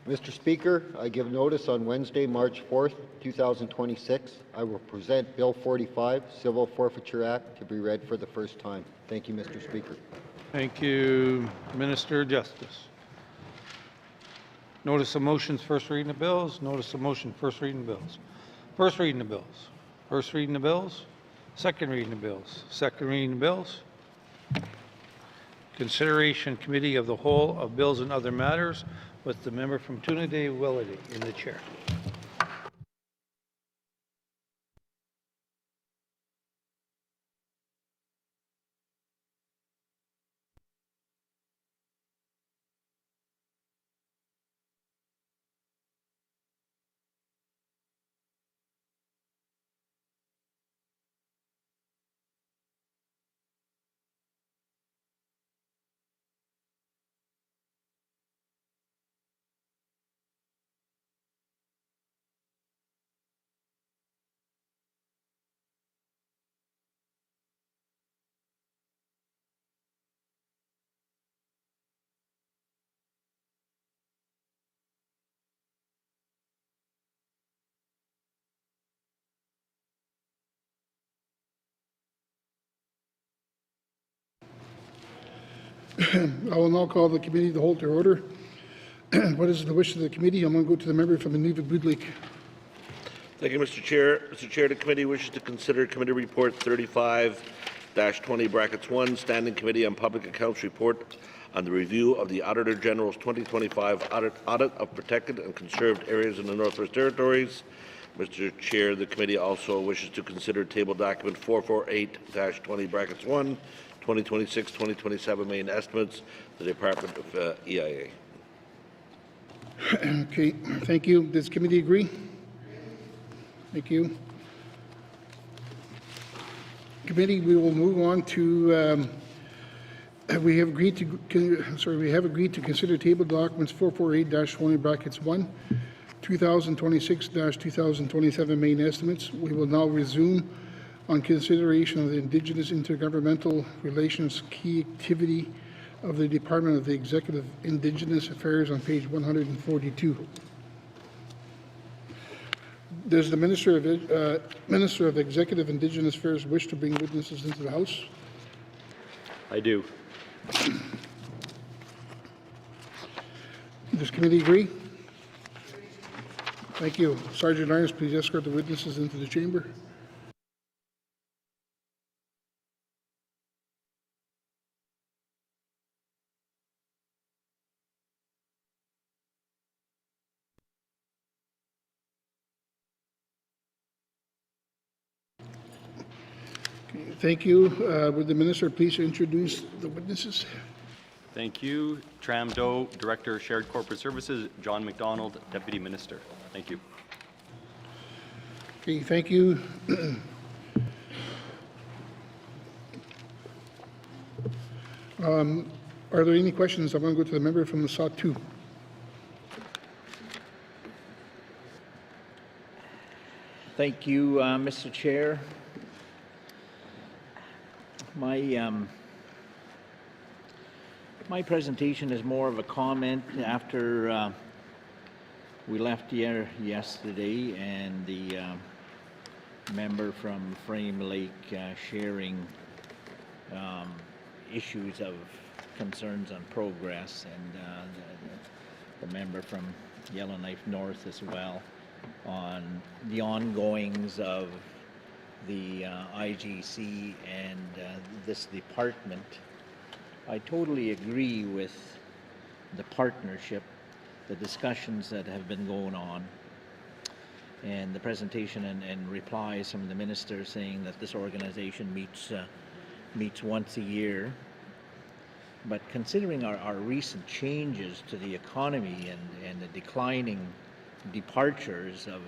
Speaker 17: Mr. Speaker, I give notice on Wednesday, March 4th, 2026. I will present Bill 45, Civil Forfeiture Act, to be read for the first time. Thank you, Mr. Speaker.
Speaker 3: Thank you, Minister of Justice. Notice of motions, first reading of bills. Notice of motion, first reading of bills. First reading of bills. First reading of bills. Second reading of bills. Second reading of bills. Consideration Committee of the Whole of Bills and Other Matters with the member from Toonaday-Willity in the chair.
Speaker 10: I will now call the committee of the whole to order. What is the wish of the committee? I'm going to go to the member from the Nunavut Budlik.
Speaker 7: Thank you, Mr. Chair. Mr. Chair, the committee wishes to consider Committee Report 35-20(1), Standing Committee on Public Accounts Report on the review of the Auditor General's 2025 audit of protected and conserved areas in the Northwest Territories. Mr. Chair, the committee also wishes to consider table document 448-20(1), 2026-2027 main estimates, the Department of EIA.
Speaker 10: Okay, thank you. Does committee agree? Thank you. Committee, we will move on to, we have agreed to consider table documents 448-20(1), 2026-2027 main estimates. We will now resume on consideration of the Indigenous Intergovernmental Relations Key Activity of the Department of the Executive Indigenous Affairs on page 142. Does the Minister of Executive Indigenous Affairs wish to bring witnesses into the House?
Speaker 14: I do.
Speaker 10: Does committee agree? Thank you. Sergeant Irons, please escort the witnesses into the chamber. Thank you. Would the minister please introduce the witnesses?
Speaker 14: Thank you. Tram Doe, Director, Shared Corporate Services, John McDonald, Deputy Minister. Thank you.
Speaker 10: Okay, thank you. Are there any questions? I'm going to go to the member from the South 2.
Speaker 5: Thank you, Mr. Chair. My presentation is more of a comment after we left here yesterday and the member from Frame Lake sharing issues of concerns on progress, and the member from Yellowknife North as well on the ongoings of the IGC and this department. I totally agree with the partnership, the discussions that have been going on, and the presentation and replies from the minister saying that this organization meets once a year. But considering our recent changes to the economy and the declining departures of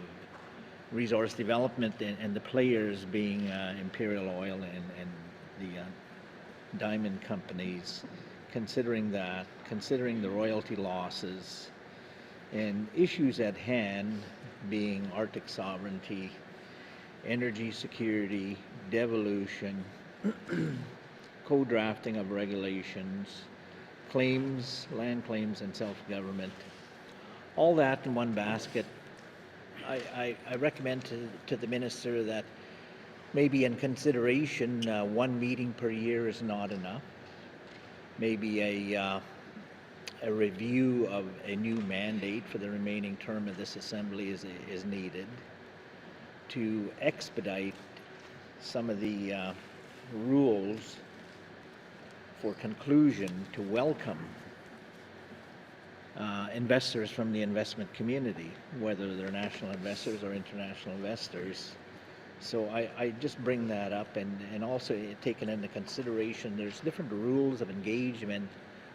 Speaker 5: resource development and the players being Imperial Oil and the diamond companies, considering that, considering the royalty losses and issues at hand being Arctic sovereignty, energy security, devolution, co-drafting of regulations, claims, land claims and self-government, all that in one basket, I recommend to the minister that maybe in consideration, one meeting per year is not enough. Maybe a review of a new mandate for the remaining term of this assembly is needed to expedite some of the rules for conclusion to welcome investors from the investment community, whether they're national investors or international investors. So I just bring that up, and also taking into consideration there's different rules of engagement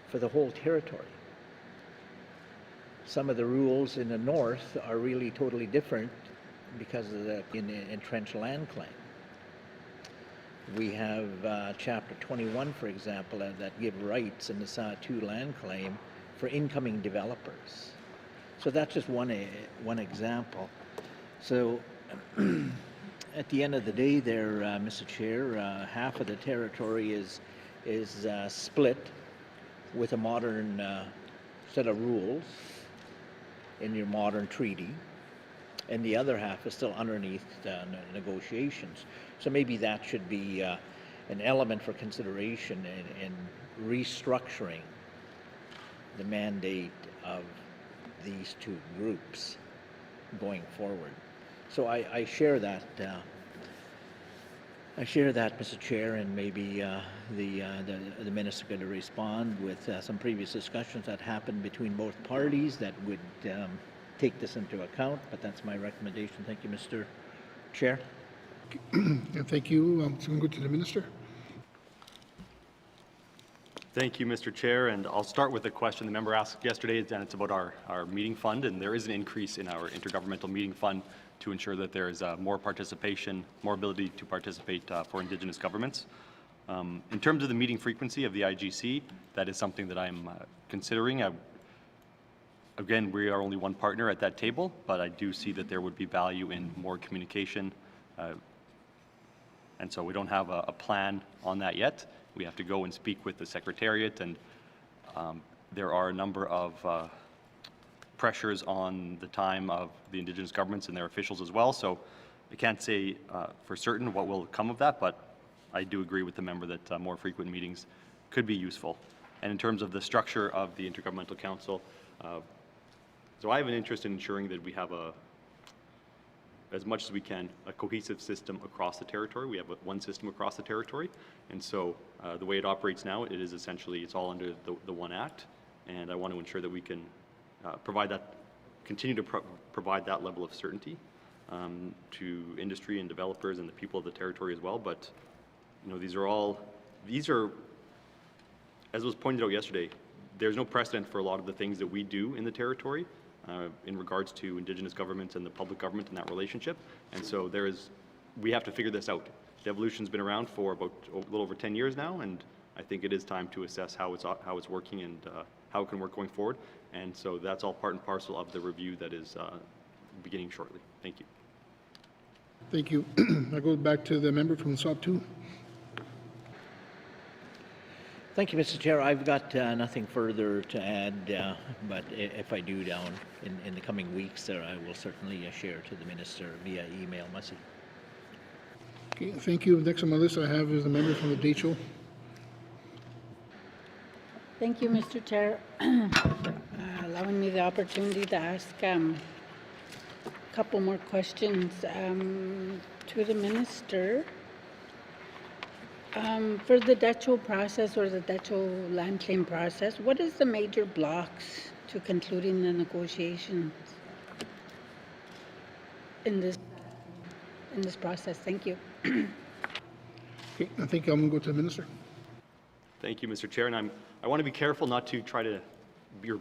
Speaker 5: for the whole territory. Some of the rules in the north are really totally different because of the entrenched land claim. We have Chapter 21, for example, that give rights in the Sahtu land claim for incoming developers. So that's just one example. So at the end of the day there, Mr. Chair, half of the territory is split with a modern set of rules in your modern treaty, and the other half is still underneath negotiations. So maybe that should be an element for consideration in restructuring the mandate of these two groups going forward. So I share that. I share that, Mr. Chair, and maybe the minister could respond with some previous discussions that happened between both parties that would take this into account. But that's my recommendation. Thank you, Mr. Chair.
Speaker 10: Thank you. So we'll go to the minister.
Speaker 14: Thank you, Mr. Chair, and I'll start with a question the member asked yesterday, and it's about our meeting fund, and there is an increase in our intergovernmental meeting fund to ensure that there is more participation, more ability to participate for Indigenous governments. In terms of the meeting frequency of the IGC, that is something that I'm considering. Again, we are only one partner at that table, but I do see that there would be value in more communication, and so we don't have a plan on that yet. We have to go and speak with the Secretariat, and there are a number of pressures on the time of the Indigenous governments and their officials as well. So I can't say for certain what will come of that, but I do agree with the member that more frequent meetings could be useful. And in terms of the structure of the Intergovernmental Council, so I have an interest in ensuring that we have as much as we can, a cohesive system across the territory. We have one system across the territory, and so the way it operates now, it is essentially, it's all under the one act, and I want to ensure that we can continue to provide that level of certainty to industry and developers and the people of the territory as well. But you know, these are, as was pointed out yesterday, there's no precedent for a lot of the things that we do in the territory in regards to Indigenous governments and the public government and that relationship. And so we have to figure this out. Devolution's been around for about a little over 10 years now, and I think it is time to assess how it's working and how it can work going forward. And so that's all part and parcel of the review that is beginning shortly. Thank you.
Speaker 10: Thank you. I go back to the member from South 2.
Speaker 5: Thank you, Mr. Chair. I've got nothing further to add, but if I do down in the coming weeks, I will certainly share to the minister via email message.
Speaker 10: Okay, thank you. Next on my list I have is the member from the Decho.
Speaker 8: Thank you, Mr. Chair, for allowing me the opportunity to ask a couple more questions to the minister. For the DECHO process or the DECHO land claim process, what is the major blocks to concluding the negotiations in this process? Thank you.
Speaker 10: Okay, I think I'm going to go to the minister.
Speaker 14: Thank you, Mr. Chair. And I want to be careful not to try to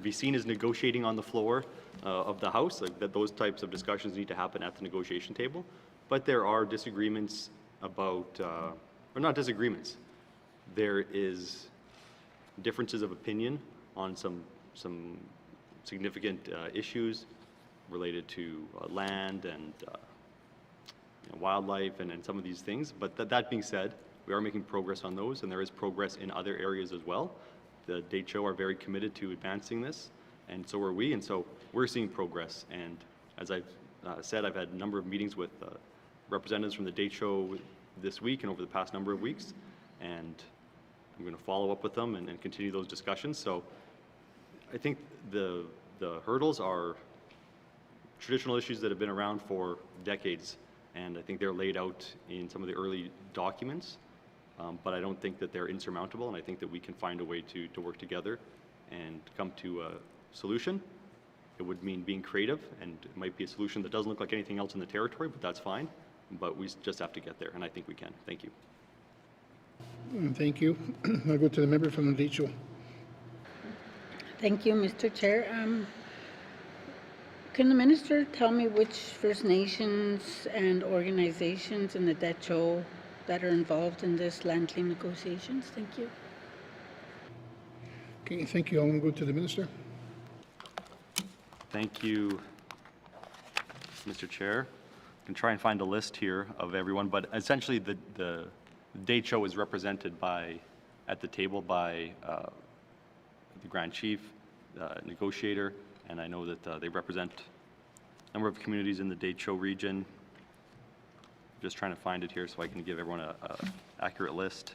Speaker 14: be seen as negotiating on the floor of the House. That those types of discussions need to happen at the negotiation table. But there are disagreements about, or not disagreements. There is differences of opinion on some significant issues related to land and wildlife and some of these things. But that being said, we are making progress on those, and there is progress in other areas as well. The DECHO are very committed to advancing this, and so are we, and so we're seeing progress. And as I've said, I've had a number of meetings with representatives from the DECHO this week and over the past number of weeks, and I'm going to follow up with them and continue those discussions. So I think the hurdles are traditional issues that have been around for decades, and I think they're laid out in some of the early documents. But I don't think that they're insurmountable, and I think that we can find a way to work together and come to a solution. It would mean being creative, and it might be a solution that doesn't look like anything else in the territory, but that's fine. But we just have to get there, and I think we can. Thank you.
Speaker 10: Thank you. I'll go to the member from the Decho.
Speaker 8: Thank you, Mr. Chair. Can the minister tell me which First Nations and organizations in the DECHO that are involved in this land claim negotiations? Thank you.
Speaker 10: Okay, thank you. I'm going to go to the minister.
Speaker 14: Thank you, Mr. Chair. I can try and find a list here of everyone, but essentially the DECHO is represented at the table by the Grand Chief, negotiator, and I know that they represent a number of communities in the DECHO region. Just trying to find it here so I can give everyone a accurate list.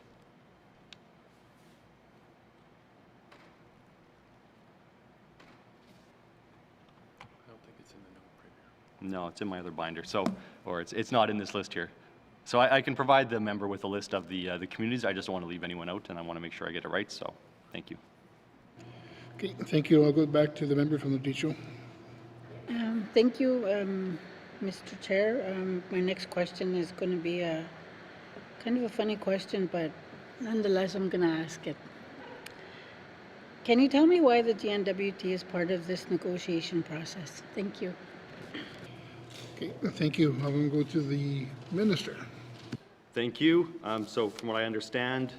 Speaker 14: No, it's in my other binder. So, or it's not in this list here. So I can provide the member with a list of the communities. I just don't want to leave anyone out, and I want to make sure I get it right. So, thank you.
Speaker 10: Okay, thank you. I'll go back to the member from the Detroit.
Speaker 8: Thank you, Mr. Chair. My next question is going to be a kind of a funny question, but nonetheless, I'm going to ask it. Can you tell me why the GNWT is part of this negotiation process? Thank you.
Speaker 10: Okay, thank you. I'm going to go to the minister.
Speaker 14: Thank you. So from what I understand,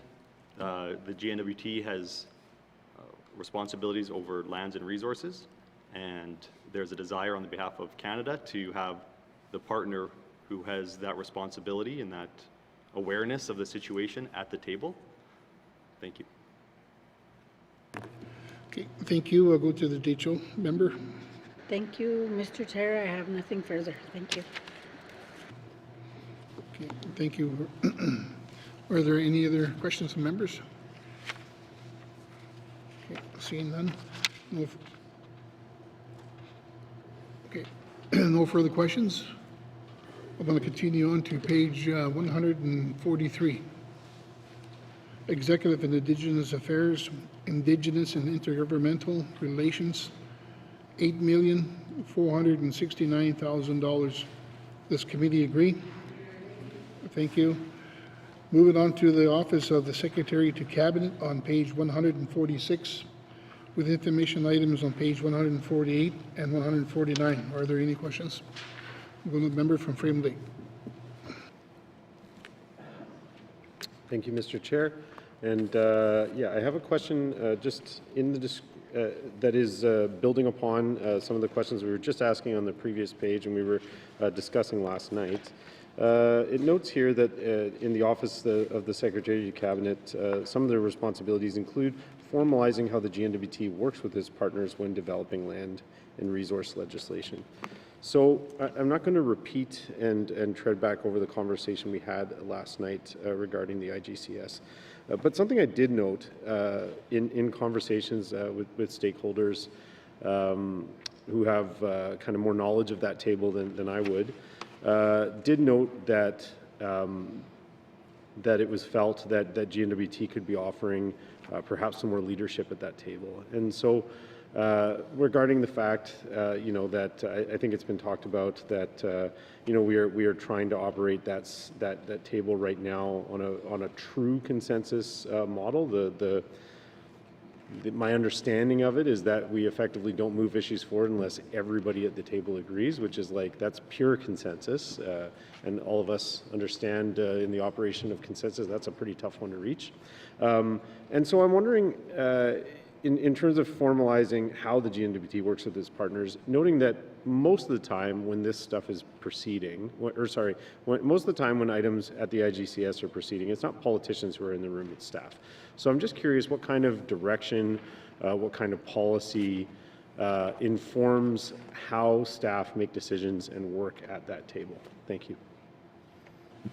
Speaker 14: the GNWT has responsibilities over lands and resources, and there's a desire on the behalf of Canada to have the partner who has that responsibility and that awareness of the situation at the table. Thank you.
Speaker 10: Okay, thank you. I'll go to the Detroit member.
Speaker 8: Thank you, Mr. Chair. I have nothing further. Thank you.
Speaker 10: Okay, thank you. Are there any other questions from members? Okay, seeing none. Okay, no further questions. I'm going to continue on to page 143. Executive and Indigenous Affairs, Indigenous and Intergovernmental Relations, $8,469,000. This committee agree? Thank you. Moving on to the Office of the Secretary to Cabinet on page 146, with information items on page 148 and 149. Are there any questions? I'm going to the member from Frame Lake.
Speaker 6: Thank you, Mr. Chair. And yeah, I have a question just in the that is building upon some of the questions we were just asking on the previous page and we were discussing last night. It notes here that in the Office of the Secretary of Cabinet, some of their responsibilities include formalizing how the GNWT works with its partners when developing land and resource legislation. So I'm not going to repeat and tread back over the conversation we had last night regarding the IGCS. But something I did note in conversations with stakeholders who have kind of more knowledge of that table than I would, did note that that it was felt that GNWT could be offering perhaps some more leadership at that table. And so regarding the fact, you know, that I think it's been talked about that, you know, we are trying to operate that table right now on a true consensus model. My understanding of it is that we effectively don't move issues forward unless everybody at the table agrees, which is like, that's pure consensus. And all of us understand in the operation of consensus, that's a pretty tough one to reach. And so I'm wondering, in terms of formalizing how the GNWT works with its partners, noting that most of the time when this stuff is proceeding, most of the time when items at the IGCS are proceeding, it's not politicians who are in the room, it's staff. So I'm just curious what kind of direction, what kind of policy informs how staff make decisions and work at that table. Thank you.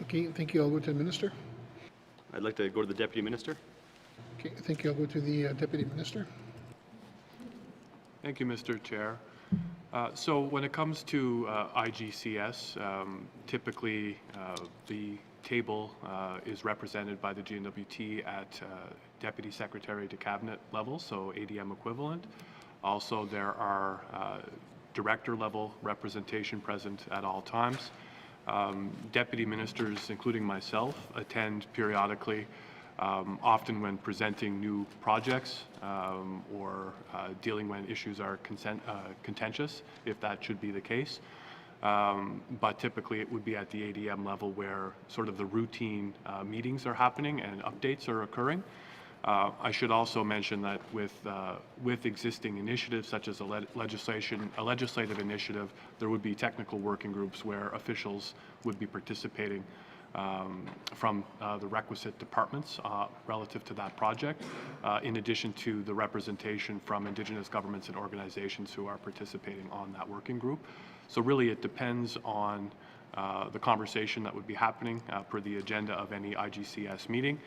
Speaker 10: Okay, thank you. I'll go to the Minister.
Speaker 14: I'd like to go to the Deputy Minister.
Speaker 10: Okay, thank you. I'll go to the Deputy Minister.
Speaker 20: Thank you, Mr. Chair. So when it comes to IGCS, typically the table is represented by the GNWT at Deputy Secretary to Cabinet level, so ADM equivalent. Also, there are director level representation present at all times. Deputy ministers, including myself, attend periodically, often when presenting new projects or dealing when issues are contentious, if that should be the case. But typically it would be at the ADM level where sort of the routine meetings are happening and updates are occurring. I should also mention that with existing initiatives such as a legislative initiative, there would be technical working groups where officials would be participating from the requisite departments relative to that project, in addition to the representation from Indigenous governments and organizations who are participating on that working group. So really it depends on the conversation that would be happening per the agenda of any IGCS meeting,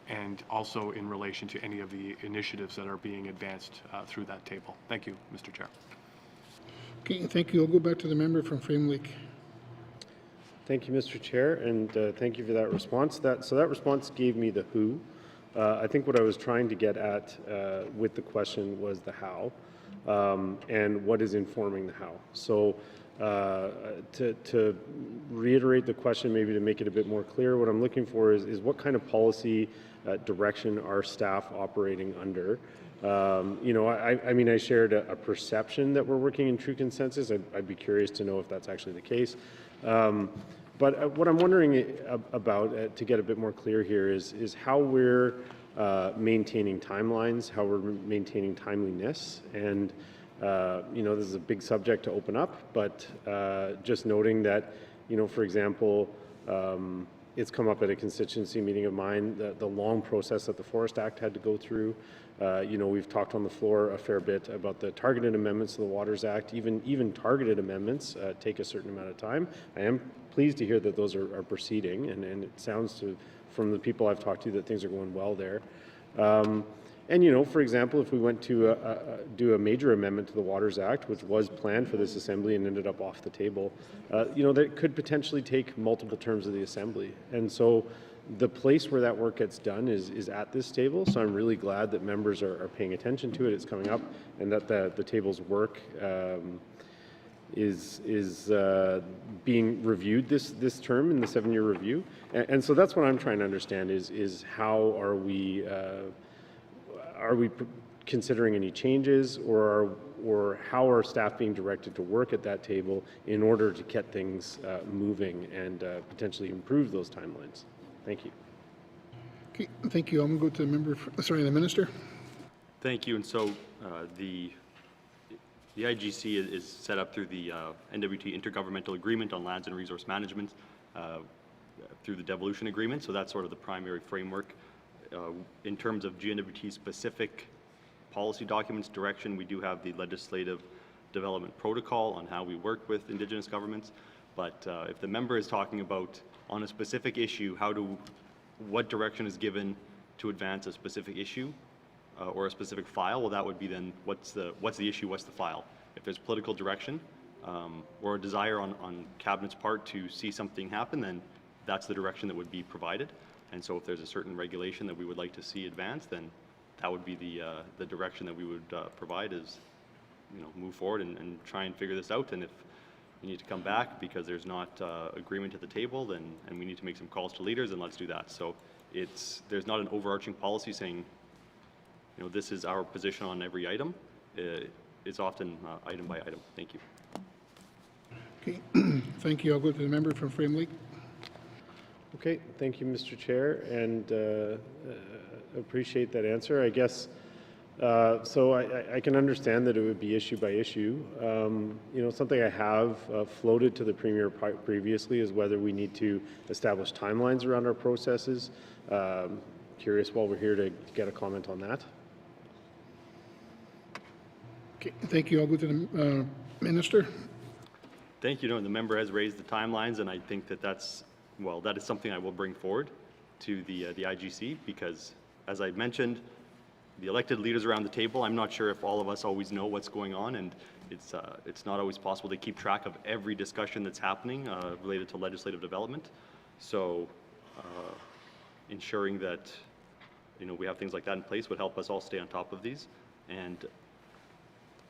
Speaker 20: and also in relation to any of the initiatives that are being advanced through that table. Thank you, Mr. Chair.
Speaker 10: Okay, thank you. I'll go back to the member from Frame Lake.
Speaker 6: Thank you, Mr. Chair, and thank you for that response. So that response gave me the who. I think what I was trying to get at with the question was the how, and what is informing the how. So to reiterate the question, maybe to make it a bit more clear, what I'm looking for is what kind of policy direction are staff operating under? You know, I mean, I shared a perception that we're working in true consensus. I'd be curious to know if that's actually the case. But what I'm wondering about, to get a bit more clear here, is how we're maintaining timelines, how we're maintaining timeliness. And, you know, this is a big subject to open up, but just noting that, you know, for example, it's come up at a constituency meeting of mine, the long process that the Forest Act had to go through. You know, we've talked on the floor a fair bit about the targeted amendments to the Waters Act. Even targeted amendments take a certain amount of time. I am pleased to hear that those are proceeding, and it sounds from the people I've talked to that things are going well there. And, you know, for example, if we went to do a major amendment to the Waters Act, which was planned for this Assembly and ended up off the table, you know, that could potentially take multiple terms of the Assembly. And so the place where that work gets done is at this table. So I'm really glad that members are paying attention to it. It's coming up, and that the table's work is being reviewed this term in the 7-year review. And so that's what I'm trying to understand is how are we considering any changes, or how are staff being directed to work at that table in order to get things moving and potentially improve those timelines? Thank you.
Speaker 10: Okay, thank you. I'm going to go to the member, the minister.
Speaker 14: Thank you. And so the IGC is set up through the NWT Intergovernmental Agreement on Lands and Resource Management through the devolution agreement. So that's sort of the primary framework. In terms of GNWT specific policy documents direction, we do have the legislative development protocol on how we work with Indigenous governments. But if the member is talking about on a specific issue, what direction is given to advance a specific issue or a specific file, well, that would be then what's the issue, what's the file. If there's political direction or a desire on Cabinet's part to see something happen, then that's the direction that would be provided. And so if there's a certain regulation that we would like to see advanced, then that would be the direction that we would provide, is, you know, move forward and try and figure this out. And if you need to come back because there's not agreement at the table, then, and we need to make some calls to leaders, and let's do that. So there's not an overarching policy saying, you know, this is our position on every item. It's often item by item. Thank you.
Speaker 10: Okay, thank you. I'll go to the member from Frame Lake.
Speaker 6: Okay, thank you, Mr. Chair, and appreciate that answer. I guess, so I can understand that it would be issue by issue. You know, something I have floated to the Premier previously is whether we need to establish timelines around our processes. Curious while we're here to get a comment on that.
Speaker 10: Okay, thank you. I'll go to the minister.
Speaker 14: Thank you. And the member has raised the timelines, and I think that is something I will bring forward to the IGC, because, as I mentioned, the elected leaders around the table, I'm not sure if all of us always know what's going on, and it's not always possible to keep track of every discussion that's happening related to legislative development. So ensuring that, you know, we have things like that in place would help us all stay on top of these. And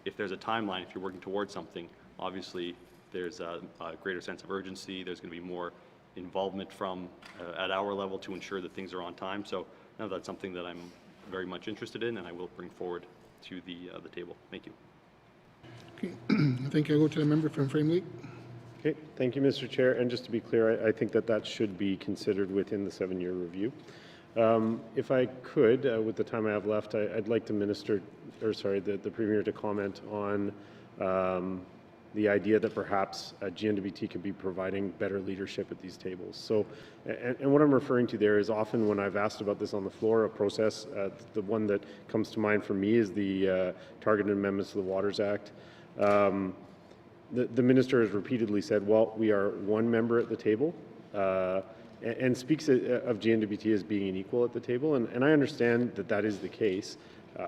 Speaker 14: if there's a timeline, if you're working towards something, obviously there's a greater sense of urgency. There's going to be more involvement from at our level to ensure that things are on time. So no, that's something that I'm very much interested in, and I will bring forward to the table. Thank you.
Speaker 10: Okay, thank you. I'll go to the member from Frame Lake.
Speaker 6: Okay, thank you, Mr. Chair. And just to be clear, I think that should be considered within the 7-year review. If I could, with the time I have left, I'd like the the Premier to comment on the idea that perhaps GNWT could be providing better leadership at these tables. So, and what I'm referring to there is often when I've asked about this on the floor, a process, the one that comes to mind for me is the targeted amendments to the Waters Act. the minister has repeatedly said, well, we are one member at the table, and speaks of GNWT as being an equal at the table, and I understand that that is the case.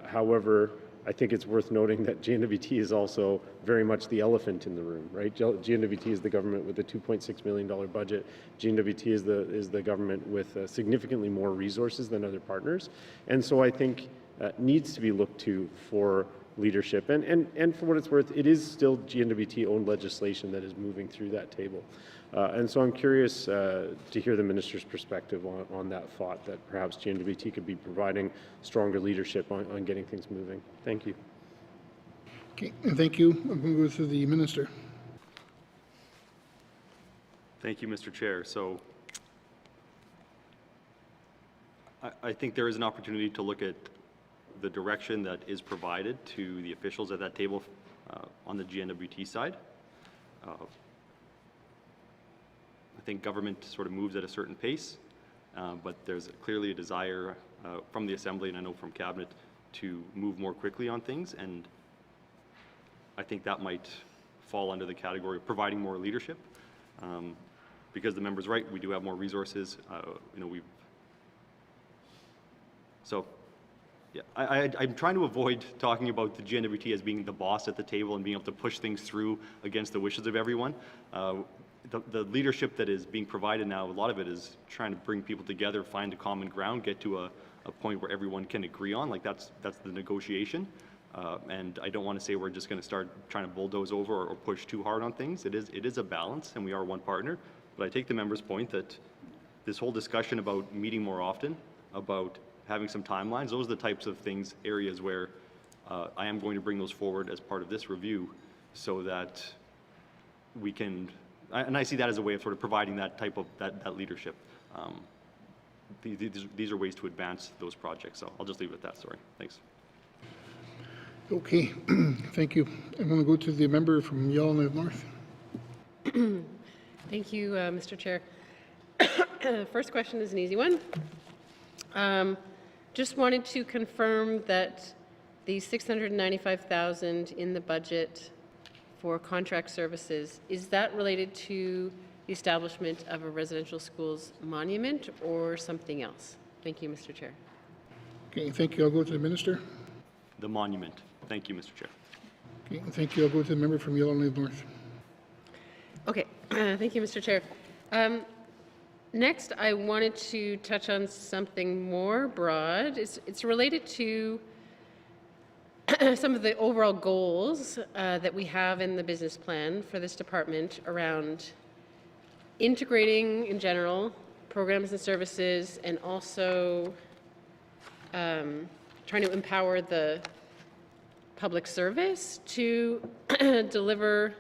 Speaker 6: However, I think it's worth noting that GNWT is also very much the elephant in the room, right? GNWT is the government with a $2.6 million budget. GNWT is the government with significantly more resources than other partners. And so I think needs to be looked to for leadership. And for what it's worth, it is still GNWT-owned legislation that is moving through that table. And so I'm curious to hear the minister's perspective on that thought, that perhaps GNWT could be providing stronger leadership on getting things moving. Thank you.
Speaker 10: Okay, and thank you. I'm going to go to the minister.
Speaker 14: Thank you, Mr. Chair. So I think there is an opportunity to look at the direction that is provided to the officials at that table on the GNWT side. I think government sort of moves at a certain pace, but there's clearly a desire from the Assembly, and I know from Cabinet, to move more quickly on things, and I think that might fall under the category of providing more leadership, because the member's right, we do have more resources. Yeah, I'm trying to avoid talking about the GNWT as being the boss at the table and being able to push things through against the wishes of everyone. The leadership that is being provided now, a lot of it is trying to bring people together, find a common ground, get to a point where everyone can agree on. Like that's the negotiation. And I don't want to say we're just going to start trying to bulldoze over or push too hard on things. It is a balance, and we are one partner. But I take the member's point that this whole discussion about meeting more often, about having some timelines, those are the types of things, areas where I am going to bring those forward as part of this review, so that we can, and I see that as a way of sort of providing that type of that leadership. These are ways to advance those projects. So I'll just leave it at that. Sorry. Thanks.
Speaker 10: Okay, thank you. I'm going to go to the member from Yellowknife North.
Speaker 9: Thank you, Mr. Chair. First question is an easy one. Just wanted to confirm that the $695,000 in the budget for contract services, is that related to the establishment of a residential schools monument or something else? Thank you, Mr. Chair.
Speaker 10: Okay, thank you. I'll go to the minister.
Speaker 14: The monument. Thank you, Mr. Chair.
Speaker 10: Okay, thank you. I'll go to the member from Yellowknife North.
Speaker 9: Okay, thank you, Mr. Chair. Next, I wanted to touch on something more broad. It's related to some of the overall goals that we have in the business plan for this department around integrating, in general, programs and services, and also trying to empower the public service to deliver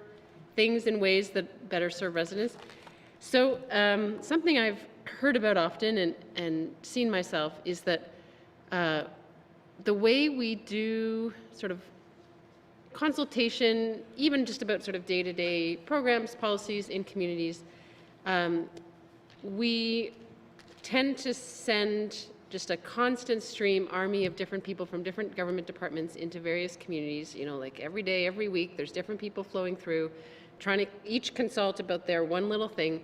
Speaker 9: things in ways that better serve residents. So something I've heard about often and seen myself is that the way we do sort of consultation, even just about sort of day-to-day programs, policies in communities, we tend to send just a constant stream army of different people from different government departments into various communities, you know, like every day, every week, there's different people flowing through, trying to each consult about their one little thing,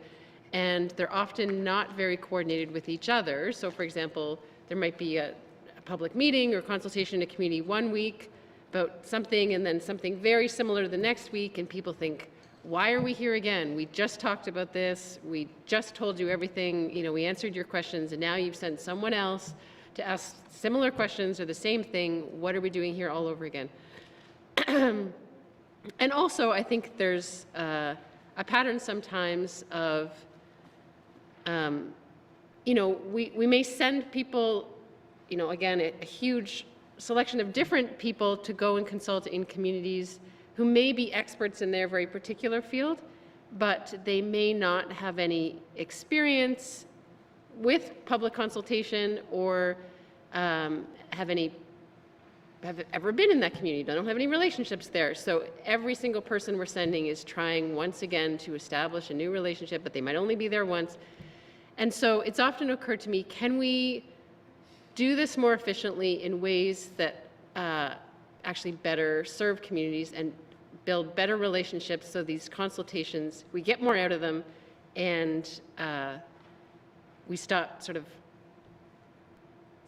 Speaker 9: and they're often not very coordinated with each other. So for example, there might be a public meeting or consultation in a community one week about something, and then something very similar the next week, and people think, why are we here again? We just talked about this, we just told you everything, you know, we answered your questions, and now you've sent someone else to ask similar questions or the same thing. What are we doing here all over again? And also, I think there's a pattern sometimes of, you know, we may send people, you know, again, a huge selection of different people to go and consult in communities who may be experts in their very particular field, but they may not have any experience with public consultation or have ever been in that community, don't have any relationships there. So every single person we're sending is trying once again to establish a new relationship, but they might only be there once. And so it's often occurred to me, can we do this more efficiently in ways that actually better serve communities and build better relationships so these consultations, we get more out of them, and we stop sort of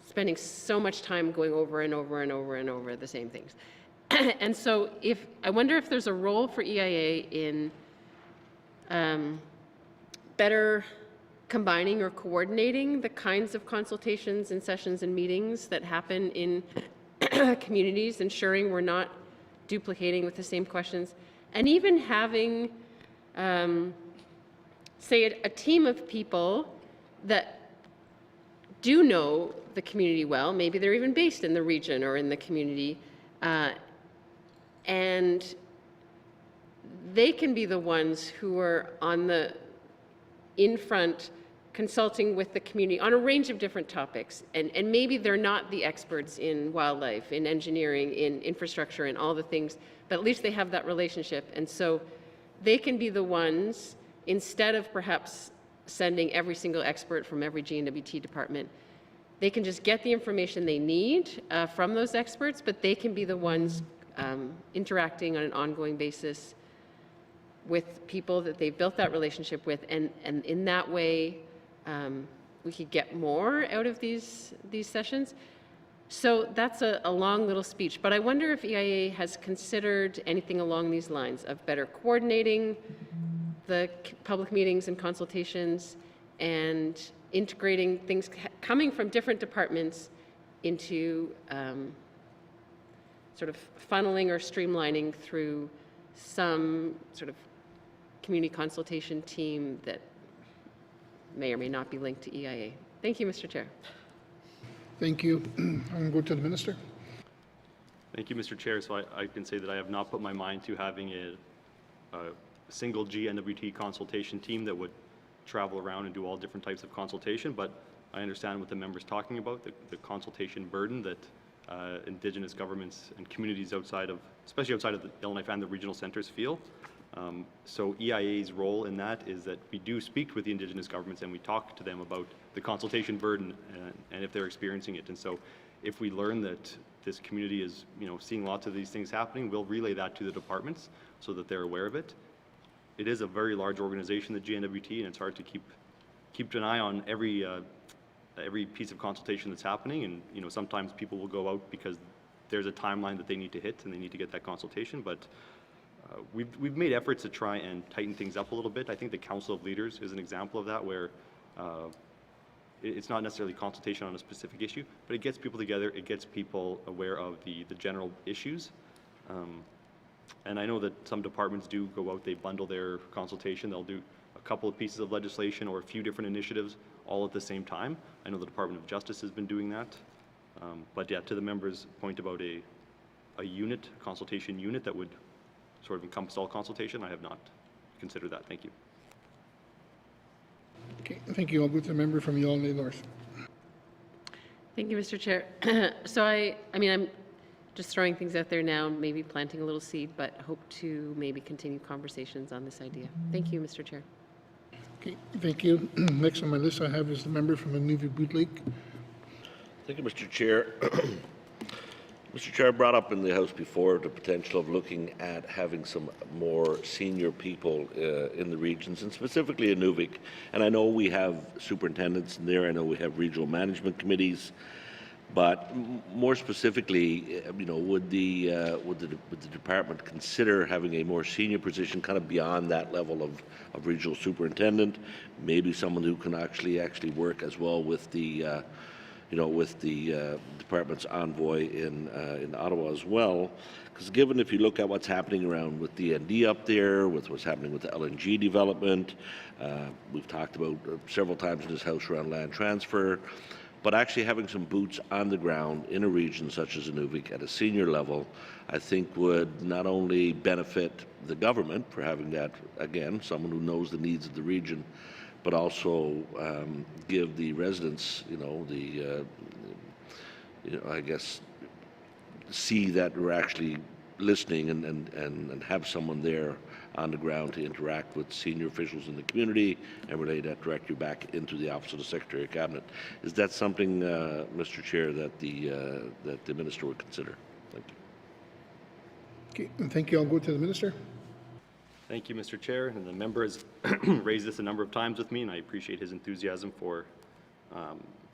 Speaker 9: spending so much time going over and over and over and over the same things. And so I wonder if there's a role for EIA in better combining or coordinating the kinds of consultations and sessions and meetings that happen in communities, ensuring we're not duplicating with the same questions, and even having, say, a team of people that do know the community well. Maybe they're even based in the region or in the community, and they can be the ones who are in front consulting with the community on a range of different topics. And maybe they're not the experts in wildlife, in engineering, in infrastructure, and all the things, but at least they have that relationship. And so they can be the ones, instead of perhaps sending every single expert from every GNWT department, they can just get the information they need from those experts, but they can be the ones interacting on an ongoing basis with people that they've built that relationship with, and in that way, we could get more out of these sessions. So that's a long little speech, but I wonder if EIA has considered anything along these lines of better coordinating the public meetings and consultations and integrating things coming from different departments into sort of funneling or streamlining through some sort of community consultation team that may or may not be linked to EIA. Thank you, Mr. Chair.
Speaker 10: Thank you. I'm going to go to the Minister.
Speaker 14: Thank you, Mr. Chair. So I can say that I have not put my mind to having a single GNWT consultation team that would travel around and do all different types of consultation, but I understand what the member's talking about, the consultation burden that Indigenous governments and communities especially outside of the Yellowknife and the regional centers feel. So EIA's role in that is that we do speak with the Indigenous governments and we talk to them about the consultation burden and if they're experiencing it. And so if we learn that this community is seeing lots of these things happening, we'll relay that to the departments so that they're aware of it. It is a very large organization, the GNWT, and it's hard to keep an eye on every piece of consultation that's happening. And sometimes people will go out because there's a timeline that they need to hit and they need to get that consultation. But we've made efforts to try and tighten things up a little bit. I think the Council of Leaders is an example of that, where it's not necessarily consultation on a specific issue, but it gets people together, it gets people aware of the general issues. And I know that some departments do go out, they bundle their consultation, they'll do a couple of pieces of legislation or a few different initiatives all at the same time. I know the Department of Justice has been doing that. But yeah, to the member's point about a consultation unit that would sort of encompass all consultation, I have not considered that. Thank you.
Speaker 10: Okay, thank you. I'll go to the member from Yellowknife North.
Speaker 9: Thank you, Mr. Chair. So I'm just throwing things out there now, maybe planting a little seed, but hope to maybe continue conversations on this idea. Thank you, Mr. Chair.
Speaker 10: Okay, thank you. Next on my list I have is the member from Nunavut Lake.
Speaker 7: Thank you, Mr. Chair. Mr. Chair, I brought up in the House before the potential of looking at having some more senior people in the regions, and specifically in Nunavut. And I know we have superintendents in there, I know we have regional management committees, but more specifically, would the department consider having a more senior position, kind of beyond that level of regional superintendent, maybe someone who can actually work as well with the department's envoy in Ottawa as well? Because given, if you look at what's happening around with DND up there, with what's happening with the LNG development, we've talked about several times in this House around land transfer, but actually having some boots on the ground in a region such as Nunavut at a senior level, I think would not only benefit the government for having that, again, someone who knows the needs of the region, but also give the residents, I guess, see that we're actually listening and have someone there on the ground to interact with senior officials in the community and relay that directly back into the Office of the Secretary of Cabinet. Is that something, Mr. Chair, that the Minister would consider? Thank you.
Speaker 10: Okay, and thank you. I'll go to the Minister.
Speaker 14: Thank you, Mr. Chair. And the member has raised this a number of times with me, and I appreciate his enthusiasm for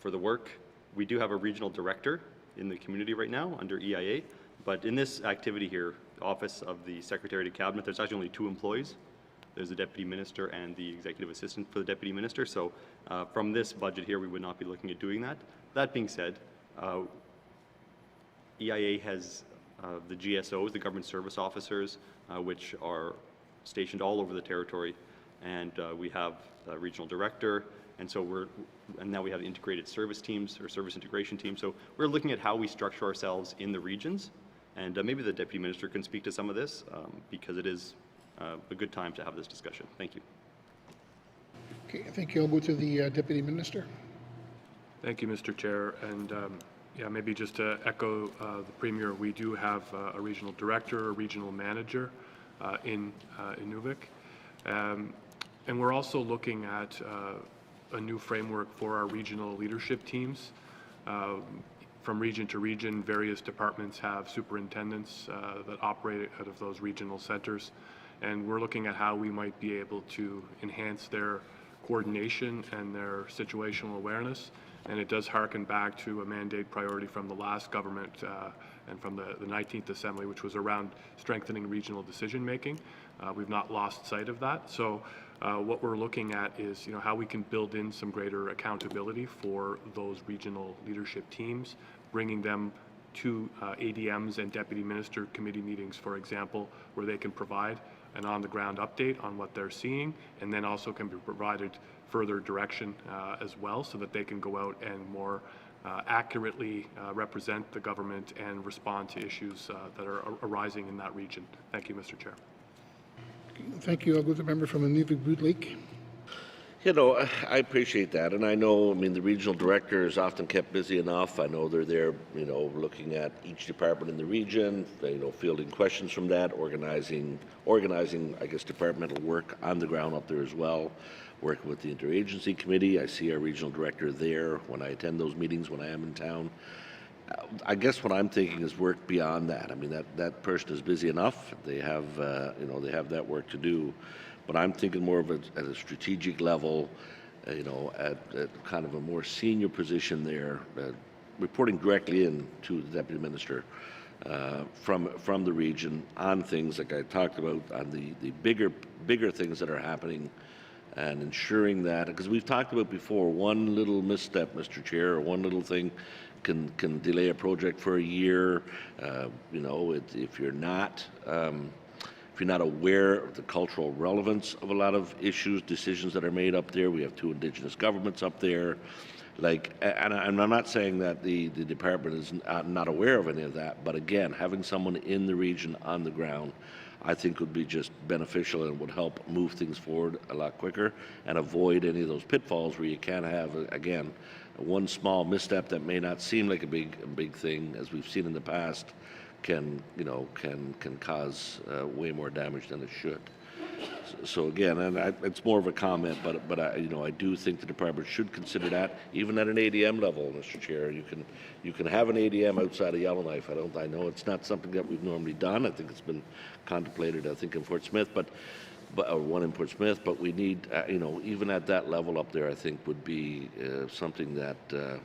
Speaker 14: the work. We do have a regional director in the community right now under EIA, but in this activity here, the Office of the Secretary to Cabinet, there's actually only 2 employees. There's the Deputy Minister and the Executive Assistant for the Deputy Minister. So from this budget here, we would not be looking at doing that. That being said, EIA has the GSOs, the Government Service Officers, which are stationed all over the territory, and we have a regional director, and so and now we have integrated service teams or service integration teams. So we're looking at how we structure ourselves in the regions, and maybe the Deputy Minister can speak to some of this because it is a good time to have this discussion. Thank you.
Speaker 10: Okay, thank you. I'll go to the Deputy Minister.
Speaker 20: Thank you, Mr. Chair. And yeah, maybe just to echo the Premier, we do have a regional director, a regional manager in Inuvik. And we're also looking at a new framework for our regional leadership teams. From region to region, various departments have superintendents that operate out of those regional centers. And we're looking at how we might be able to enhance their coordination and their situational awareness. And it does harken back to a mandate priority from the last government and from the 19th Assembly, which was around strengthening regional decision making. We've not lost sight of that. So what we're looking at is, how we can build in some greater accountability for those regional leadership teams, bringing them to ADMs and Deputy Minister committee meetings, for example, where they can provide an on-the-ground update on what they're seeing, and then also can be provided further direction as well, so that they can go out and more accurately represent the government and respond to issues that are arising in that region. Thank you, Mr. Chair.
Speaker 10: Thank you. I'll go to the member from Inuvik-Boot Lake.
Speaker 7: I appreciate that, and I know, the regional director is often kept busy enough. I know they're there, looking at each department in the region, fielding questions from that, organizing, I guess, departmental work on the ground up there as well, working with the interagency committee. I see our regional director there when I attend those meetings when I am in town. I guess what I'm thinking is work beyond that. That person is busy enough. They have, they have that work to do. But I'm thinking more of at a strategic level, at kind of a more senior position there, reporting directly in to the Deputy Minister from the region on things like I talked about, on the bigger things that are happening, and ensuring that, because we've talked about before, one little misstep, Mr. Chair, or one little thing can delay a project for a year. If you're not aware of the cultural relevance of a lot of issues, decisions that are made up there, we have 2 Indigenous governments up there. And I'm not saying that the department is not aware of any of that, but again, having someone in the region on the ground, I think would be just beneficial and would help move things forward a lot quicker and avoid any of those pitfalls where you can have, again, one small misstep that may not seem like a big thing, as we've seen in the past, can cause way more damage than it should. So again, and it's more of a comment, but I do think the department should consider that, even at an ADM level, Mr. Chair. You can have an ADM outside of Yellowknife. I know it's not something that we've normally done. I think it's been contemplated, in Fort Smith, but one in Fort Smith. But we need, even at that level up there, I think would be something that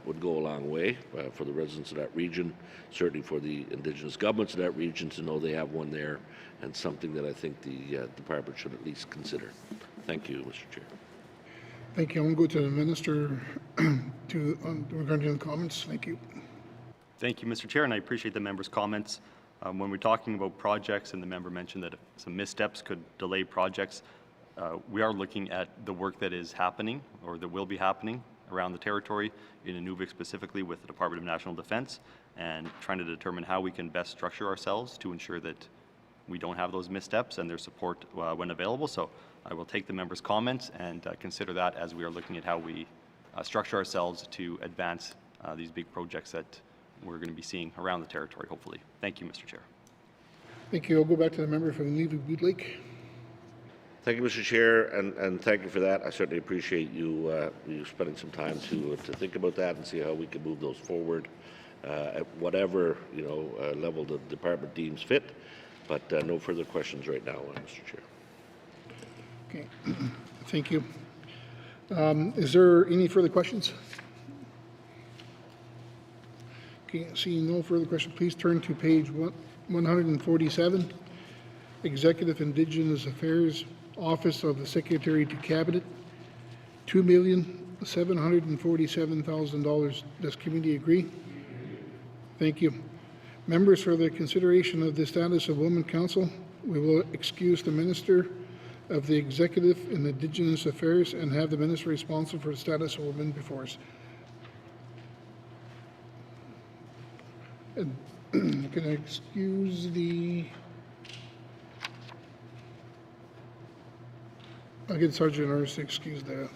Speaker 7: would go a long way for the residents of that region, certainly for the Indigenous governments of that region to know they have one there, and something that I think the department should at least consider. Thank you, Mr. Chair.
Speaker 10: Thank you. I'm going to go to the Minister regarding the comments. Thank you.
Speaker 14: Thank you, Mr. Chair, and I appreciate the member's comments. When we're talking about projects, and the member mentioned that some missteps could delay projects, we are looking at the work that is happening or that will be happening around the territory, in Inuvik specifically with the Department of National Defense, and trying to determine how we can best structure ourselves to ensure that we don't have those missteps and their support when available. So I will take the member's comments and consider that as we are looking at how we structure ourselves to advance these big projects that we're going to be seeing around the territory, hopefully. Thank you, Mr. Chair.
Speaker 10: Thank you. I'll go back to the member from Inuvik-Boot Lake.
Speaker 7: Thank you, Mr. Chair, and thank you for that. I certainly appreciate you spending some time to think about that and see how we can move those forward at whatever level the department deems fit. But no further questions right now, Mr. Chair.
Speaker 10: Okay, thank you. Is there any further questions? Okay, seeing no further questions, please turn to page 147, Executive Indigenous Affairs, Office of the Secretary to Cabinet, $2,747,000. Does committee agree? Thank you. Members, for the consideration of the status of Women Council, we will excuse the Minister of the Executive and Indigenous Affairs and have the Minister responsible for the status of women before us. And can I excuse the... I'll get Sergeant Nurse to excuse the...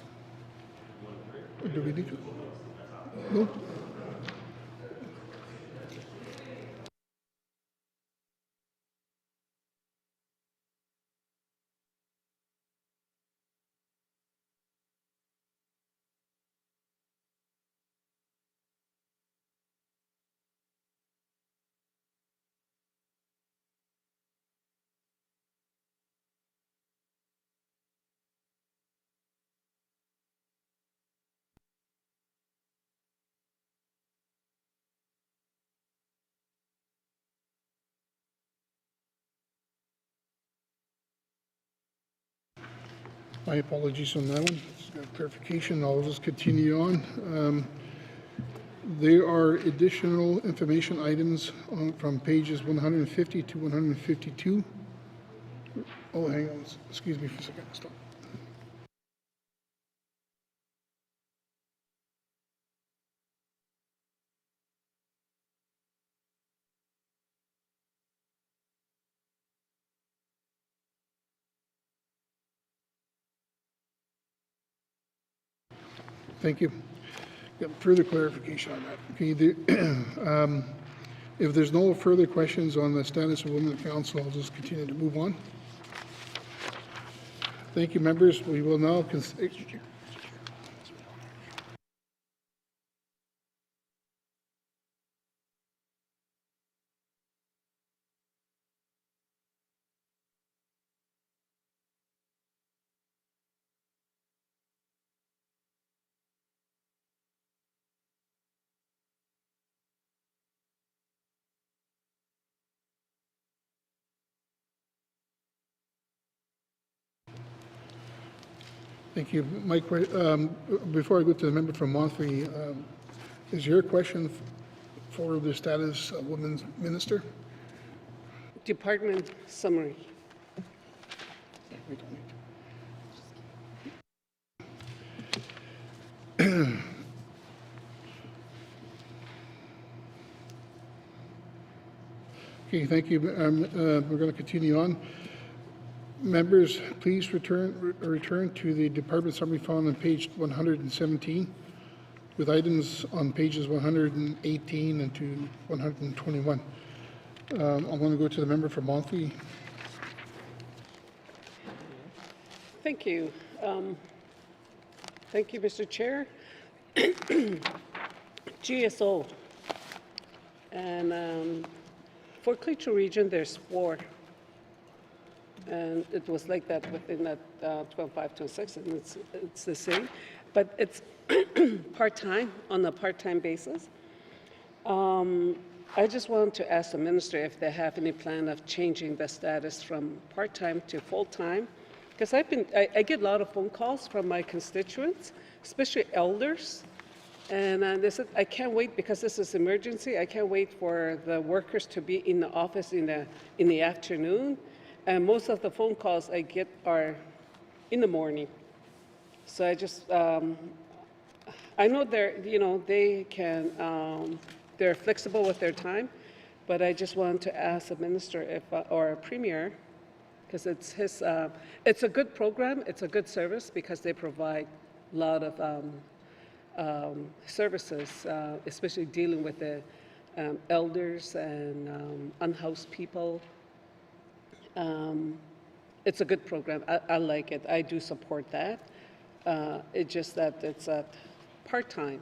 Speaker 10: Do we need to? No? My apologies on that one. Just got clarification. I'll just continue on. There are additional information items from pages 150 to 152. Oh, hang on. Excuse me for a second. Stop. Thank you. Got further clarification on that. Okay, if there's no further questions on the status of Women Council, I'll just continue to move on. Thank you, members. We will now Thank you. Mike, before I go to the member from Monthly, is your question for the status of Women's Minister?
Speaker 12: Department summary.
Speaker 10: Okay, thank you. We're going to continue on. Members, please return to the department summary found on page 117 with items on pages 118 and to 121. I'm going to go to the member for Monthly.
Speaker 12: Thank you. Thank you, Mr. Chair. GSO. And for Cleacher region, there's 4. And it was like that within that 12-5-26, and it's the same. But it's part-time, on a part-time basis. I just wanted to ask the minister if they have any plan of changing the status from part-time to full-time. Because I get a lot of phone calls from my constituents, especially elders. And they said, I can't wait because this is emergency. I can't wait for the workers to be in the office in the afternoon. And most of the phone calls I get are in the morning. So I just, I know they can, they're flexible with their time, but I just wanted to ask the minister if, or a premier, because it's his, it's a good program, it's a good service because they provide a lot of services, especially dealing with the elders and unhoused people. It's a good program. I like it. I do support that. It's just that it's at part-time.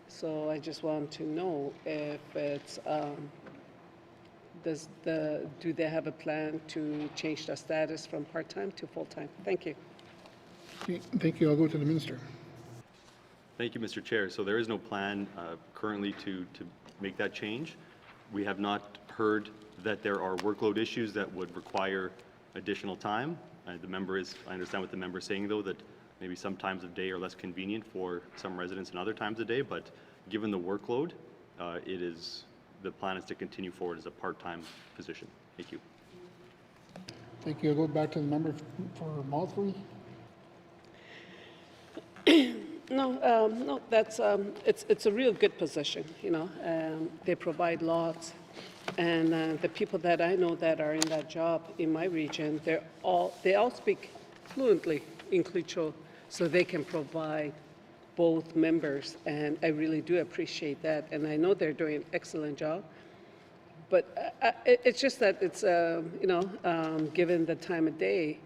Speaker 12: So I just want to know if it's do they have a plan to change the status from part-time to full-time? Thank you.
Speaker 10: Okay, thank you. I'll go to the minister.
Speaker 14: Thank you, Mr. Chair. So there is no plan currently to make that change. We have not heard that there are workload issues that would require additional time. I understand what the member is saying, though, that maybe some times of day are less convenient for some residents and other times of day, but given the workload, the plan is to continue forward as a part-time position. Thank you.
Speaker 10: Thank you. I'll go back to the member for Mallory.
Speaker 12: No, that's it's a real good position. You know, they provide lots, and the people that I know that are in that job in my region, they all speak fluently in Quechua, so they can provide both members, and I really do appreciate that, and I know they're doing an excellent job. But it's just that it's given the time of day,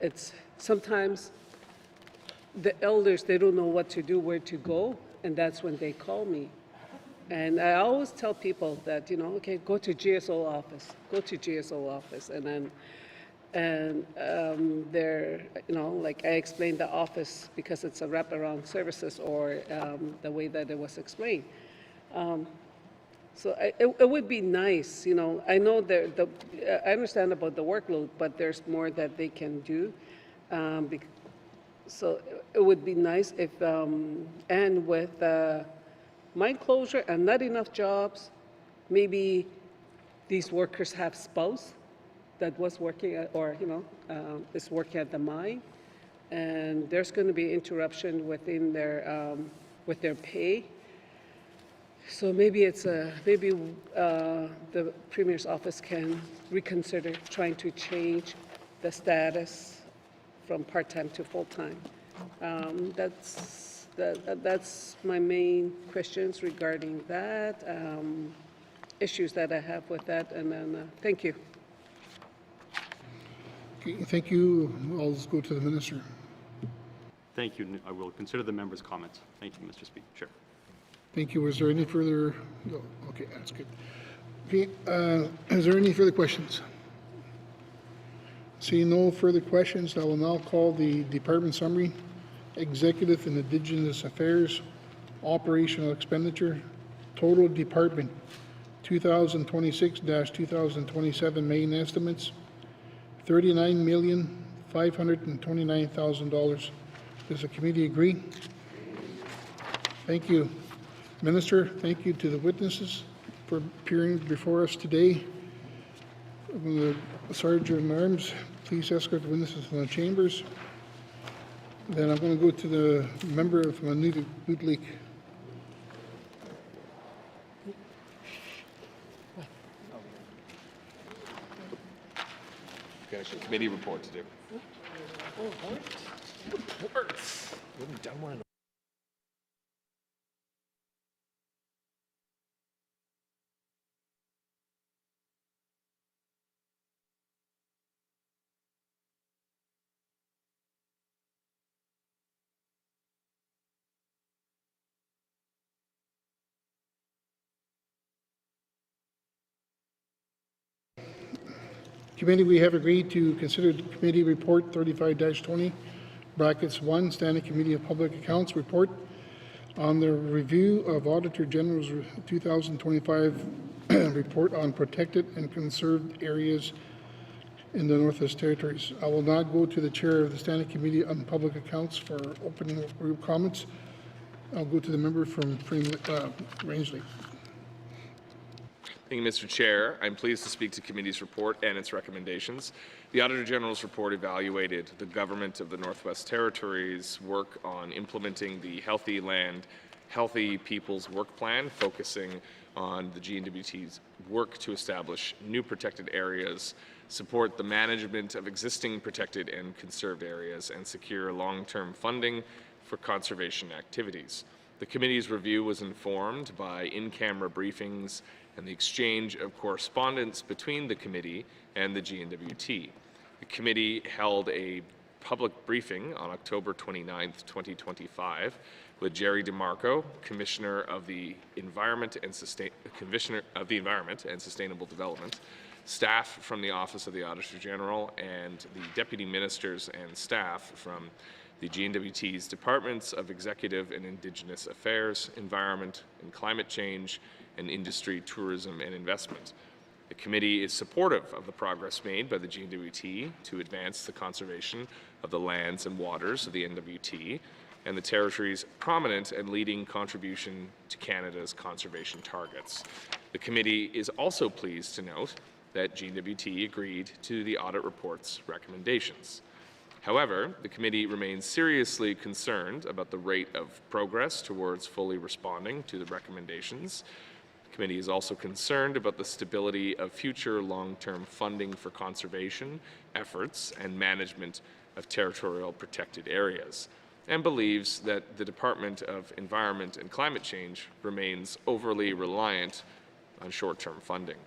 Speaker 12: it's sometimes the elders, they don't know what to do, where to go, and that's when they call me. And I always tell people that, okay, go to GSO office, and they're, like I explained the office because it's a wraparound services or the way that it was explained. So it would be nice, I know I understand about the workload, but there's more that they can do. So it would be nice if, and with mine closure and not enough jobs, maybe these workers have spouse that was working at, or is working at the mine, and there's going to be interruption within their with their pay. So maybe it's the Premier's office can reconsider trying to change the status from part-time to full-time. That's my main questions regarding that, issues that I have with that, and then thank you.
Speaker 10: Okay, thank you. I'll just go to the minister.
Speaker 14: Thank you. I will consider the member's comments. Thank you, Mr. Chair.
Speaker 10: Thank you. Was there any further? No. Okay, that's good. Okay, is there any further questions? Seeing no further questions, I will now call the department summary. Executive and Indigenous Affairs, Operational Expenditure, Total Department 2026-2027 main estimates, $39,529,000. Does the committee agree? Thank you. Minister, thank you to the witnesses for appearing before us today. The Sergeant at Arms, please escort the witnesses from the chambers. Then I'm going to go to the member of Nunavut League.
Speaker 1: Got a committee report to do. Reports. We haven't done one in
Speaker 10: Committee, we have agreed to consider the committee report 35-20, brackets 1, Standing Committee of Public Accounts report on the review of Auditor General's 2025 report on protected and conserved areas in the Northwest Territories. I will now go to the chair of the Standing Committee on Public Accounts for opening group comments. I'll go to the member from Rangeley.
Speaker 1: Thank you, Mr. Chair. I'm pleased to speak to committee's report and its recommendations. The Auditor General's report evaluated the government of the Northwest Territories' work on implementing the Healthy Land, Healthy Peoples Work Plan, focusing on the GNWT's work to establish new protected areas, support the management of existing protected and conserved areas, and secure long-term funding for conservation activities. The committee's review was informed by in-camera briefings and the exchange of correspondence between the committee and the GNWT. The committee held a public briefing on October 29, 2025, with Jerry DeMarco, Commissioner of the Environment and Sustainable Development, staff from the Office of the Auditor General, and the Deputy Ministers and staff from the GNWT's Departments of Executive and Indigenous Affairs, Environment and Climate Change, and Industry, Tourism and Investment. The committee is supportive of the progress made by the GNWT to advance the conservation of the lands and waters of the NWT and the territory's prominent and leading contribution to Canada's conservation targets. The committee is also pleased to note that GNWT agreed to the audit report's recommendations. However, the committee remains seriously concerned about the rate of progress towards fully responding to the recommendations. The committee is also concerned about the stability of future long-term funding for conservation efforts and management of territorial protected areas, and believes that the Department of Environment and Climate Change remains overly reliant on short-term funding.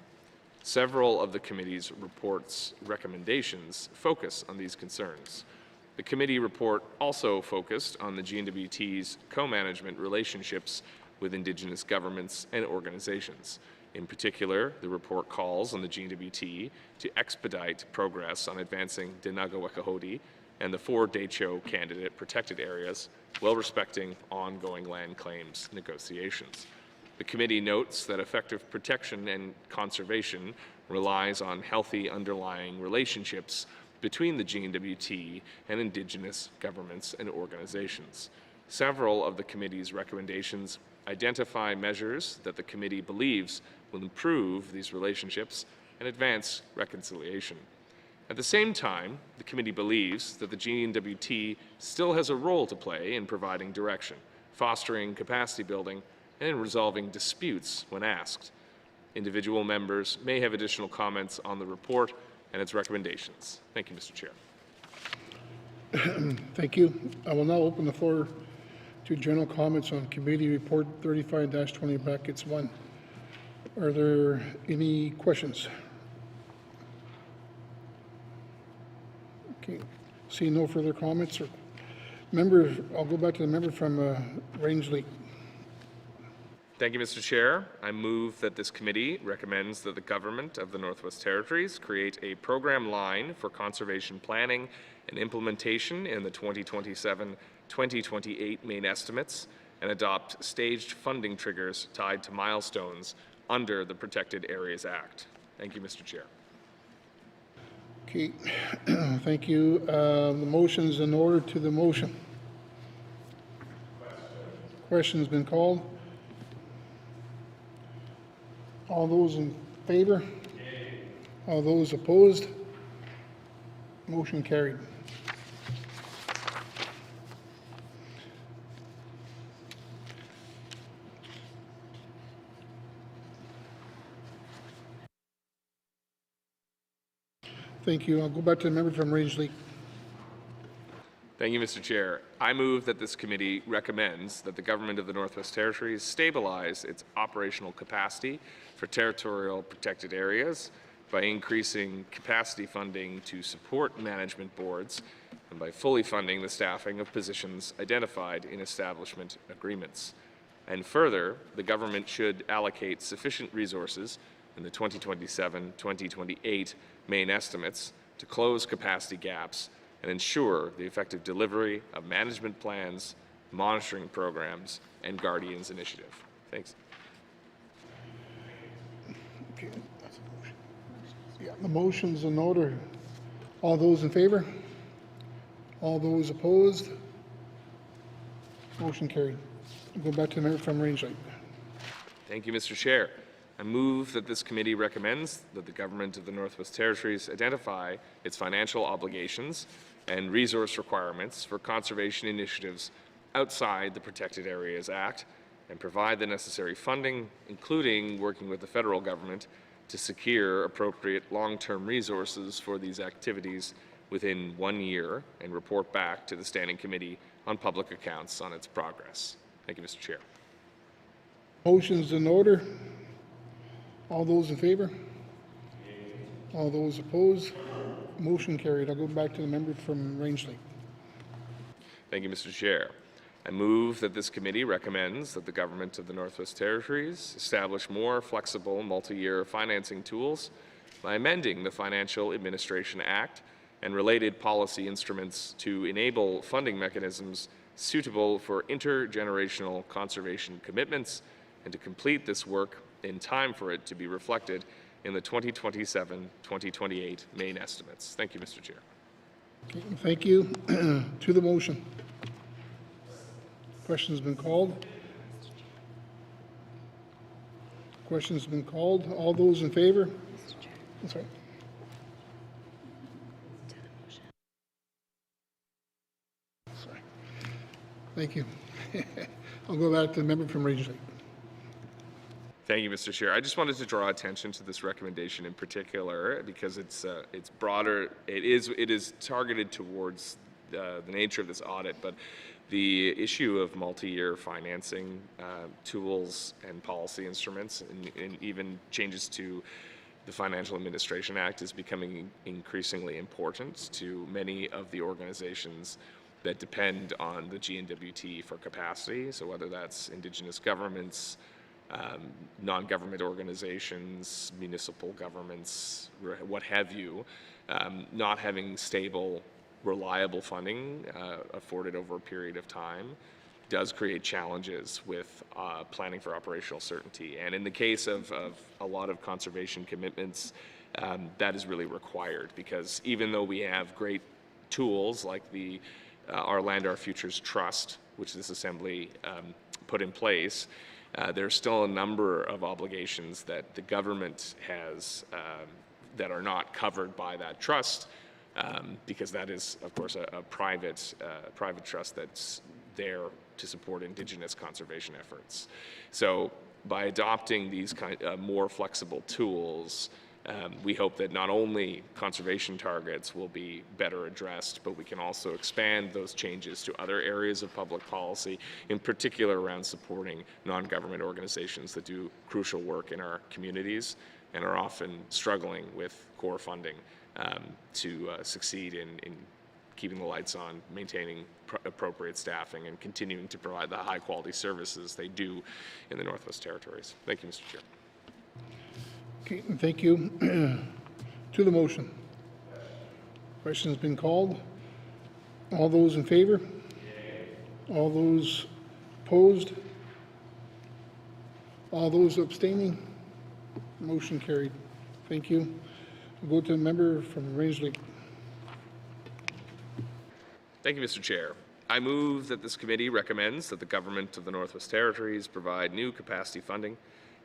Speaker 1: Several of the committee's report's recommendations focus on these concerns. The committee report also focused on the GNWT's co-management relationships with Indigenous governments and organizations. In particular, the report calls on the GNWT to expedite progress on advancing Dena'ina-Wekahodi and the 4 Dehcho candidate protected areas while respecting ongoing land claims negotiations. The committee notes that effective protection and conservation relies on healthy underlying relationships between the GNWT and Indigenous governments and organizations. Several of the committee's recommendations identify measures that the committee believes will improve these relationships and advance reconciliation. At the same time, the committee believes that the GNWT still has a role to play in providing direction, fostering capacity building, and in resolving disputes when asked. Individual members may have additional comments on the report and its recommendations. Thank you, Mr. Chair.
Speaker 10: Thank you. I will now open the floor to general comments on Committee Report 35-20(1). Are there any questions? Okay. Seeing no further comments, or member, I'll go back to the member from Rangeley.
Speaker 1: Thank you, Mr. Chair. I move that this committee recommends that the Government of the Northwest Territories create a program line for conservation planning and implementation in the 2027-2028 main estimates and adopt staged funding triggers tied to milestones under the Protected Areas Act. Thank you, Mr. Chair.
Speaker 10: Okay, thank you. The motion is in order to the motion. Question has been called. All those in favor? Yay. All those opposed? Motion carried. Thank you. I'll go back to the member from Rangeley.
Speaker 1: Thank you, Mr. Chair. I move that this committee recommends that the Government of the Northwest Territories stabilize its operational capacity for territorial protected areas by increasing capacity funding to support management boards and by fully funding the staffing of positions identified in establishment agreements. And further, the government should allocate sufficient resources in the 2027-2028 main estimates to close capacity gaps and ensure the effective delivery of management plans, monitoring programs, and Guardians Initiative. Thanks.
Speaker 10: Okay. Yeah, the motion's in order. All those in favor? All those opposed? Motion carried. I'll go back to the member from Rangeley.
Speaker 1: Thank you, Mr. Chair. I move that this committee recommends that the Government of the Northwest Territories identify its financial obligations and resource requirements for conservation initiatives outside the Protected Areas Act and provide the necessary funding, including working with the federal government to secure appropriate long-term resources for these activities within 1 year and report back to the Standing Committee on Public Accounts on its progress. Thank you, Mr. Chair.
Speaker 10: Motion's in order. All those in favor? All those opposed? Motion carried. I'll go back to the member from Rangeley.
Speaker 1: Thank you, Mr. Chair. I move that this committee recommends that the government of the Northwest Territories establish more flexible multi-year financing tools by amending the Financial Administration Act and related policy instruments to enable funding mechanisms suitable for intergenerational conservation commitments and to complete this work in time for it to be reflected in the 2027-2028 main estimates. Thank you, Mr. Chair.
Speaker 10: Okay, thank you. To the motion. Question's been called. Question's been called. All those in favor? That's right. Sorry. Thank you. I'll go back to the member from Range Lake.
Speaker 1: Thank you, Mr. Chair. I just wanted to draw attention to this recommendation in particular because it's broader. It is targeted towards the nature of this audit, but the issue of multi-year financing tools and policy instruments, and even changes to the Financial Administration Act, is becoming increasingly important to many of the organizations that depend on the GNWT for capacity. So whether that's Indigenous governments, non-government organizations, municipal governments, what have you, not having stable, reliable funding afforded over a period of time does create challenges with planning for operational certainty. And in the case of a lot of conservation commitments, that is really required, because even though we have great tools like the Our Land, Our Futures Trust, which this Assembly put in place, there's still a number of obligations that the government has that are not covered by that trust, because that is, of course, a private trust that's there to support Indigenous conservation efforts. So by adopting these more flexible tools, we hope that not only conservation targets will be better addressed, but we can also expand those changes to other areas of public policy, in particular around supporting non-government organizations that do crucial work in our communities and are often struggling with core funding to succeed in keeping the lights on, maintaining appropriate staffing, and continuing to provide the high-quality services they do in the Northwest Territories. Thank you, Mr. Chair.
Speaker 10: Okay, thank you. To the motion. Question's been called. All those in favor? All those opposed? All those abstaining? Motion carried. Thank you. We'll go to the member from Range Lake.
Speaker 1: Thank you, Mr. Chair. I move that this committee recommends that the government of the Northwest Territories provide new capacity funding,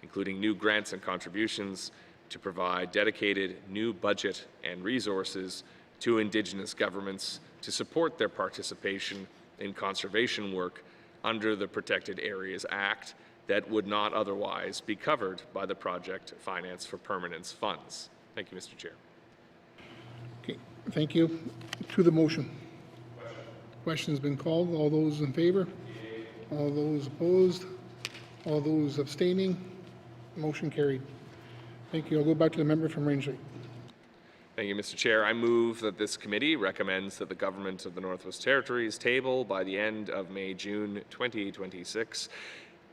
Speaker 1: including new grants and contributions, to provide dedicated new budget and resources to Indigenous governments to support their participation in conservation work under the Protected Areas Act that would not otherwise be covered by the Project Finance for Permanence funds. Thank you, Mr. Chair.
Speaker 10: Okay, thank you. To the motion. Question's been called. All those in favor? All those opposed? All those abstaining? Motion carried. Thank you. I'll go back to the member from Range Lake.
Speaker 1: Thank you, Mr. Chair. I move that this committee recommends that the government of the Northwest Territories table by the end of May-June 2026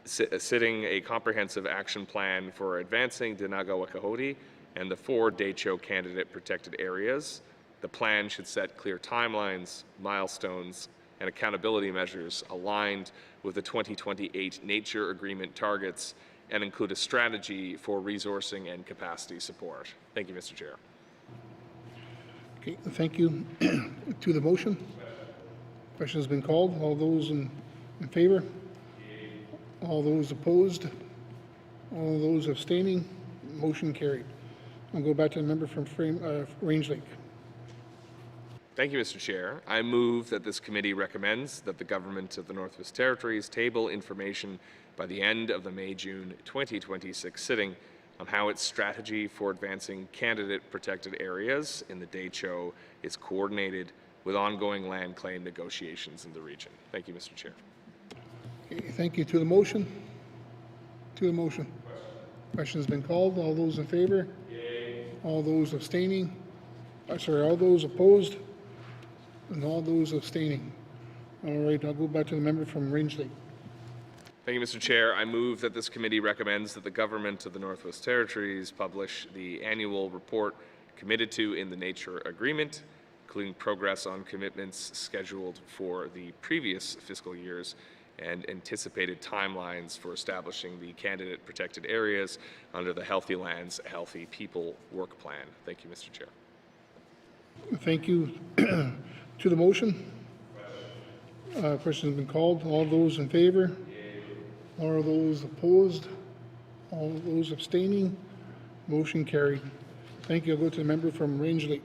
Speaker 1: sitting a comprehensive action plan for advancing Dinaga Wakahoti and the 4 Dehcho candidate protected areas. The plan should set clear timelines, milestones, and accountability measures aligned with the 2028 Nature Agreement targets and include a strategy for resourcing and capacity support. Thank you, Mr. Chair.
Speaker 10: Okay, thank you. To the motion. Question has been called. All those in favor? All those opposed? All those abstaining? Motion carried. I'll go back to the member from Range Lake.
Speaker 1: Thank you, Mr. Chair. I move that this committee recommends that the government of the Northwest Territories table information by the end of the May-June 2026 sitting on how its strategy for advancing candidate protected areas in the Dehcho is coordinated with ongoing land claim negotiations in the region. Thank you, Mr. Chair.
Speaker 10: Okay, thank you. To the motion. To the motion. Question has been called. All those in favor? All those abstaining? All those opposed? And all those abstaining. All right, I'll go back to the member from Rangeley.
Speaker 1: Thank you, Mr. Chair. I move that this committee recommends that the government of the Northwest Territories publish the annual report committed to in the Nature Agreement, including progress on commitments scheduled for the previous fiscal years and anticipated timelines for establishing the candidate protected areas under the Healthy Lands, Healthy People work plan. Thank you, Mr. Chair.
Speaker 10: Thank you. To the motion? Question has been called. All those in favor? All those opposed? All those abstaining? Motion carried. Thank you. I'll go to the member from Rangeley.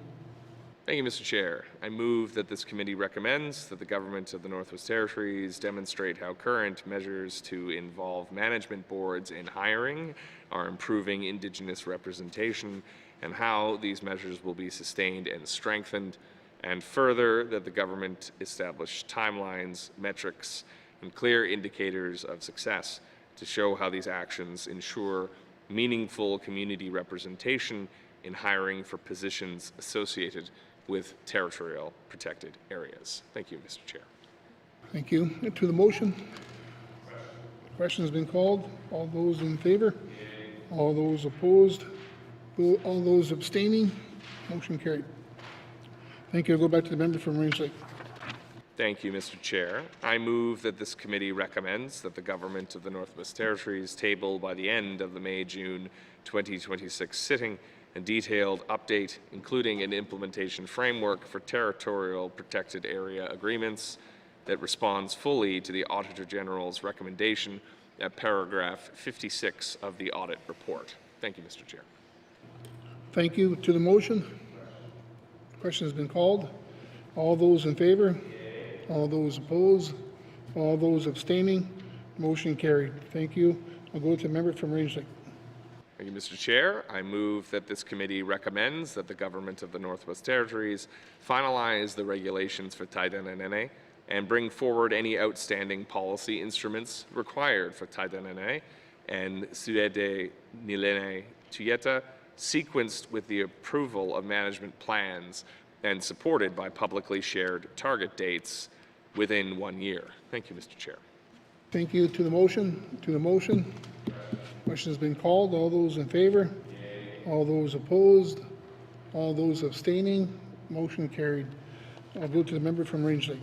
Speaker 1: Thank you, Mr. Chair. I move that this committee recommends that the government of the Northwest Territories demonstrate how current measures to involve management boards in hiring are improving Indigenous representation and how these measures will be sustained and strengthened, and further, that the government establish timelines, metrics, and clear indicators of success to show how these actions ensure meaningful community representation in hiring for positions associated with territorial protected areas. Thank you, Mr. Chair.
Speaker 10: Thank you. To the motion? Question has been called. All those in favor? All those opposed? All those abstaining? Motion carried. Thank you. I'll go back to the member from Rangeley.
Speaker 1: Thank you, Mr. Chair. I move that this committee recommends that the government of the Northwest Territories table by the end of the May-June 2026 sitting a detailed update, including an implementation framework for territorial protected area agreements that responds fully to the Auditor General's recommendation at paragraph 56 of the audit report. Thank you, Mr. Chair.
Speaker 10: Thank you. To the motion? Question has been called. All those in favor? All those opposed? All those abstaining? Motion carried. Thank you. I'll go to the member from Rangeley.
Speaker 1: Thank you, Mr. Chair. I move that this committee recommends that the government of the Northwest Territories finalize the regulations for Taidananene and bring forward any outstanding policy instruments required for Taidananene and Suede Nilene Tuyeta, sequenced with the approval of management plans and supported by publicly shared target dates within 1 year. Thank you, Mr. Chair.
Speaker 10: Thank you. To the motion? To the motion? Question has been called. All those in favor? All those opposed? All those abstaining? Motion carried. I'll go to the member from Rangeley.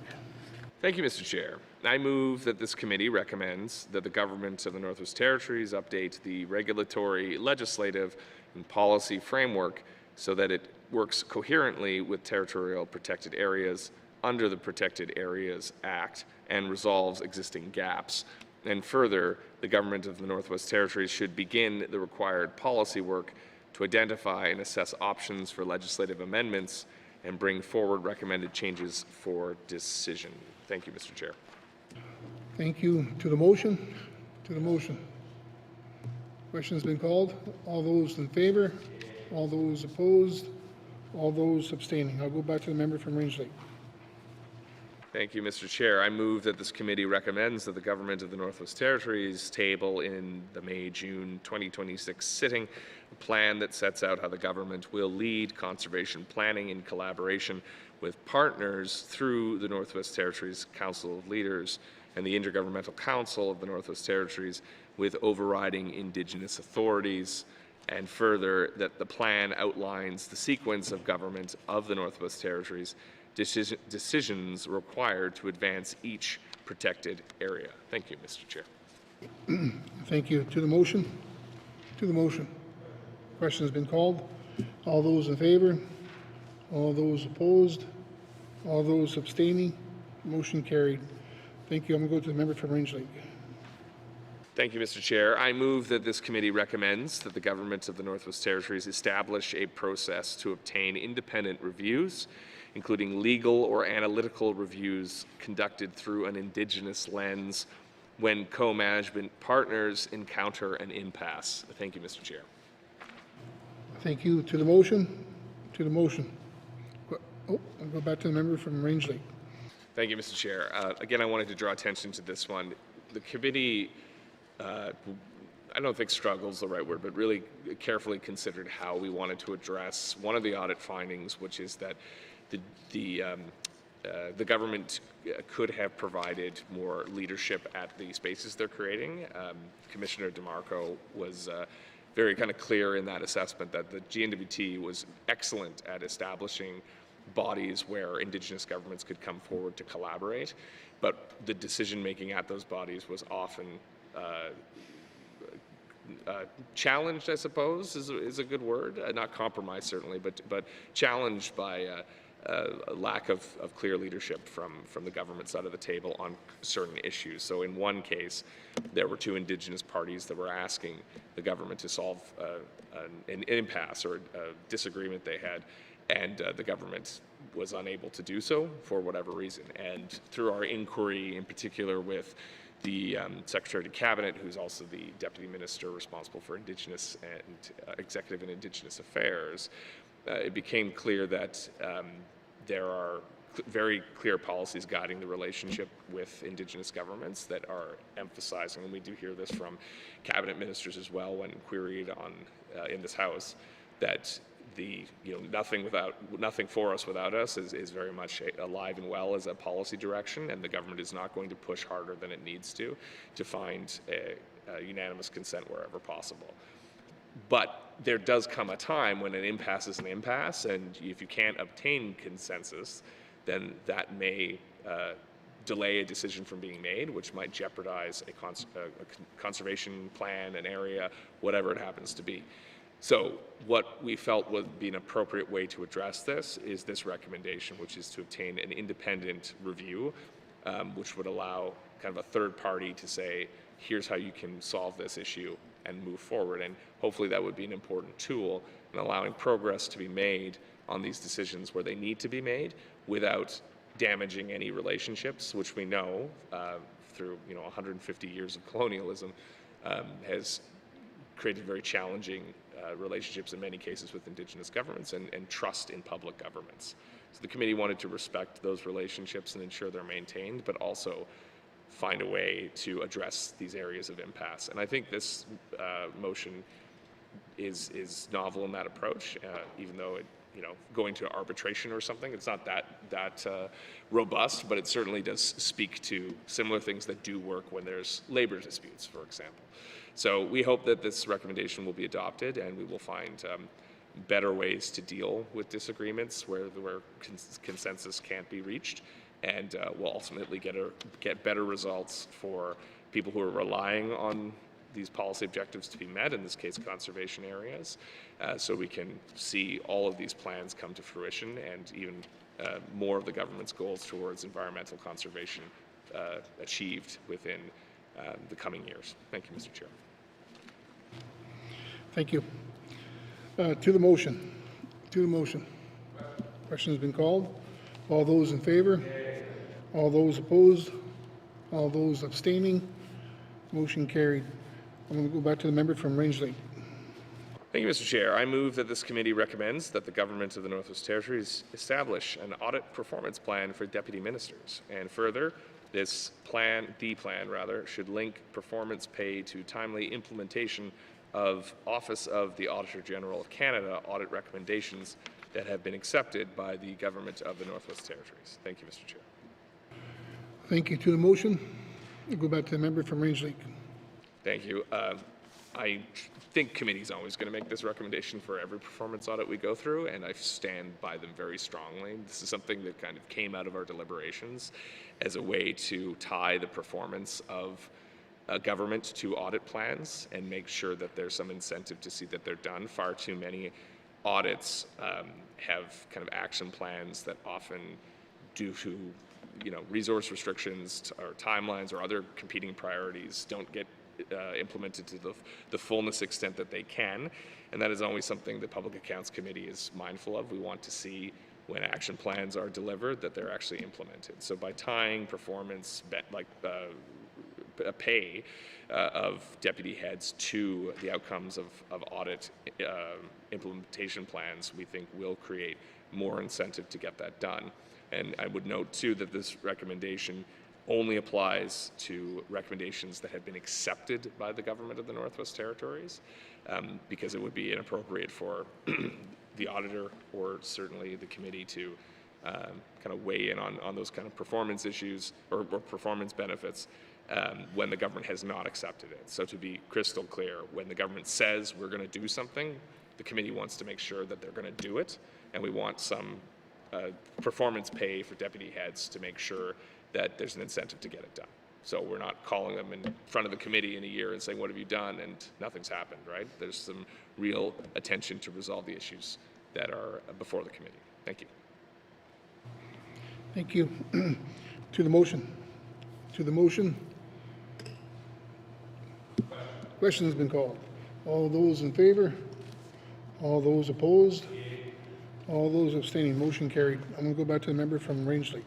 Speaker 1: Thank you, Mr. Chair. I move that this committee recommends that the government of the Northwest Territories update the regulatory, legislative, and policy framework so that it works coherently with territorial protected areas under the Protected Areas Act and resolves existing gaps. And further, the government of the Northwest Territories should begin the required policy work to identify and assess options for legislative amendments and bring forward recommended changes for decision. Thank you, Mr. Chair.
Speaker 10: Thank you. To the motion? To the motion. Question has been called. All those in favor? All those opposed? All those abstaining? I'll go back to the member from Rangeley.
Speaker 1: Thank you, Mr. Chair. I move that this committee recommends that the government of the Northwest Territories table in the May-June 2026 sitting a plan that sets out how the government will lead conservation planning in collaboration with partners through the Northwest Territories Council of Leaders and the Intergovernmental Council of the Northwest Territories with overriding Indigenous authorities, and further, that the plan outlines the sequence of government of the Northwest Territories decisions required to advance each protected area. Thank you, Mr. Chair.
Speaker 10: Thank you. To the motion? To the motion. Question has been called. All those in favor? All those opposed? All those abstaining? Motion carried. Thank you. I'm going to go to the member from Rangeley.
Speaker 1: Thank you, Mr. Chair. I move that this committee recommends that the government of the Northwest Territories establish a process to obtain independent reviews, including legal or analytical reviews conducted through an Indigenous lens when co-management partners encounter an impasse. Thank you, Mr. Chair.
Speaker 10: Thank you. To the motion? To the motion. Oh, I'll go back to the member from Rangeley.
Speaker 1: Thank you, Mr. Chair. Again, I wanted to draw attention to this one. The committee, I don't think struggle is the right word, but really carefully considered how we wanted to address one of the audit findings, which is that the the government could have provided more leadership at the spaces they're creating. Commissioner DeMarco was very kind of clear in that assessment that the GNWT was excellent at establishing bodies where Indigenous governments could come forward to collaborate, but the decision-making at those bodies was often challenged, I suppose, is a good word. Not compromised, certainly, but challenged by a lack of clear leadership from the government side of the table on certain issues. So in one case, there were two Indigenous parties that were asking the government to solve an impasse or a disagreement they had, and the government was unable to do so for whatever reason. And through our inquiry, in particular with the Secretary to Cabinet, who's also the Deputy Minister responsible for Indigenous and Executive and Indigenous Affairs, it became clear that there are very clear policies guiding the relationship with Indigenous governments that are emphasizing, and we do hear this from Cabinet ministers as well when queried on in this House, that nothing for us without us is very much alive and well as a policy direction, and the government is not going to push harder than it needs to find a unanimous consent wherever possible. But there does come a time when an impasse is an impasse, and if you can't obtain consensus, then that may delay a decision from being made, which might jeopardize a conservation plan, an area, whatever it happens to be. So what we felt would be an appropriate way to address this is this recommendation, which is to obtain an independent review, which would allow kind of a third party to say, here's how you can solve this issue and move forward. And hopefully that would be an important tool in allowing progress to be made on these decisions where they need to be made without damaging any relationships, which we know through 150 years of colonialism has created very challenging relationships in many cases with Indigenous governments and trust in public governments. So the committee wanted to respect those relationships and ensure they're maintained, but also find a way to address these areas of impasse. And I think this motion is novel in that approach, even though it, going to arbitration or something, it's not that robust, but it certainly does speak to similar things that do work when there's labor disputes, for example. So we hope that this recommendation will be adopted, and we will find better ways to deal with disagreements where consensus can't be reached, and we'll ultimately get better results for people who are relying on these policy objectives to be met, in this case conservation areas, so we can see all of these plans come to fruition and even more of the government's goals towards environmental conservation achieved within the coming years. Thank you, Mr. Chair.
Speaker 10: Thank you. To the motion. Question has been called. All those in favor? All those opposed? All those abstaining? Motion carried. I'm going to go back to the member from Range Lake.
Speaker 1: Thank you, Mr. Chair. I move that this committee recommends that the government of the Northwest Territories establish an audit performance plan for deputy ministers. And further, this plan, should link performance pay to timely implementation of Office of the Auditor General of Canada audit recommendations that have been accepted by the government of the Northwest Territories. Thank you, Mr. Chair.
Speaker 10: Thank you. To the motion. We'll go back to the member from Range Lake.
Speaker 1: Thank you. I think committee's always going to make this recommendation for every performance audit we go through, and I stand by them very strongly. This is something that kind of came out of our deliberations as a way to tie the performance of government to audit plans and make sure that there's some incentive to see that they're done. Far too many audits have kind of action plans that often, due to resource restrictions or timelines or other competing priorities, don't get implemented to the fullness extent that they can, and that is always something the Public Accounts Committee is mindful of. We want to see when action plans are delivered that they're actually implemented. So by tying performance, pay of deputy heads to the outcomes of audit implementation plans, we think will create more incentive to get that done. And I would note too that this recommendation only applies to recommendations that have been accepted by the government of the Northwest Territories, because it would be inappropriate for the auditor or certainly the committee to kind of weigh in on those kind of performance issues or performance benefits when the government has not accepted it. So to be crystal clear, when the government says we're going to do something, the committee wants to make sure that they're going to do it, and we want some performance pay for deputy heads to make sure that there's an incentive to get it done. So we're not calling them in front of the committee in a year and saying, what have you done? And nothing's happened, right? There's some real attention to resolve the issues that are before the committee. Thank you.
Speaker 10: Thank you. To the motion. To the motion. Question has been called. All those in favor? All those opposed? All those abstaining. Motion carried. I'm going to go back to the member from Rangeley.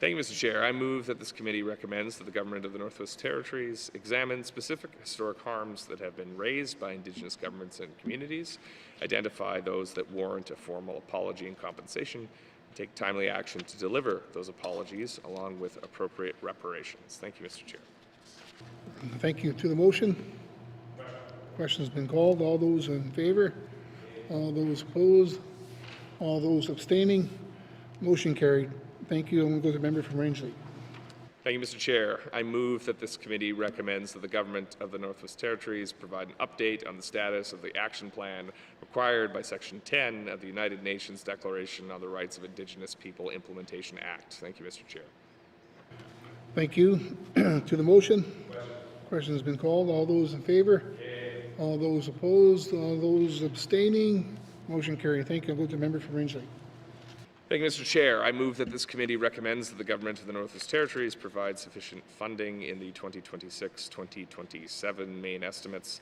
Speaker 1: Thank you, Mr. Chair. I move that this committee recommends that the government of the Northwest Territories examine specific historic harms that have been raised by Indigenous governments and communities, identify those that warrant a formal apology and compensation, and take timely action to deliver those apologies along with appropriate reparations. Thank you, Mr. Chair.
Speaker 10: Thank you. To the motion. Question's been called. All those in favor? All those opposed? All those abstaining? Motion carried. Thank you. I'm going to go to the member from Rangeley.
Speaker 1: Thank you, Mr. Chair. I move that this committee recommends that the government of the Northwest Territories provide an update on the status of the action plan required by Section 10 of the United Nations Declaration on the Rights of Indigenous People Implementation Act. Thank you, Mr. Chair.
Speaker 10: Thank you. To the motion. Question has been called. All those in favor? All those opposed? All those abstaining? Motion carried. Thank you. I'll go to the member from Rangeley.
Speaker 1: Thank you, Mr. Chair. I move that this committee recommends that the government of the Northwest Territories provide sufficient funding in the 2026-2027 main estimates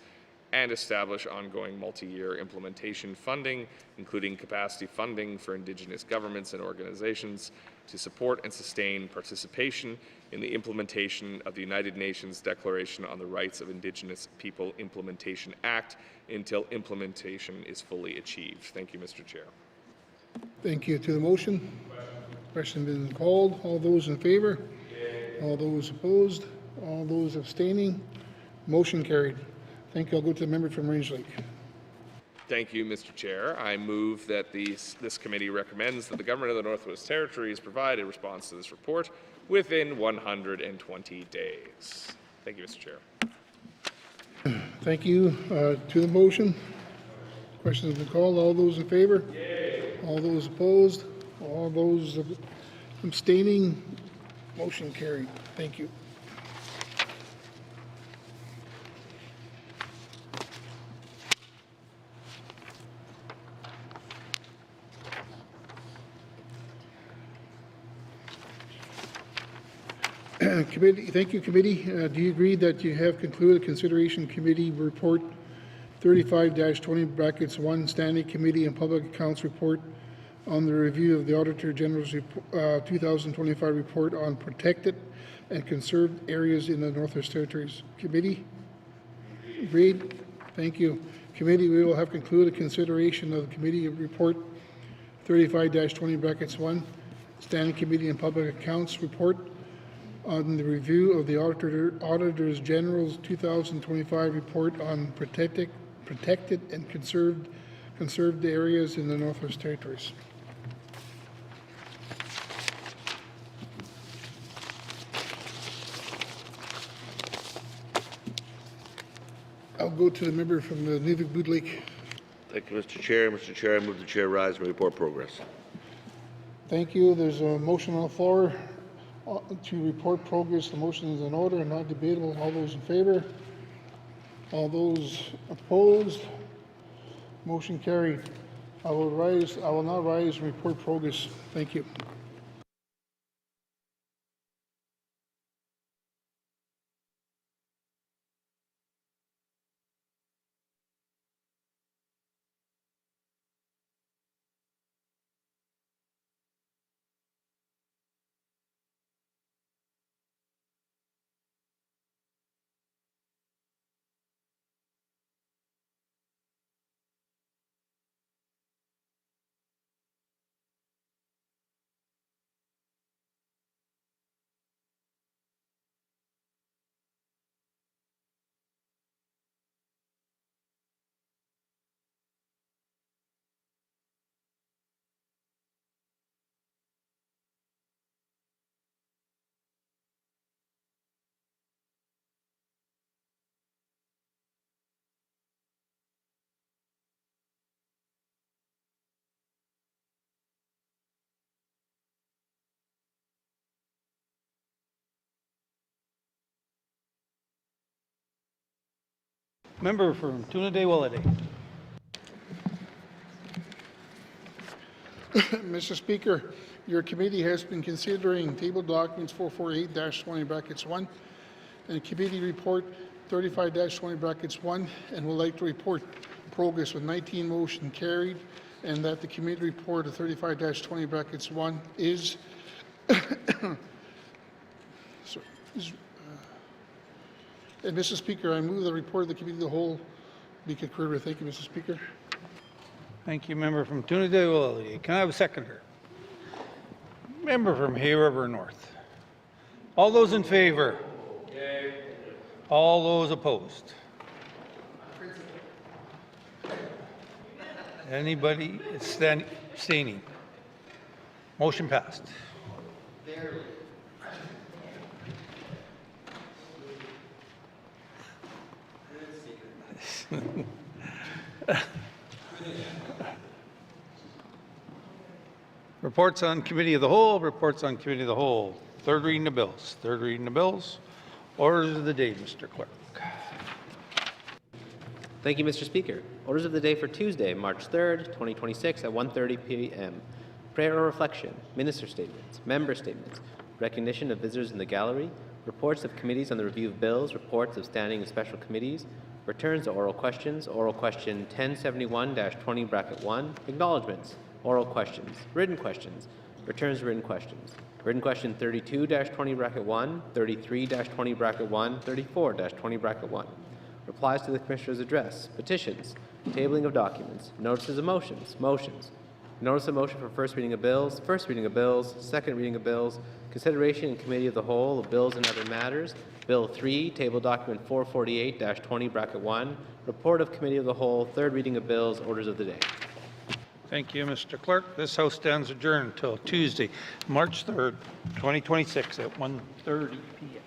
Speaker 1: and establish ongoing multi-year implementation funding, including capacity funding for Indigenous governments and organizations to support and sustain participation in the implementation of the United Nations Declaration on the Rights of Indigenous People Implementation Act until implementation is fully achieved. Thank you, Mr. Chair.
Speaker 10: Thank you. To the motion. Question has been called. All those in favor? All those opposed? All those abstaining? Motion carried. Thank you. I'll go to the member from Rangeley.
Speaker 1: Thank you, Mr. Chair. I move that this committee recommends that the government of the Northwest Territories provide a response to this report within 120 days. Thank you, Mr. Chair.
Speaker 10: Thank you. To the motion. Question has been called. All those in favor? All those opposed? All those abstaining? Motion carried. Thank you. Committee, thank you, committee. Do you agree that you have concluded consideration committee report 35-20(1) Standing Committee and Public Accounts Report on the review of the Auditor General's 2025 report on protected and conserved areas in the Northwest Territories? Committee? Agreed. Thank you. Committee, we will have concluded consideration of the committee report 35-20(1) Standing Committee and Public Accounts Report on the review of the Auditor General's 2025 report on protected and conserved areas in the Northwest Territories. I'll go to the member from the Nunavut Lake.
Speaker 7: Thank you, Mr. Chair. Mr. Chair, I move the chair rise and report progress.
Speaker 10: Thank you. There's a motion on the floor to report progress. The motion is in order and not debatable. All those in favor? All those opposed? Motion carried. I will now rise and report progress. Thank you.
Speaker 3: Member from Tuna de Wellade.
Speaker 10: Mr. Speaker, your committee has been considering table documents 448-20(1) and committee report 35-20(1) and would like to report progress with 19 motion carried and that the committee report of 35-20(1) is and Mr. Speaker, I move the report of the committee of the whole be concurred with. Thank you, Mr. Speaker.
Speaker 3: Thank you, member from Tuna de Wellade. Can I have a seconder? Member from Hay River North. All those in favor? Yay. All those opposed? Anybody abstaining? Motion passed. Reports on Committee of the Whole, reports on Committee of the Whole. Third reading of bills. Third reading of bills. Orders of the day, Mr. Clerk.
Speaker 18: Thank you, Mr. Speaker. Orders of the day for Tuesday, March 3rd, 2026 at 1:30 p.m. Prayer or reflection, minister statements, member statements, recognition of visitors in the gallery, reports of committees on the review of bills, reports of standing and special committees, returns to oral questions, oral question 1071-20(1), acknowledgements, oral questions, returns to written questions, written question 32-20(1), 33-20(1), 34-20(1), replies to the Commissioner's address, petitions, tabling of documents, notices of motions, notice of motion for first reading of bills, second reading of bills, consideration in Committee of the Whole of bills and other matters, Bill 3, table document 448-20(1), report of Committee of the Whole, third reading of bills, orders of the day.
Speaker 3: Thank you, Mr. Clerk. This House stands adjourned until Tuesday, March 3rd, 2026 at 1:30 p.m.